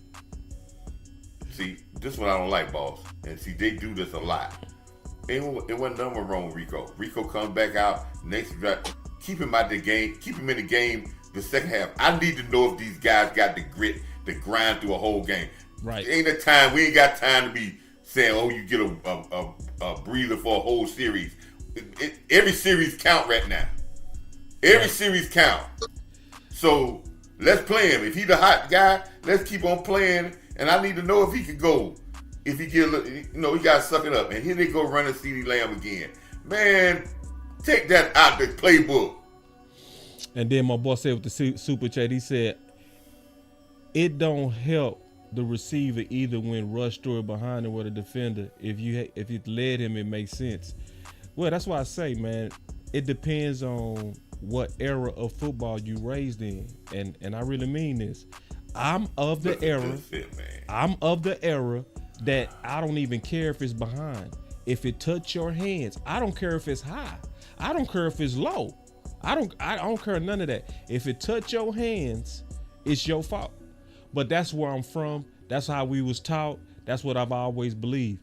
See, this is what I don't like, boss. And see, they do this a lot. It wasn't nothing wrong with Rico. Rico comes back out, next drive, keep him out the game, keep him in the game the second half. I need to know if these guys got the grit to grind through a whole game. Right. Ain't a time, we ain't got time to be saying, oh, you get a breather for a whole series. Every series count right now. Every series count. So let's play him. If he's the hot guy, let's keep on playing. And I need to know if he could go. If he get, he got to suck it up. And here they go running CeeDee Lamb again. Man, take that out the playbook. And then my boss said with the super chat, he said, it don't help the receiver either when rush through it behind him with a defender. If you led him, it makes sense. Well, that's why I say, man, it depends on what era of football you raised in. And I really mean this. I'm of the era that I don't even care if it's behind. If it touch your hands, I don't care if it's high. I don't care if it's low. I don't care none of that. If it touch your hands, it's your fault. But that's where I'm from. That's how we was taught. That's what I've always believed.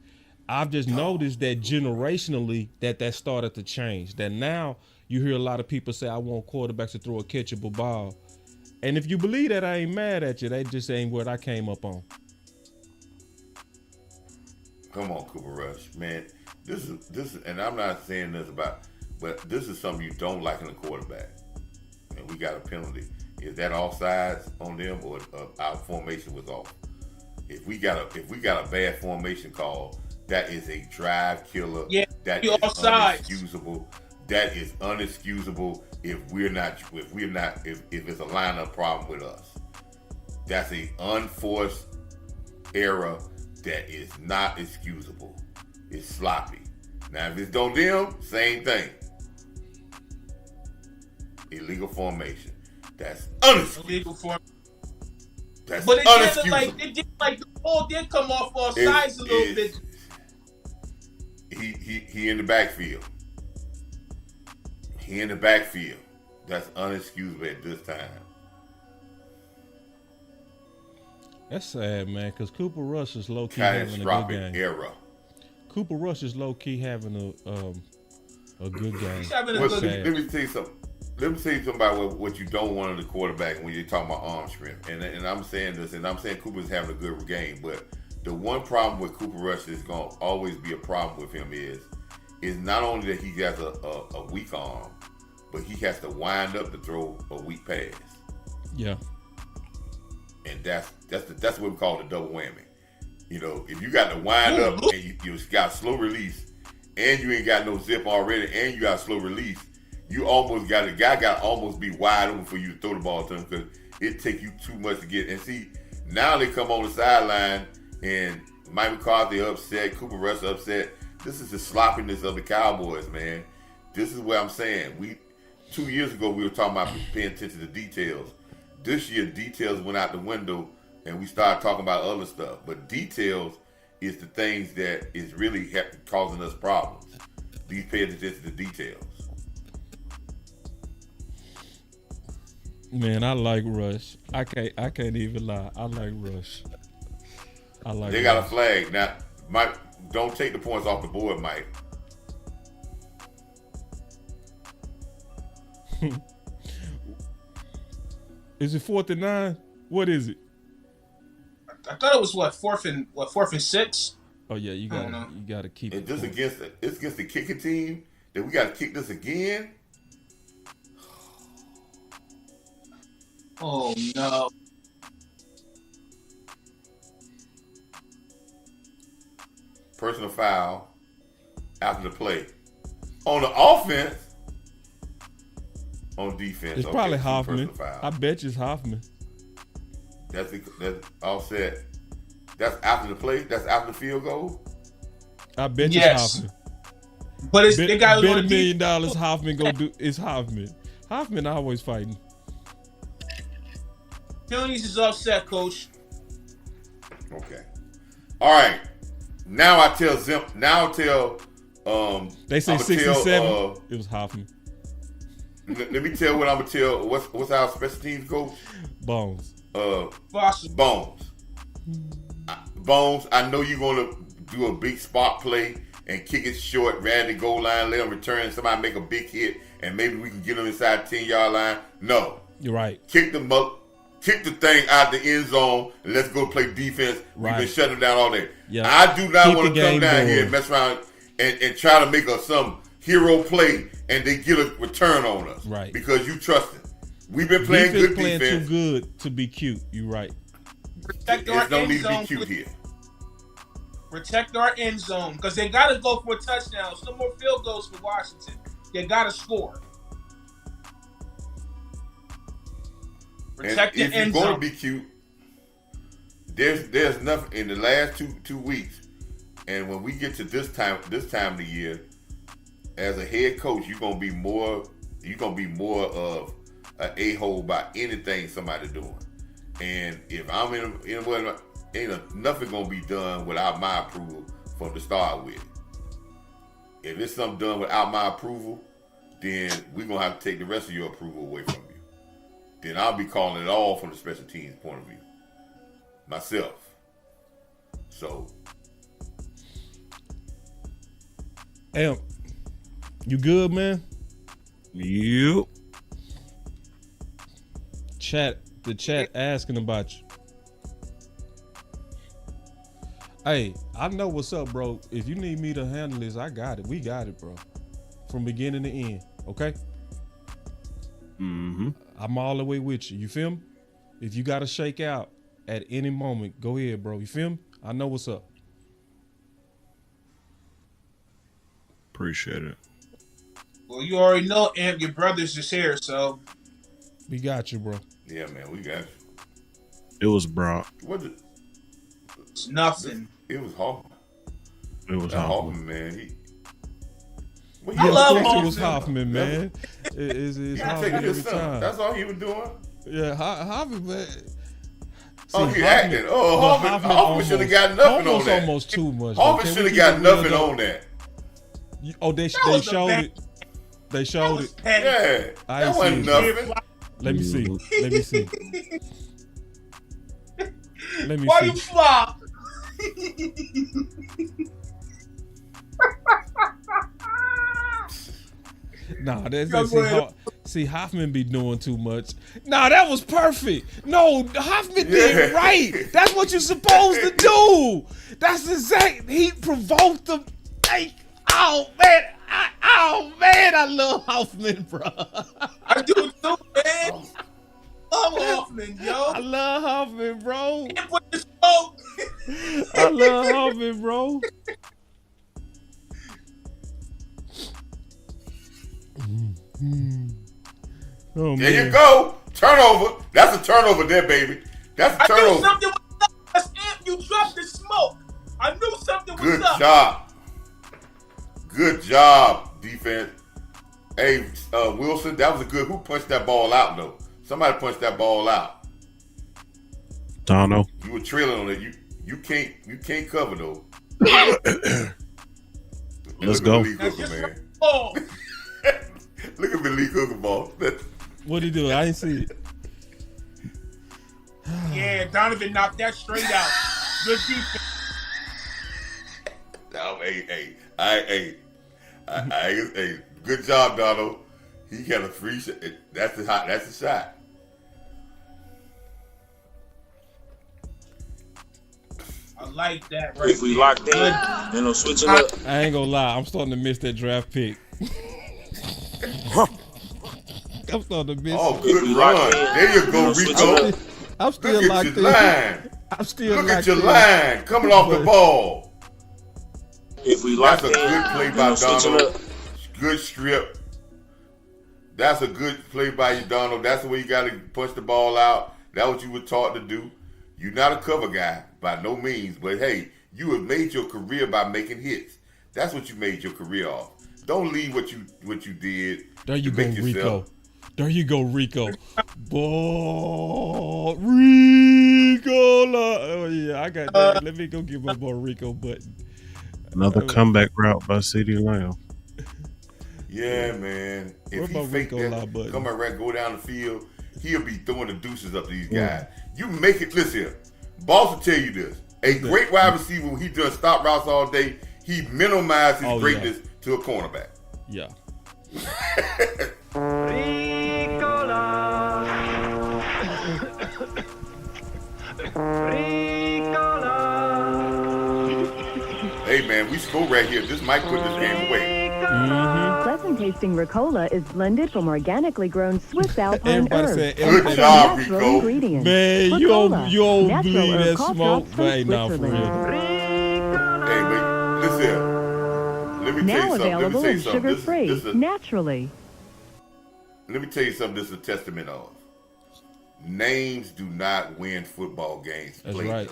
I've just noticed that generationally that started to change. That now you hear a lot of people say, I want quarterbacks to throw a catchable ball. And if you believe that, I ain't mad at you. That just ain't what I came up on. Come on, Cooper Rush, man. This is, and I'm not saying this but this is something you don't like in a quarterback. And we got a penalty. Is that offsides on them, or our formation was off? If we got a bad formation call, that is a drive killer. Yeah, that is unexcusable. That is unexcusable if it's a lineup problem with us. That's an unforced error that is not excusable. It's sloppy. Now, if it's on them, same thing. Illegal formation. That's unexcusable. Illegal form. That's but it unexcusable. did like the ball did come off sides a little bit. He in the backfield. He in the backfield. That's unexcusable at this time. That's sad, man, because Cooper Rush is low-key having a good game. Era. Cooper Rush is low-key having a good game. He's having a good game. Let me tell you something. Let me tell you something about what you don't want in the quarterback when you're talking about arm strength. And I'm saying this, and I'm saying Cooper's having a good game, but the one problem with Cooper Rush is going to always be a problem with him is not only that he has a weak arm, but he has to wind up to throw a weak pass. Yeah. And that's what we call the double whammy. You know, if you got to wind up and you got slow release, and you ain't got no zip already, and you got slow release, you almost got to almost be wide open for you to throw the ball to him because it take you too much to get. And see, now they come on the sideline and Mike McCarthy upset, Cooper Rush upset. This is the sloppiness of the Cowboys, man. This is what I'm saying. 2 years ago we were talking about paying attention to details. This year, details went out the window, and we started talking about other stuff. But details is the things that is really causing us problems. These paying attention to details. Man, I like Rush. I can't even lie. I like Rush. They got a flag now. Mike, don't take the points off the board, Mike. Is it 4th and 9? What is it? I thought it was fourth and 6. Oh yeah, you gotta keep it. It's against the kicking team that we gotta kick this again. Oh no. Personal foul after the play. On the offense. On defense. It's probably Hoffman. I bet you it's Hoffman. That's all set. That's after the play? That's after the field goal? I bet you it's Hoffman. But they got bet $1 million Hoffman go do. It's Hoffman. Hoffman always fighting. Penalties is offset, coach. Okay. All right. Now I tell they say 67. It was Hoffman. Let me tell what I'm gonna tell. What's our special teams coach? Bones. Bones. Bones. I know you're gonna do a big spot play and kick it short, right the goal line, let them return. Somebody make a big hit, and maybe we can get them inside the 10-yard line. No, you're right. Kick the thing out the end zone, and let's go play defense. Right. We've been shutting them down all day. Yep. I do not want to come down here and mess around and try to make some hero play and they get a return on us. Right. Because you trust it. We've been playing good defense. Playing too good to be cute. You're right. There's no need to be cute here. Protect our end zone because they got to go for a touchdown. No more field goals for Washington. They got to score. Protect the end zone. If you're going to be cute, there's nothing in the last two weeks, and when we get to this time of the year, as a head coach, you're gonna be more of an a-hole about anything somebody doing. And if I'm ain't nothing gonna be done without my approval from the start with. If it's something done without my approval, then we're gonna have to take the rest of your approval away from you. Then I'll be calling it all from the special teams point of view. Myself. So. Hey, you good, man? You. The chat asking about you. Hey, I know what's up, bro. If you need me to handle this, I got it. We got it, bro. From beginning to end, okay? Mm-hmm. I'm all the way with you. You feel me? If you got to shake out at any moment, go ahead, bro. You feel me? I know what's up. Appreciate it. Well, you already know, Amp, your brother's just here, so. We got you, bro. Yeah, man, we got you. It was Brock. It's nothing. It was Hoffman. It was Hoffman, man. I love Hoffman. It was Hoffman, man. It's Hoffman every time. That's all he was doing. Yeah, Hoffman, man. He acting. Hoffman should have got nothing on that. Almost too much. Hoffman should have got nothing on that. They showed it. They showed it. Yeah, that wasn't nothing. Let me see. Why you flop? Nah, see, Hoffman be doing too much. Nah, that was perfect. No, Hoffman did right. That's what you're supposed to do. That's exact. He provoked them. Hey, oh man, I love Hoffman, bro. I do too, man. Love Hoffman, yo. I love Hoffman, bro. And put the smoke. I love Hoffman, bro. Oh, there you go. Turnover. That's a turnover there, baby. That's a turnover. I knew something was up. You dropped the smoke. I knew something was up. Good job, defense. Hey, Wilson, that was a good. Who punched that ball out, though? Somebody punched that ball out. Dono. You were trailing on it. You can't cover, though. Let's go. Man. Look at Malik Hooker ball. What'd he do? I ain't see it. Yeah, Donovan knocked that straight out. Good defense. No, hey, good job, Donald. He got a free shot. That's the shot. I like that. Right if we locked in, then I'm switching up. I ain't gonna lie. I'm starting to miss that draft pick. I'm starting to miss. Oh, good run. There you go, Rico. I'm still locked in. I'm still Look at your line coming off the ball. If we lock That's a good play by Donald. Good strip. That's a good play by you, Donald. That's the way you got to punch the ball out. That's what you were taught to do. You're not a cover guy by no means, but hey, you have made your career by making hits. That's what you made your career off. Don't leave what you did. There you go, Rico. There you go, Rico. Rico. Oh yeah, I got that. Let me go give my boy Rico button. Another comeback route by CeeDee Lamb. Yeah, man. If he fake that, come around, go down the field, he'll be throwing the deuces up to these guys. You make it. Listen here, Boss will tell you this. A great wide receiver, when he does stop routes all day, he minimizes his greatness to a cornerback. Yeah. Hey man, we score right here. This might put this game away. Pleasant tasting Ricola is blended from organically grown Swiss Alpine herbs. Good job, Rico. Man, you don't believe that smoke. But nah, for real. Hey, but listen here. Let me Now tell you something. available and sugar-free, naturally. Let me tell you something. This is a testament of. Names do not win football games. That's right.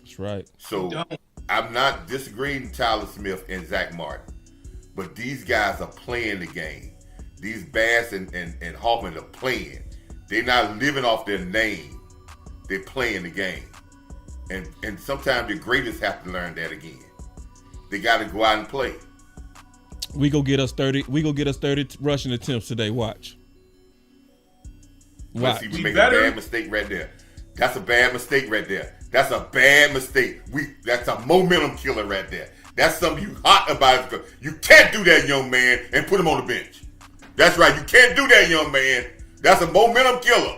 That's right. So I'm not disagreeing Tyler Smith and Zach Martin, but these guys are playing the game. These Bass and Hoffman are playing. They're not living off their name. They're playing the game. And sometimes the greatest have to learn that again. They got to go out and play. We go get us 30. We go get us 30 rushing attempts today. Watch. Let's see, we make a bad mistake right there. That's a bad mistake right there. That's a bad mistake. That's a momentum killer right there. That's something you hot about. You can't do that, young man, and put him on the bench. That's right. You can't do that, young man. That's a momentum killer.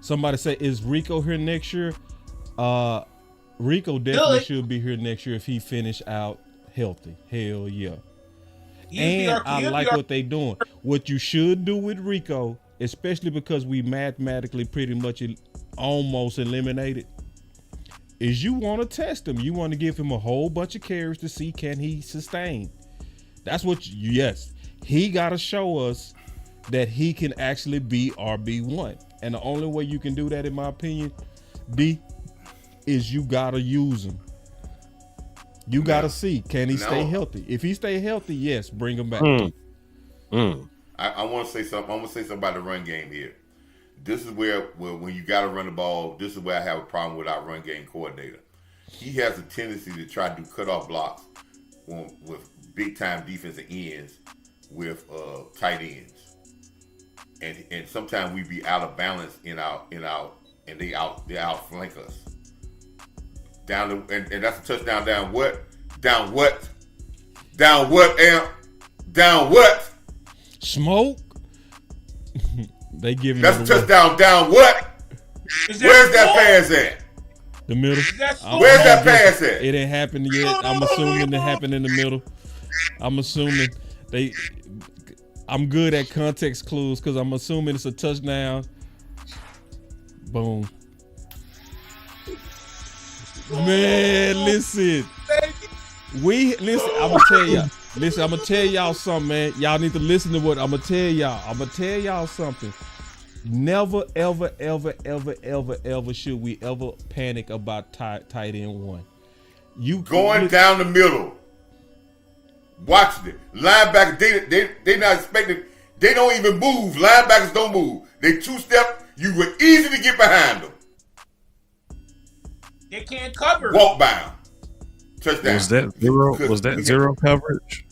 Somebody say, is Rico here next year? Rico definitely should be here next year if he finish out healthy. Hell yeah. And I like what they doing. What you should do with Rico, especially because we mathematically pretty much almost eliminated, is you want to test him. You want to give him a whole bunch of carries to see can he sustain. That's what he got to show us that he can actually be RB1. And the only way you can do that, in my opinion, D, is you gotta use him. You gotta see, can he stay healthy? If he stay healthy, yes, bring him back. I want to say something. I'm gonna say something about the run game here. This is where when you got to run the ball, this is where I have a problem with our run game coordinator. He has a tendency to try to do cutoff blocks with big time defensive ends with tight ends, and sometimes we be out of balance and they outflank us and that's a touchdown down what smoke. They give that's a touchdown down what? Where's that pass at? The middle. Where's that pass at? It ain't happened yet. I'm assuming it happened in the middle. I'm assuming I'm good at context clues because I'm assuming it's a touchdown. Boom. Man, listen. I'm gonna tell y'all something, man. Y'all need to listen to what I'm gonna tell y'all. I'm gonna tell y'all something. Never, ever, ever, ever, ever, ever should we ever panic about tight end one. You going down the middle. Watch it. Linebackers, they not expecting. They don't even move. Linebackers don't move. They two-step. You were easy to get behind them. They can't cover. Walk by them. Touchdown. Was that zero coverage?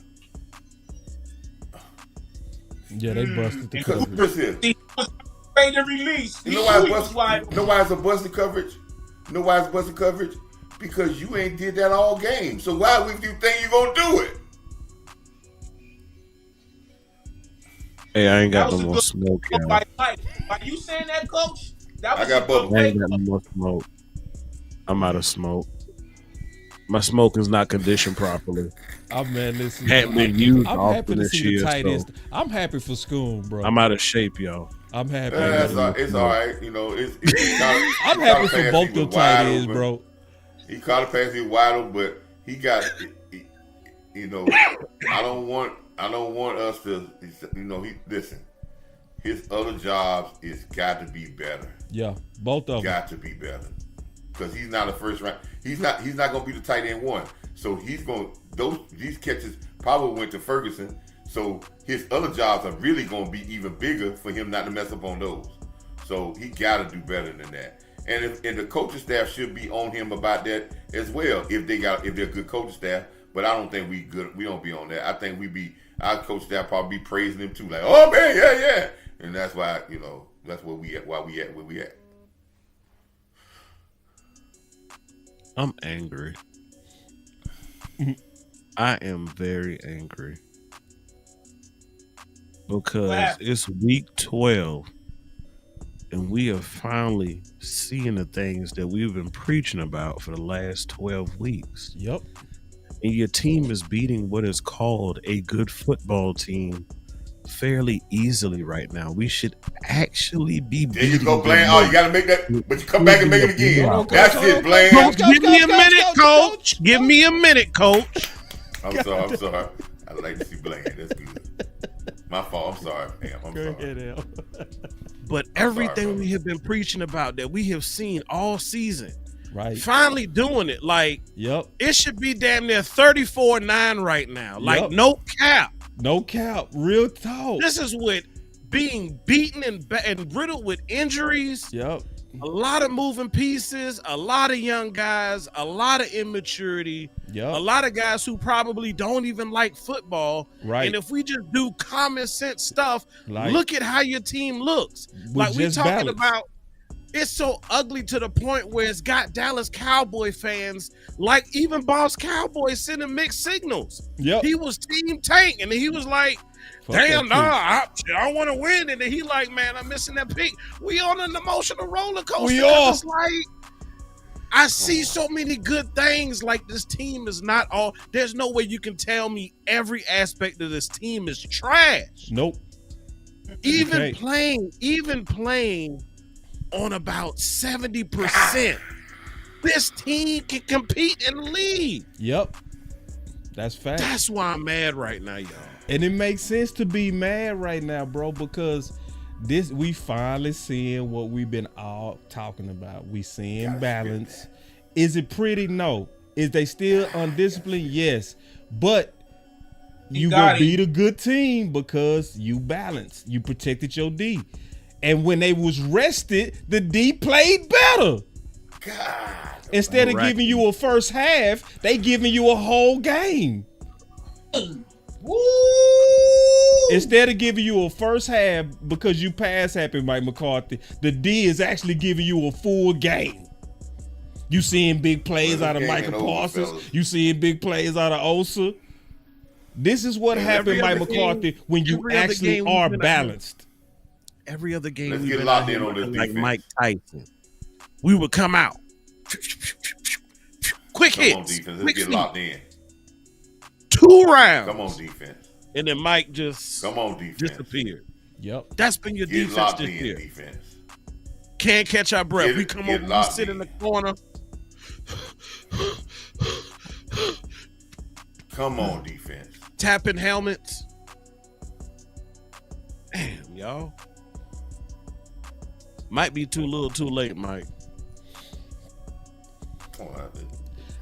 Yeah, they busted the coverage. He was ready to release. You know why it's a busted coverage? You know why it's busted coverage? Because you ain't did that all game. So why would you think you gonna do it? Hey, I ain't got no more smoke. Are you saying that, Coach? I got bubble. I ain't got no more smoke. I'm out of smoke. My smoke is not conditioned properly. Listen. Hadn't been used I'm often happy to this see year. the tight ends. I'm happy for Schoon, bro. I'm out of shape, y'all. I'm happy. It's all right. You know, I'm happy for both the tight ends, bro. He caught a pass. He was wide open, but he got. You know, I don't want us to. You know, listen. His other jobs is got to be better. Yeah, both of them got to be better. Because he's not a first round. He's not going to be the tight end one. So he's going. These catches probably went to Ferguson. So his other jobs are really going to be even bigger for him not to mess up on those. So he got to do better than that. And the coaching staff should be on him about that as well. If they're good coaching staff. But I don't think we don't be on that. I think our coach staff probably be praising him too. Like, oh man, yeah. And that's why that's where we at. Why we at where we at. I'm angry. I am very angry because it's week 12 and we are finally seeing the things that we've been preaching about for the last 12 weeks. Yep. And your team is beating what is called a good football team fairly easily right now. We should actually be beating. There you go, Blaine. Oh, you got to make that, but you come back and make it again. That's it, Blaine. Coach, give me a minute, Coach. Give me a minute, Coach. I'm sorry. I like to see Blaine. That's good. My fault. I'm sorry. I'm sorry. But everything we have been preaching about that we have seen all season, right? Finally doing it. Like, yep. It should be damn near 34-9 right now. Like, no cap. No cap. Real talk. This is with being beaten and riddled with injuries. Yep. A lot of moving pieces, a lot of young guys, a lot of immaturity, a lot of guys who probably don't even like football. Right. And if we just do common sense stuff, look at how your team looks. Like we talking about, it's so ugly to the point where it's got Dallas Cowboy fans, like even Boss Cowboy sending mixed signals. Yep. He was team tank and he was like, damn, I want to win. And then he like, man, I'm missing that pick. We on an emotional roller coaster. We are. It's like, I see so many good things. Like, this team is not all. There's no way you can tell me every aspect of this team is trash. Nope. Even playing on about 70%, this team can compete in the league. Yep. That's fact. That's why I'm mad right now, y'all. And it makes sense to be mad right now, bro, because we finally seeing what we've been all talking about. We seeing balance Is it pretty? No. Is they still undisciplined? Yes. But you gonna beat a good team because you balanced. You protected your D. And when they was rested, the D played better. God. Instead of giving you a first half, they giving you a whole game. Woo! Instead of giving you a first half because you pass happy, Mike McCarthy, the D is actually giving you a full game. You seeing big plays out of Michael Parsons. You seeing big plays out of Osa. This is what happened, Mike McCarthy, when you actually are balanced. Every other game, let's get locked in on this like defense. Mike Tyson. We would come out. Quick hits. Come on, defense. Let's get locked in. 2 rounds. Come on, defense. And then Mike just disappeared. Yep. That's been your defense this year. Defense. Can't catch our breath. We come over, we sit in the corner. Come on, defense. Tapping helmets. Damn, y'all. Might be too little, too late, Mike.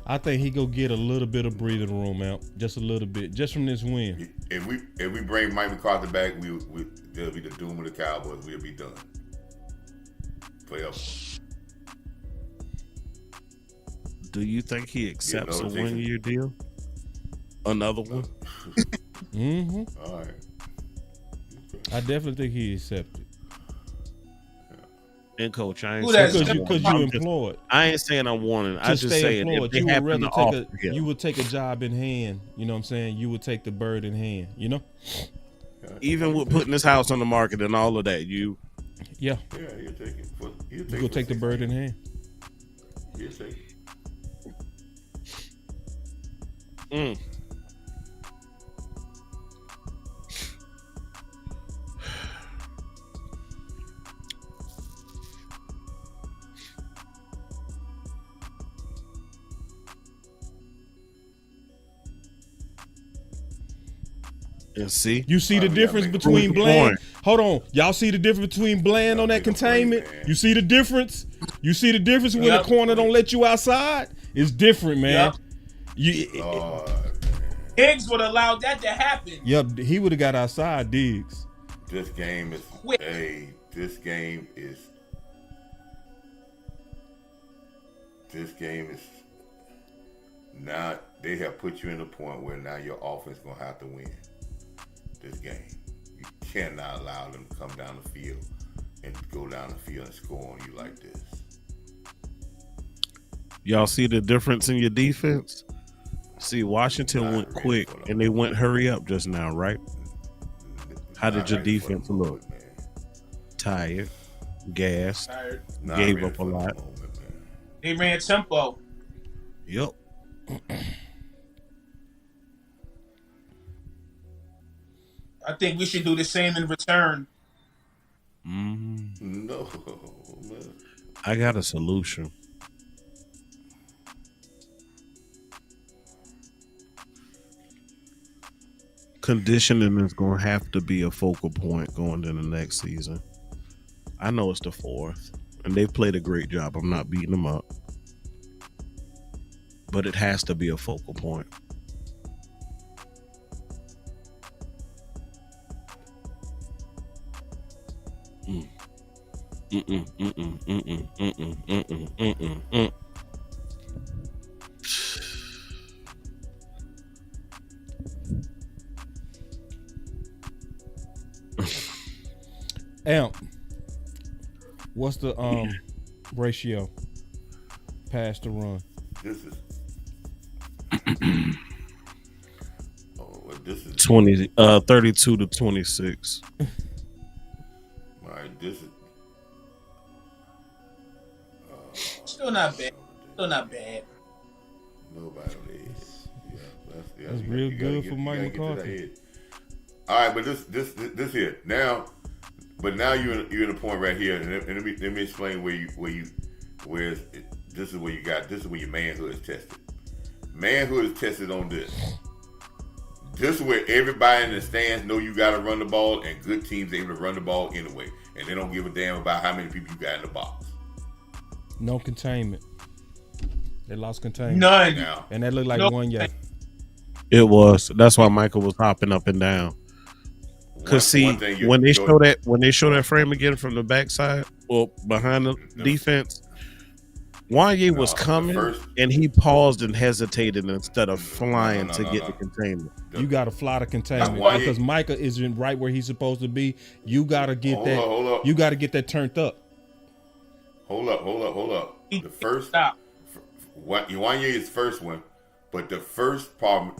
I think he go get a little bit of breathing room out, just a little bit, just from this win. If we bring Mike McCarthy back, they'll be the doom of the Cowboys. We'll be done forever. Do you think he accepts a 1-year deal? Another one? Mm-hmm. All right. I definitely think he accepted. And coach, I ain't saying because you employed. I ain't saying I'm wanting. I just saying if you would rather you would take a job in hand. You know what I'm saying? You would take the bird in hand. You know. Even with putting this house on the market and all of that, you take it. You go take the bird in hand. You take it. And see, you see the difference between Bland. Hold on, y'all see the difference between Bland on that containment. You see the difference. You see the difference when the corner don't let you outside. It's different, man. Diggs would have allowed that to happen. Yep, he would have got outside. Diggs. This game is This game is now. They have put you in a point where now your offense gonna have to win this game. You cannot allow them to come down the field and go down the field and score on you like this. Y'all see the difference in your defense? See, Washington went quick and they went hurry up just now, right? How did your defense look? Tired, gassed, gave up a lot. They ran tempo. Yep. I think we should do the same in return. No, man. I got a solution. Conditioning is going to have to be a focal point going into the next season. I know it's the 4th, and they've played a great job. I'm not beating them up. But it has to be a focal point. Amp, what's the ratio pass to run? This is 32 to 26. All right, this is still not bad. Still not bad. Nobody is. That's real good for Mike McCarthy. All right, but this here now. But now you're in a point right here, and let me explain where this is where you got. This is where your manhood is tested. Manhood is tested on this. This is where everybody in the stands know you got to run the ball, and good teams able to run the ball anyway, and they don't give a damn about how many people you got in the box. No containment. They lost containment. None. Now, And that looked like one yay. It was. That's why Michael was hopping up and down. Cause see, when they show that frame again from the backside, well, behind the defense, Wanye was coming and he paused and hesitated instead of flying to get the containment. You got to fly the containment because Micah isn't right where he's supposed to be. You got to get You got to get that turned up. Hold up. The first Wanye is first one, but the first person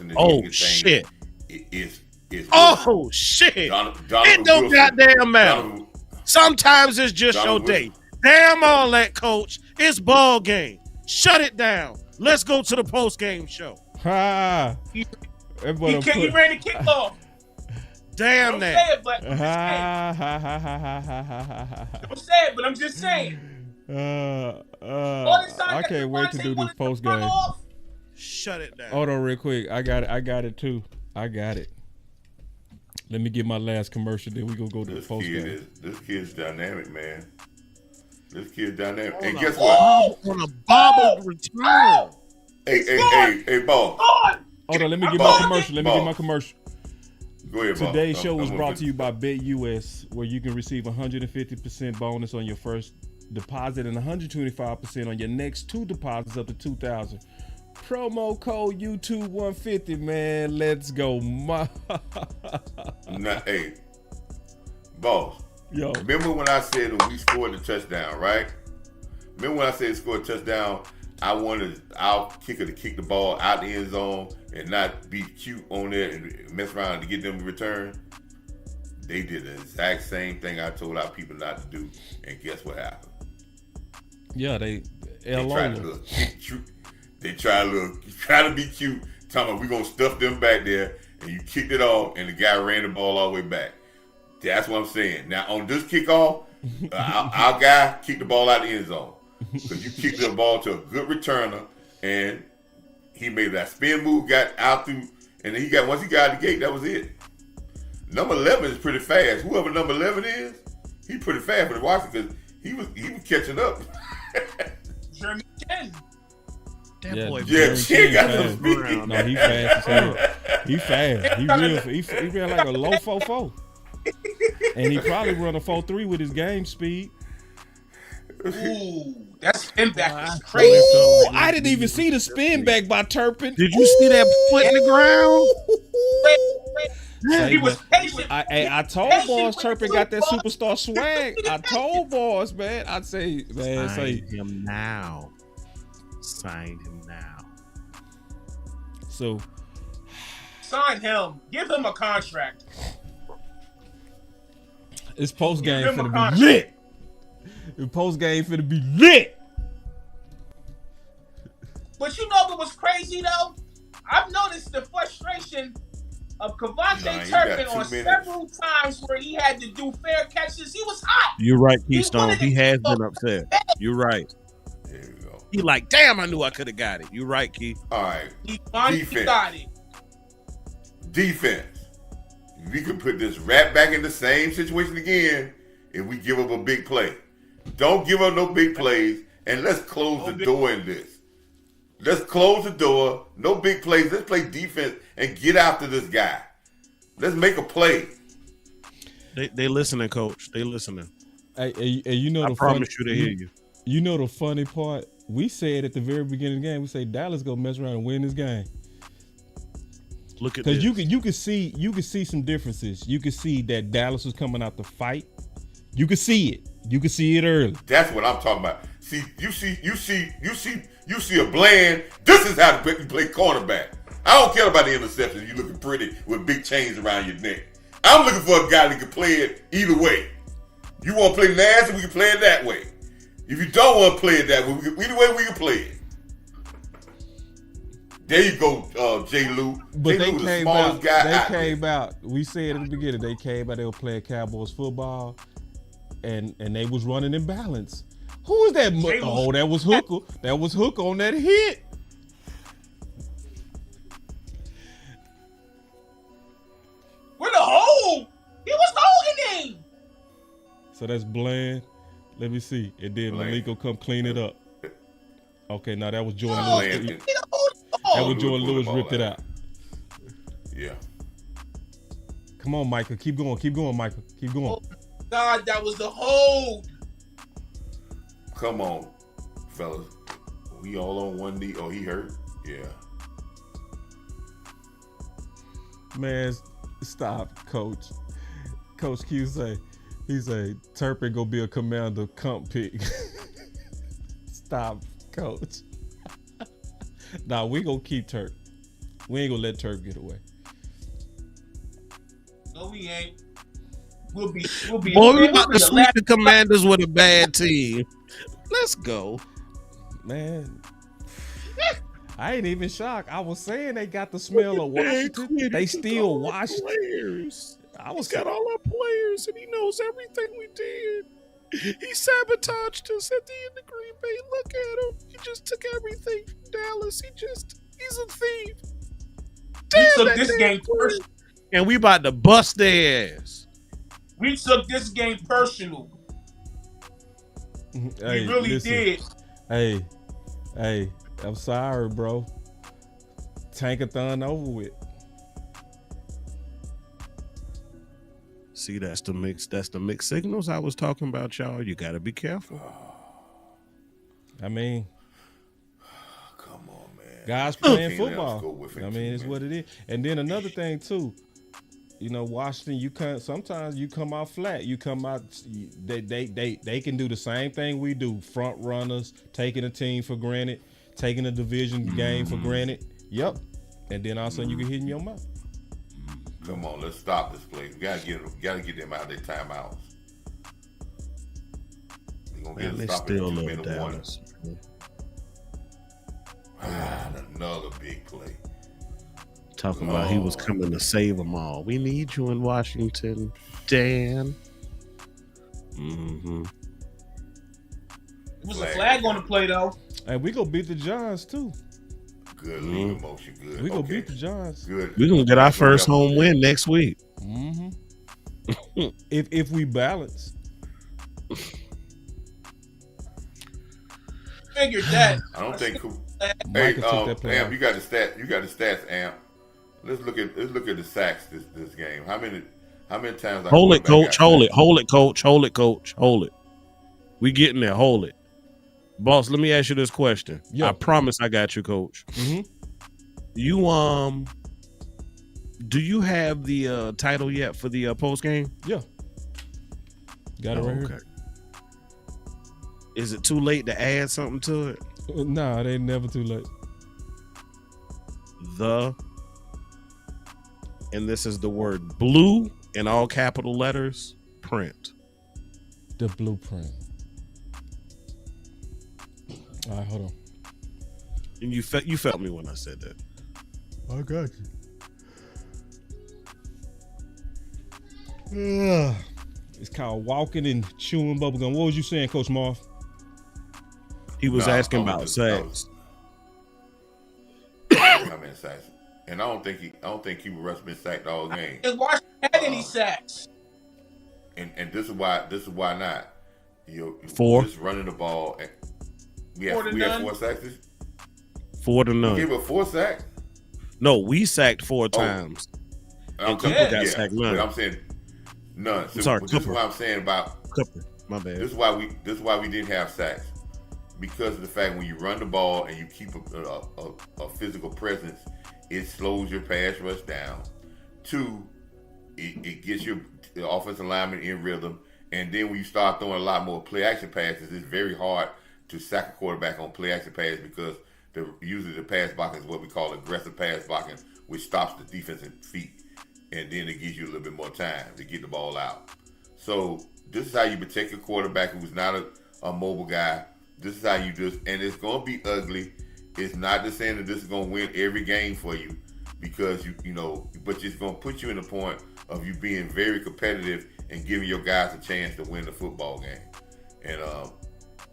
that shit is shit. It don't Wilson. goddamn matter. Sometimes it's just your day. Damn all that, coach. It's ball game. Shut it down. Let's go to the post game show. Ha! He ran the kickoff. Damn that. Don't say it, but I'm just saying. I can't wait to do this post game. Shut it down. Hold on real quick. I got it too. I got it. Let me get my last commercial, then we gonna go to the post game. This kid's dynamic, man. This kid's dynamic. Hey, guess what? On a bobbled return. Hey, Boss. Hold on, let me get my commercial. Go ahead, Today's show was brought to you by BetUS, where you can receive 150% bonus on your first deposit and 125% on your next 2 deposits up to $2,000. Promo code YouTube150, man. Let's go. Hey, Boss. Yo. Remember when I said when we scored the touchdown, right? Remember when I said scored a touchdown, I wanted our kicker to kick the ball out the end zone and not be cute on there and mess around to get them to return? They did the exact same thing I told our people not to do, and guess what happened? Yeah, they tried to look cute. They try to be cute, talking about we're going to stuff them back there, and you kicked it off, and the guy ran the ball all the way back. That's what I'm saying. Now, on this kickoff, our guy kicked the ball out the end zone. Because you kicked the ball to a good returner, and he made that spin move, got out through, and then once he got out the gate, that was it. Number 11 is pretty fast. Whoever number 11 is, he's pretty fast for the Washington because he was catching up. Jeremy Chin. That boy, Chin got some speed. No, he fast as hell. He fast. He ran like a low 4.4. And he probably run a 4.3 with his game speed. Ooh, that spin back was crazy. Ooh, I didn't even see the spin back by Turpin. Did you see that foot in the ground? He was patient. I told Boss Turpin got that superstar swag. I told Boss, man. I'd say, man, Sign him now. So, sign him. Give him a contract. It's post game finna be lit. The post game finna be lit. But you know what was crazy though? I've noticed the frustration of Cavante Turpin on several times where he had to do fair catches. He was hot. You're right, Keystone. He has been upset. You're right. There you go. He like, damn, I knew I could have got it. You're right, Key. All right. He got it. Defense. We can put this rat back in the same situation again if we give up a big play. Don't give up no big plays, and let's close the door in this. Let's close the door. No big plays. Let's play defense and get after this guy. Let's make a play. They listening, Coach. They listening. Hey, you know I promise you they hear you. You know the funny part? We said at the very beginning of the game, we say Dallas gonna mess around and win this game. Look at this. Because you can see some differences. You can see that Dallas was coming out to fight. You can see it. You can see it early. That's what I'm talking about. See, you see a Bland. This is how you play cornerback. I don't care about the interceptions. You looking pretty with big chains around your neck. I'm looking for a guy that can play it either way. You want to play nasty, we can play it that way. If you don't want to play it that way, either way we can play it. There you go, J. Lou. But J. Lou was the smallest guy they out came there. out. We said at the beginning, they came out, they were playing Cowboys football, and they was running in balance. Who was that? Oh, that was Hooker. That was Hooker on that hit. Where the hole? He was holding him. So that's Bland. Let me see. And then Malik will come clean it up. Okay, now that was Jordan Lewis. That was Jordan Lewis ripped it out. Yeah. Come on, Michael. Keep going, Michael. Keep going. Oh, God, that was the hold. Come on, fellas. We all on one knee. Oh, he hurt? Yeah. Man, stop, Coach. Coach Q he say, Turpin gonna be a Commander comp pick. Stop, Coach. Nah, we gonna keep Turk. We ain't gonna let Turk get away. No, we ain't. We'll be. Boy, we about to sweep the Commanders with a bad team. Let's go, man. I ain't even shocked. I was saying they got the smell of Washington. They still Washington. Players. He's got all our players, and he knows everything we did. He sabotaged us at the end of Green Bay. Look at him. He just took everything from Dallas. He's a thief. We took this game personal. And we about to bust their ass. We took this game personal. Hey, we really did. Hey, I'm sorry, bro. Tankathon over with. See, that's the mixed signals I was talking about, y'all. You got to be careful. I mean, come on, man. Guys playing football. I mean, it's what it is. And then another thing too, Washington, sometimes you come out flat. You come out, they can do the same thing we do. Front runners, taking a team for granted, taking a division game for granted. Yep. And then all of a sudden you can hit in your mouth. Come on, let's stop this play. We gotta get them out of their timeouts. We're gonna get a stop in 2 minute warning. Another big play. Talking about he was coming to save them all. We need you in Washington, Dan. It was a flag on the play though. And we gonna beat the Giants too. Good league emotion. Good. We gonna beat the Giants. Good. We gonna get our first home win next week. If we balance. Figured that. I don't think. Hey, Amp, you got the stats. You got the stats, Amp. Let's look at the sacks this game. How many times? Hold it, coach. Hold it. We getting there. Hold it. Boss, let me ask you this question. Yeah. I promise I got you, coach. You do you have the title yet for the post game? Yeah. Got it right here. Is it too late to add something to it? Nah, it ain't never too late. And this is the word blue in all capital letters, print. The blueprint. All right, hold on. And you felt me when I said that. I got you. It's called walking and chewing bubblegum. What was you saying, Coach Marv? He was asking about sacks. How many sacks? And I don't think Cuba Rush been sacked all game. And Washington had any sacks. And this is why not. Four. Just running the ball. We had 4 sacks. 4 to none. We gave up 4 sacks? No, we sacked 4 times. And Cooper got sacked none. I'm saying none. So, sorry, this is what I'm saying about Cooper. My bad. This is why we didn't have sacks. Because of the fact when you run the ball and you keep a physical presence, it slows your pass rush down. 2, it gets your offensive lineman in rhythm. And then when you start throwing a lot more play action passes, it's very hard to sack a quarterback on play action passes because usually the pass blocking is what we call aggressive pass blocking, which stops the defensive feet. And then it gives you a little bit more time to get the ball out. So this is how you protect a quarterback who's not a mobile guy. This is how you and it's going to be ugly. It's not just saying that this is going to win every game for you because but it's going to put you in the point of you being very competitive and giving your guys a chance to win the football game.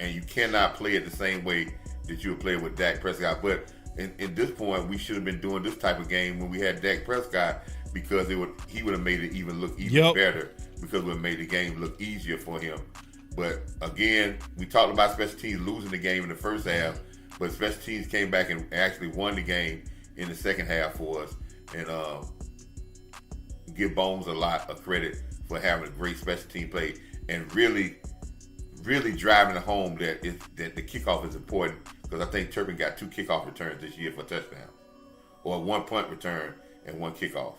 And you cannot play it the same way that you would play with Dak Prescott. But at this point, we should have been doing this type of game when we had Dak Prescott because he would have made it even look even better because it would have made the game look easier for him. But again, we talked about special teams losing the game in the first half, but special teams came back and actually won the game in the second half for us. And give Bones a lot of credit for having a great special team play and really driving it home that the kickoff is important, because I think Turpin got 2 kickoff returns this year for touchdowns, or 1 punt return and 1 kickoff.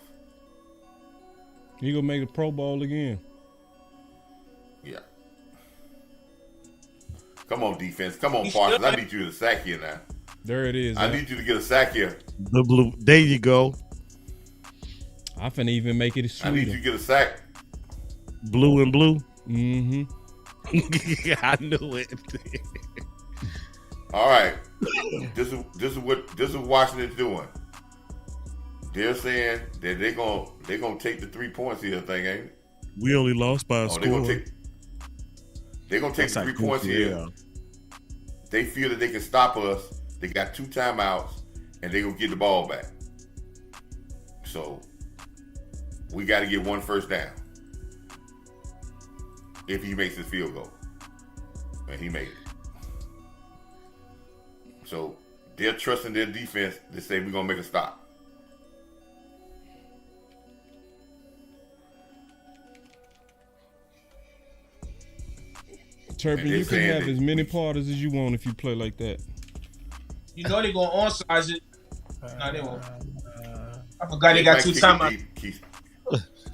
He gonna make the Pro Bowl again. Yeah. Come on, defense. Come on, Parsons. I need you to sack here now. There it is. I need you to get a sack here. The blue. There you go. I finna even make it a sweeter. I need you to get a sack. Blue and blue. Mm-hmm. I knew it. All right. This is what Washington's doing. They're saying that they're gonna take the 3 points here thing, ain't it? We only lost by a score. They're gonna take the 3 points here. Yeah. They feel that they can stop us. They got 2 timeouts, and they gonna get the ball back. So we got to get 1 first down if he makes his field goal, and he made it. So they're trusting their defense to say we're gonna make a stop. Turpin, you can have as many parters as you want if you play like that. You know they're gonna onside it. No, they won't. I forgot they got 2 timeouts.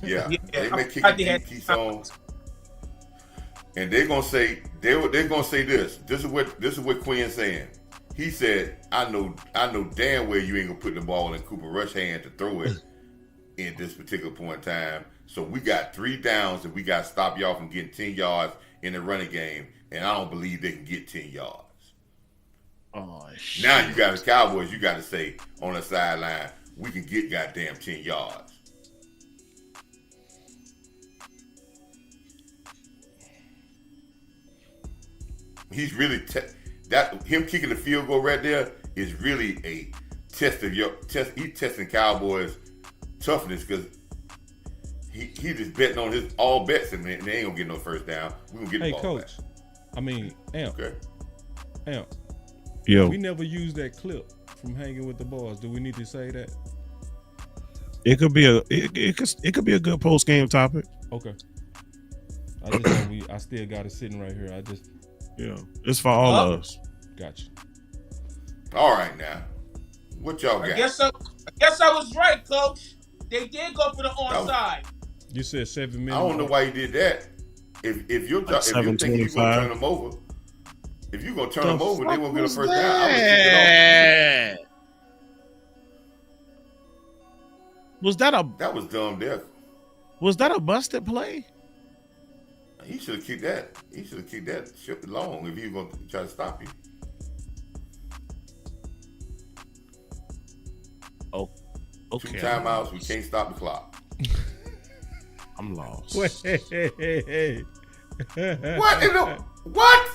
Yeah, they may kick it deep, on. And they're gonna say they're gonna say this. This is what Quinn's saying. He said, I know damn well you ain't gonna put the ball in Cooper Rush's hand to throw it in this particular point in time. So we got 3 downs and we got to stop y'all from getting 10 yards in the running game. And I don't believe they can get 10 yards. Oh, shit. Now you got the Cowboys, you got to say on the sideline, we can get goddamn 10 yards. He's really him kicking the field goal right there is really a test of he's testing Cowboys toughness, because he just betting on his all bets, and they ain't gonna get no first down. We gonna get the ball Coach. back. I mean, Amp. Okay. Amp. Yo. We never used that clip from Hanging with the Boys. Do we need to say that? It could be it could be a good post game topic. Okay. I just know I still got it sitting right here. It's for all of us. Gotcha. All right now, what y'all got? I guess I was right, Coach. They did go for the onside. You said 7 minutes. I don't know why you did that. If you think you're gonna turn them over, if you're gonna turn them over, they won't get a first down. I would kick it off. That was dumb there. Was that a busted play? He should have kicked that. He should have kicked that shit long if he was going to try to stop you. Oh, okay. 2 timeouts. We can't stop the clock. I'm lost. Hey. What?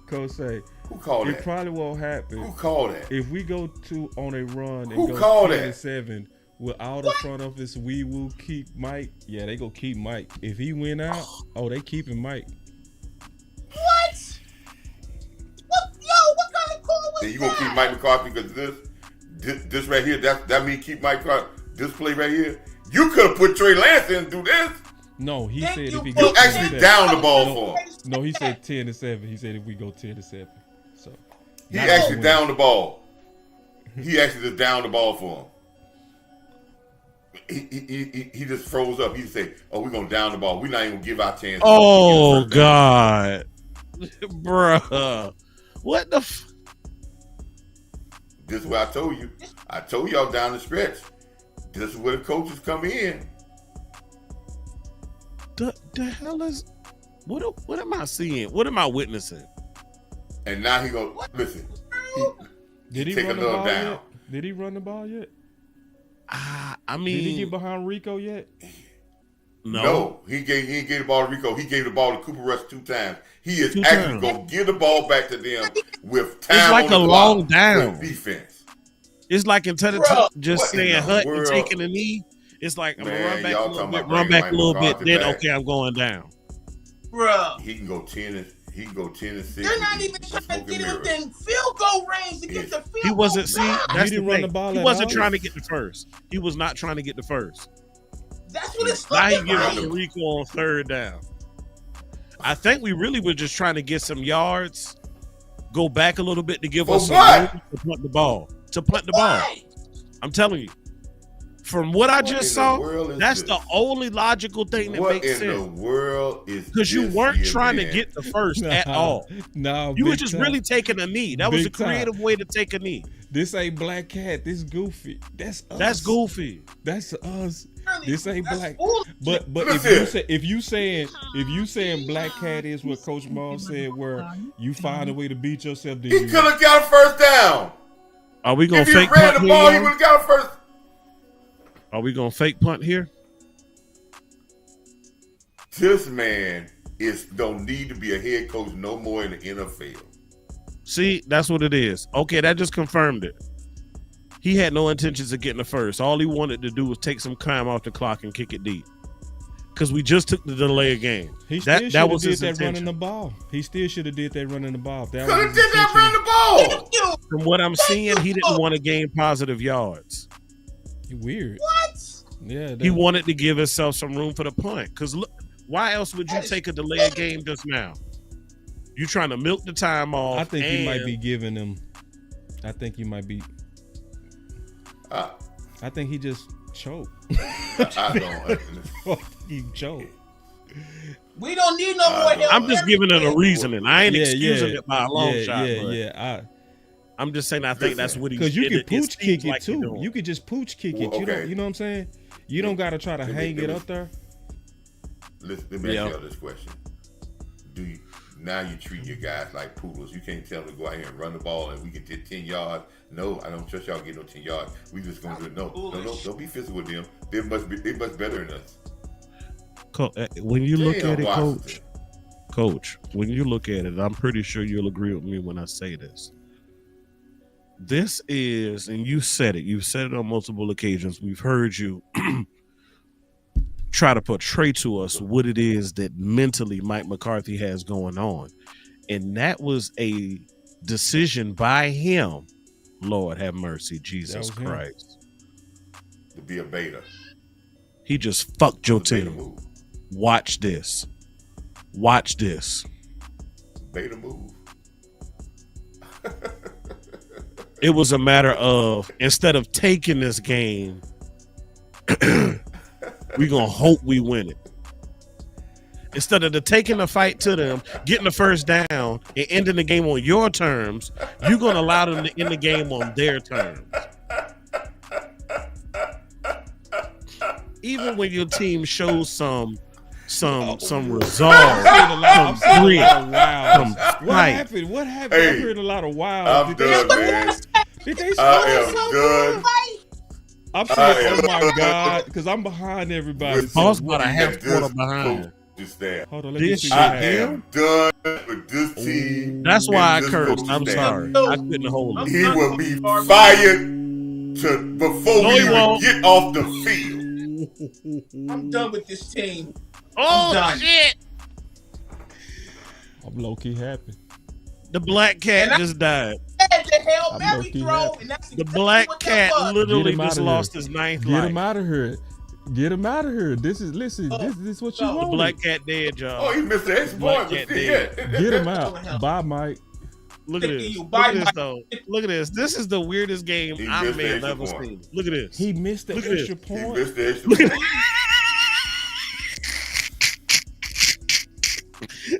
Coach say. Who called that? It probably won't happen. Who called that? If we go on a run and Who go called 10-7 with all the front office, we will keep Mike. Yeah, they go keep Mike. If he went out, they keeping Mike. What? What kind of call was Then you gonna keep Mike McCarthy because this right here, that means keep Mike McCarthy. This play right here, you could have put Trey Lance in and do this. No, he said if he you actually down the ball for him. No, he said 10-7. He said if we go 10-7. So he actually down the ball. He actually just down the ball for him. He just froze up. He said, we're going to down the ball. We're not even going to give our chance. Oh, God. Bruh. What the This is what I told you. I told y'all down the stretch. This is where the coaches come in. The hell is... What am I seeing? What am I witnessing? And now he goes, listen. Did he take run a the little ball down. yet? Did he run the ball yet? I mean, did he get behind Rico yet? No, he gave the ball to Rico. He gave the ball to Cooper Rush 2 times. He is actually going to give the ball back to them with time. It's like on the a long clock down defense. It's like instead of just saying hut and taking a knee. It's like I'm gonna run back a little bit, then okay, I'm going down. Bruh. He can go 10 and He go 10-6. They're not even trying to get within field goal range to get the field goal. He wasn't. See, that's didn't run the ball. He wasn't trying to get the first. He was not trying to get the first. That's what it's now looking he like. giving Rico on third down. I think we really were just trying to get some yards, go back a little bit to give us some room to punt the ball. I'm telling you. From what I just saw, that's the only logical thing that makes sense. What in the world is because you weren't trying to get the first at all. No, you were just really taking a knee. That was a creative way to take a knee. This ain't Black Cat. This Goofy. That's us. That's Goofy. That's us. This ain't Black. Foolish. But if you saying Black Cat is what Coach Marv said, where you find a way to beat yourself, then he could have got a first down. Are we gonna fake punt? If he ran the ball, here? he would have got a first. Are we gonna fake punt here? This man don't need to be a head coach no more in the NFL. See, that's what it is. Okay, that just confirmed it. He had no intentions of getting the first. All he wanted to do was take some time off the clock and kick it deep. Because we just took the delay of game. He still that was did his that intention. running the ball. He still should have did that running the ball. Could have did that running the ball. From what I'm seeing, he didn't want to gain positive yards. Weird. What? Yeah. He wanted to give himself some room for the punt. Because look, why else would you take a delay of game just now? You trying to milk the time off. I think he might be giving him. I think he might be. I think he just choked. I don't. He choked. We don't need no more help. I'm just giving it a reasoning. I ain't excusing it by a long shot. I'm just saying I think that's what he's because you can pooch kick it like too. You could just pooch kick it. You know what I'm saying? You don't got to try to hang it up there. Let me ask y'all this question: now you treat your guys like poodles? You can't tell them to go out here and run the ball and we can get 10 yards. No, I don't trust y'all to get no 10 yards. We just gonna do it. No, don't be physical with them. They must better than us. When you look at it, Coach, when you look at it, I'm pretty sure you'll agree with me when I say this. This is, and you've said it on multiple occasions. We've heard you try to portray to us what it is that mentally Mike McCarthy has going on. And that was a decision by him. Lord have mercy, Jesus Christ. To be a beta. He just fucked your team. Watch this. Beta move. It was a matter of, instead of taking this game, we're going to hope we win it. Instead of taking the fight to them, getting the first down, and ending the game on your terms, you're going to allow them to end the game on their terms. Even when your team shows some resolve, some grit, some fight. What happened? I heard a lot of wild. I'm done, man. Did they I am done. I'm saying, oh my God, because I'm behind everybody. Boss about a half quarter behind. Hold on, let me see. I am done with this team. That's why I cursed. I'm sorry. I couldn't hold it. He will be fired before we even get off the field. I'm done with this team. Oh, shit. I'm low-key happy. The black cat just died. The black cat literally just lost his ninth life. Get him out of here. Get him out of here. This is what you want. The black cat dead, y'all. Oh, he missed the exploit. Get him out. Bye, Mike. Look at this. Look at this, though. Look at this. This is the weirdest game I may have ever seen. Look at this. He missed the extra point. He missed the extra point.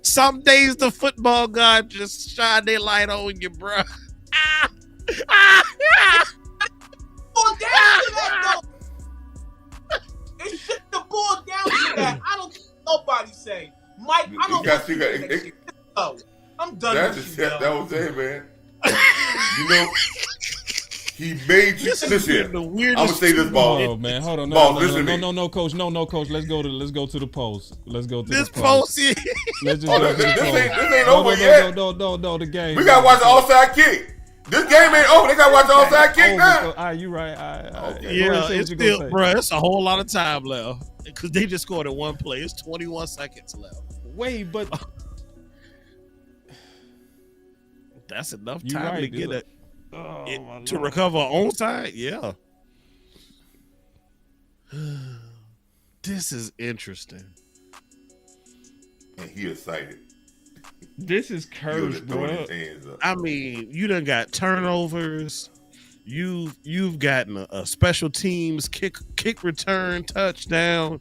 Some days the football god just shine their light on you, bro. It should have boiled down to that. I don't care what nobody say. Mike, I don't I'm done with you, that was it, man. You know, he made you. Listen, I'm gonna say this, ball. Oh man, hold on, no, coach, no, coach. Let's go to the post. Let's go to this the post. Let's just go to the post. This ain't over yet. No, the game. We gotta watch the offside kick. This game ain't over. They gotta watch the offside kick now. You right. Okay. Yeah, it's still, bro. It's a whole lot of time left because they just scored in one play. It's 21 seconds left. Wait, but That's enough You time right, to get it's to recover onside. Yeah. This is interesting. And he excited. This is cursed, bro. I mean, you done got turnovers. You've gotten a special teams kick return touchdown.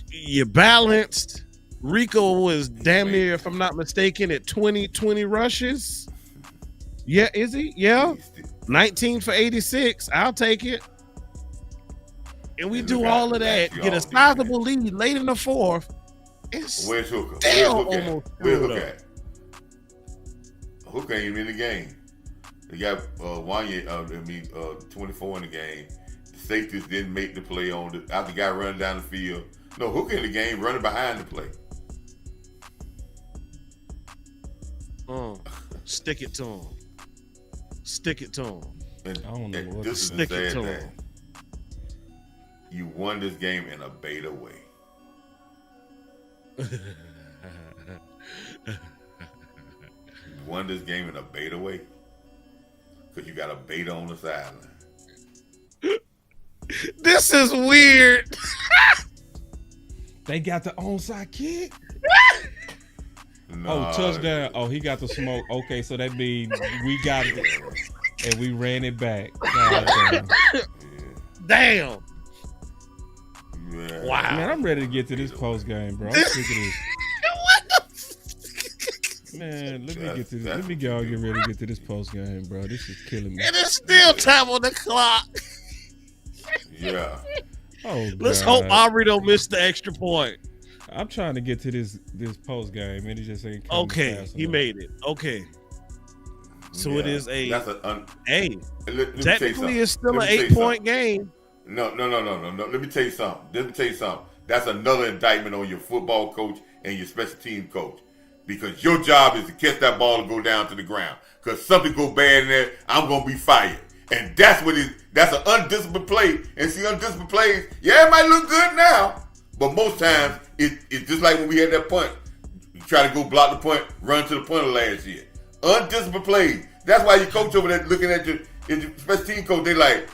You're balanced. Rico was damn near, if I'm not mistaken, at 20 rushes. Yeah, is he? Yeah. 19 for 86. I'll take it. And we do all of that, get a sizable lead late in the fourth. Where's Hooker? Where's Hooker at? Hooker ain't even in the game. They got 24 in the game. The safeties didn't make the play after the guy running down the field. No, Hooker in the game running behind the play. Stick it to him. Stick it to him. And, I don't know what this is the sad thing. You won this game in a beta way. You won this game in a beta way because you got a beta on the sideline. This is weird. They got the onside kick. No, touchdown. Oh, he got the smoke. Okay, so that means we got it and we ran it back. Damn. Yeah. Wow. Man, I'm ready to get to this post game, bro. I'm sick of this. Man, let me get ready to get to this post game, bro. This is killing me. And it's still time on the clock. Yeah. Oh, let's hope Aubrey don't miss the extra point. I'm trying to get to this post game, and it just ain't coming fast he enough. made it. Okay. So it is technically it's still an 8-point game. No. Let me tell you something. That's another indictment on your football coach and your special team coach. Because your job is to catch that ball and go down to the ground. Because something go bad in there, I'm going to be fired. And that's an undisciplined play. And see, undisciplined plays, it might look good now. But most times, it's just like when we had that punt. You try to go block the punt, run to the punter last year. Undisciplined plays. That's why your coach over there looking at your special team coach, they like,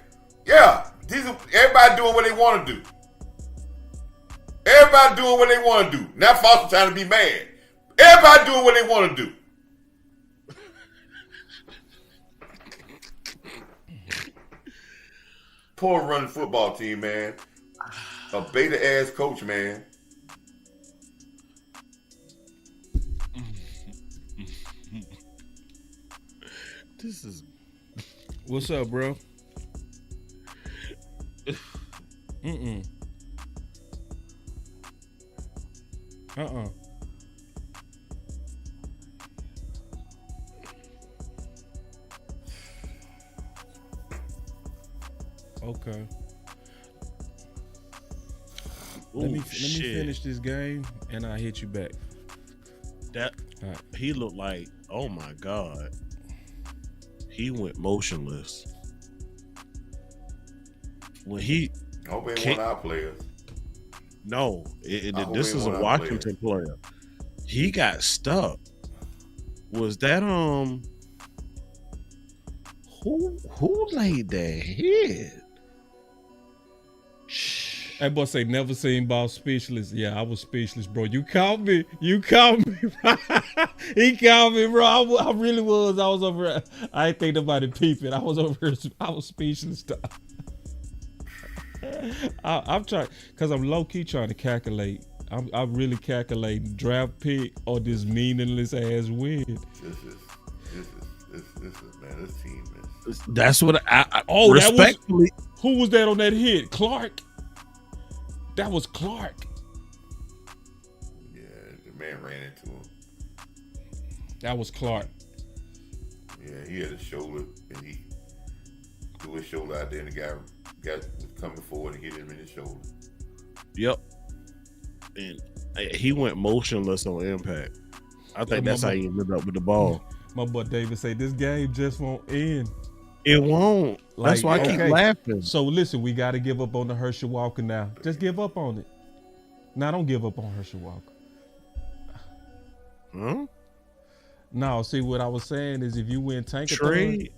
everybody doing what they want to do. Everybody doing what they want to do. Not Foster trying to be mad. Everybody doing what they want to do. Poor running football team, man. A beta ass coach, man. This is. What's up, bro? Okay. Let me finish this game and I'll hit you back. He looked like, oh my God. He went motionless. When he I hope it ain't one of our players. No, this is a Washington player. He got stuck. Was that who laid that hit? That boy say never seen Boss speechless. Yeah, I was speechless, bro. You caught me. He caught me, bro. I really was. I was over. I ain't think nobody peeping. I was over. I was speechless. I'm trying because I'm low key trying to calculate. I'm really calculating draft pick or this meaningless ass win. This is man. This team is. That's what I respectfully. Who was that on that hit? Clark. That was Clark. Yeah, the man ran into him. That was Clark. Yeah, he had a shoulder and he threw his shoulder out there and the guy was coming forward and hit him in his shoulder. Yep. And he went motionless on impact. I think that's how he ended up with the ball. My boy David say this game just won't end. It won't. That's why I keep laughing. So listen, we got to give up on the Herschel Walker now. Just give up on it. Now don't give up on Herschel Walker. Huh? No, see what I was saying is if you win Tankathon,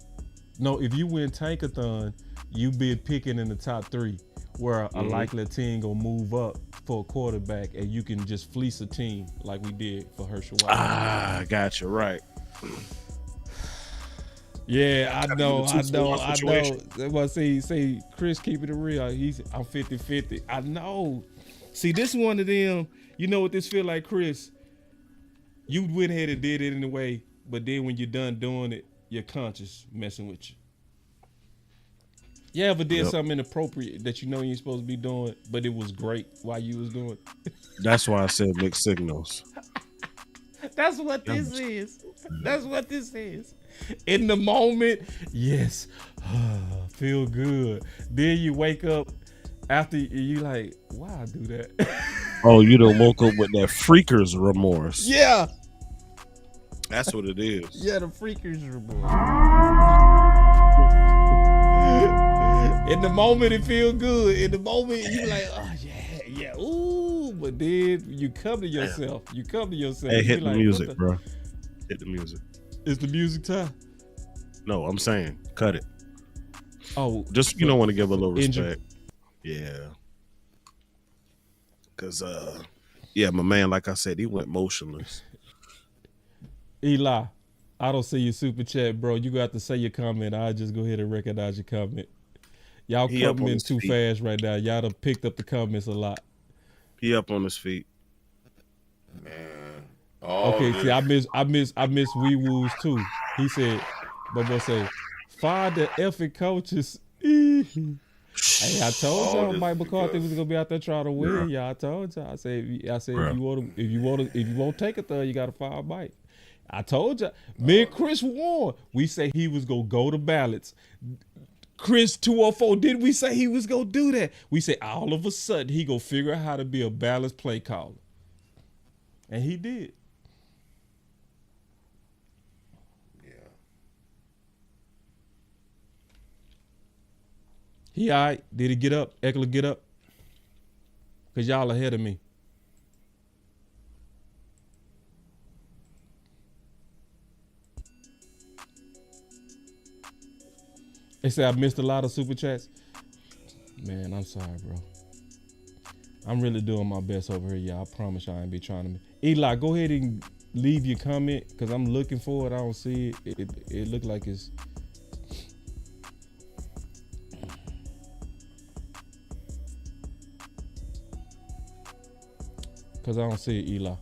if you win Tankathon, you be picking in the top 3, where a likely team gonna move up for a quarterback, and you can just fleece a team like we did for Herschel White. Ah, gotcha. Right. Yeah, I know. Well, see, Chris keeping it real. I'm 50-50. I know. See, this is one of them. You know what this feel like, Chris? You went ahead and did it anyway, but then when you're done doing it, your conscience messing with you. You ever did something inappropriate that you know you ain't supposed to be doing, but it was great while you was doing it? That's why I said mixed signals. That's what this is. That's what this is. In the moment, yes, feel good. Then you wake up after you like, why I do that? Oh, you done woke up with that freaker's remorse. Yeah. That's what it is. Yeah, the freaker's remorse. In the moment, it feel good. In the moment, you like, oh, yeah. Ooh, but then you come to yourself. Hey, hit the music, bro. Hit the music. Is the music time? No, I'm saying cut it. Oh, just you don't want to give a little respect. Yeah. Cause my man, like I said, he went motionless. Eli, I don't see your super chat, bro. You got to say your comment. I'll just go ahead and recognize your comment. Y'all commenting too fast right now. Y'all done picked up the comments a lot. He up on his feet. Man. Okay, see, I miss Wee Woos too. He said, Bobo say, fire the effing coaches. Hey, I told y'all Mike McCarthy was gonna be out there trying to win. Y'all, I told y'all. I said, if you want to take a third, you gotta fire Mike. I told you. Me and Chris won. We say he was gonna go to ballots. Chris 204, did we say he was gonna do that? We say all of a sudden he gonna figure out how to be a balanced play caller, and he did. He all right. Did he get up? Eckler get up? Because y'all ahead of me. They say I missed a lot of super chats. Man, I'm sorry, bro. I'm really doing my best over here, y'all. I promise y'all I ain't be trying to. Eli, go ahead and leave your comment because I'm looking for it. I don't see it. It looked like it's. Because I don't see it, Eli.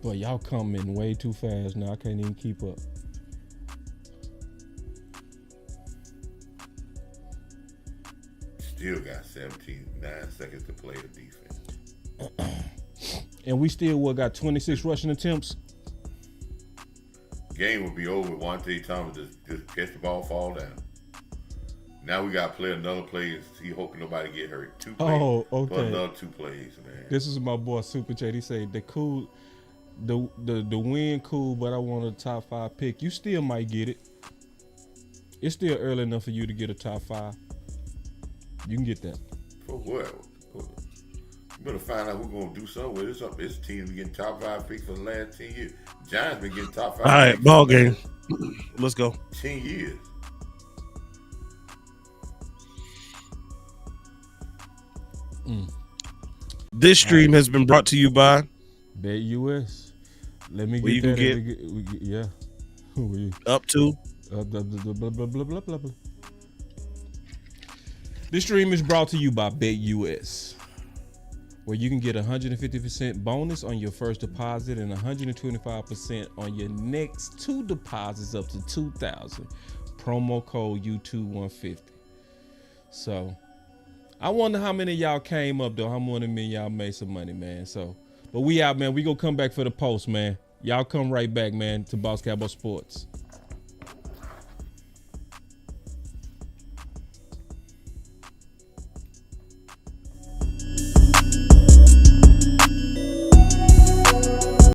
But y'all coming way too fast now. I can't even keep up. Still got 9 seconds to play the defense. And we still got 26 rushing attempts. Game will be over. Wante Thomas just catch the ball, fall down. Now we got to play another play and see, hoping nobody get hurt. 2 plays. Oh, okay. For another 2 plays, man. This is my boy Super Chat. He said the win cool, but I want a top 5 pick. You still might get it. It's still early enough for you to get a top 5. You can get that. For what? You better find out who's gonna do something with it. This team's been getting top 5 picks for the last 10 years. Giants been getting top 5. All right, ball game. Let's go. 10 years. This stream has been brought to you by Bet US. Let me where get you that. can get Yeah. up to. Blah, blah, blah, blah, blah, blah. This stream is brought to you by Bet US, where you can get 150% bonus on your first deposit and 125% on your next 2 deposits up to $2,000. Promo code U2150. So, I wonder how many of y'all came up though. How many of y'all made some money, man? So, but we out, man. We gonna come back for the post, man. Y'all come right back, man, to Boss Cowboy Sports.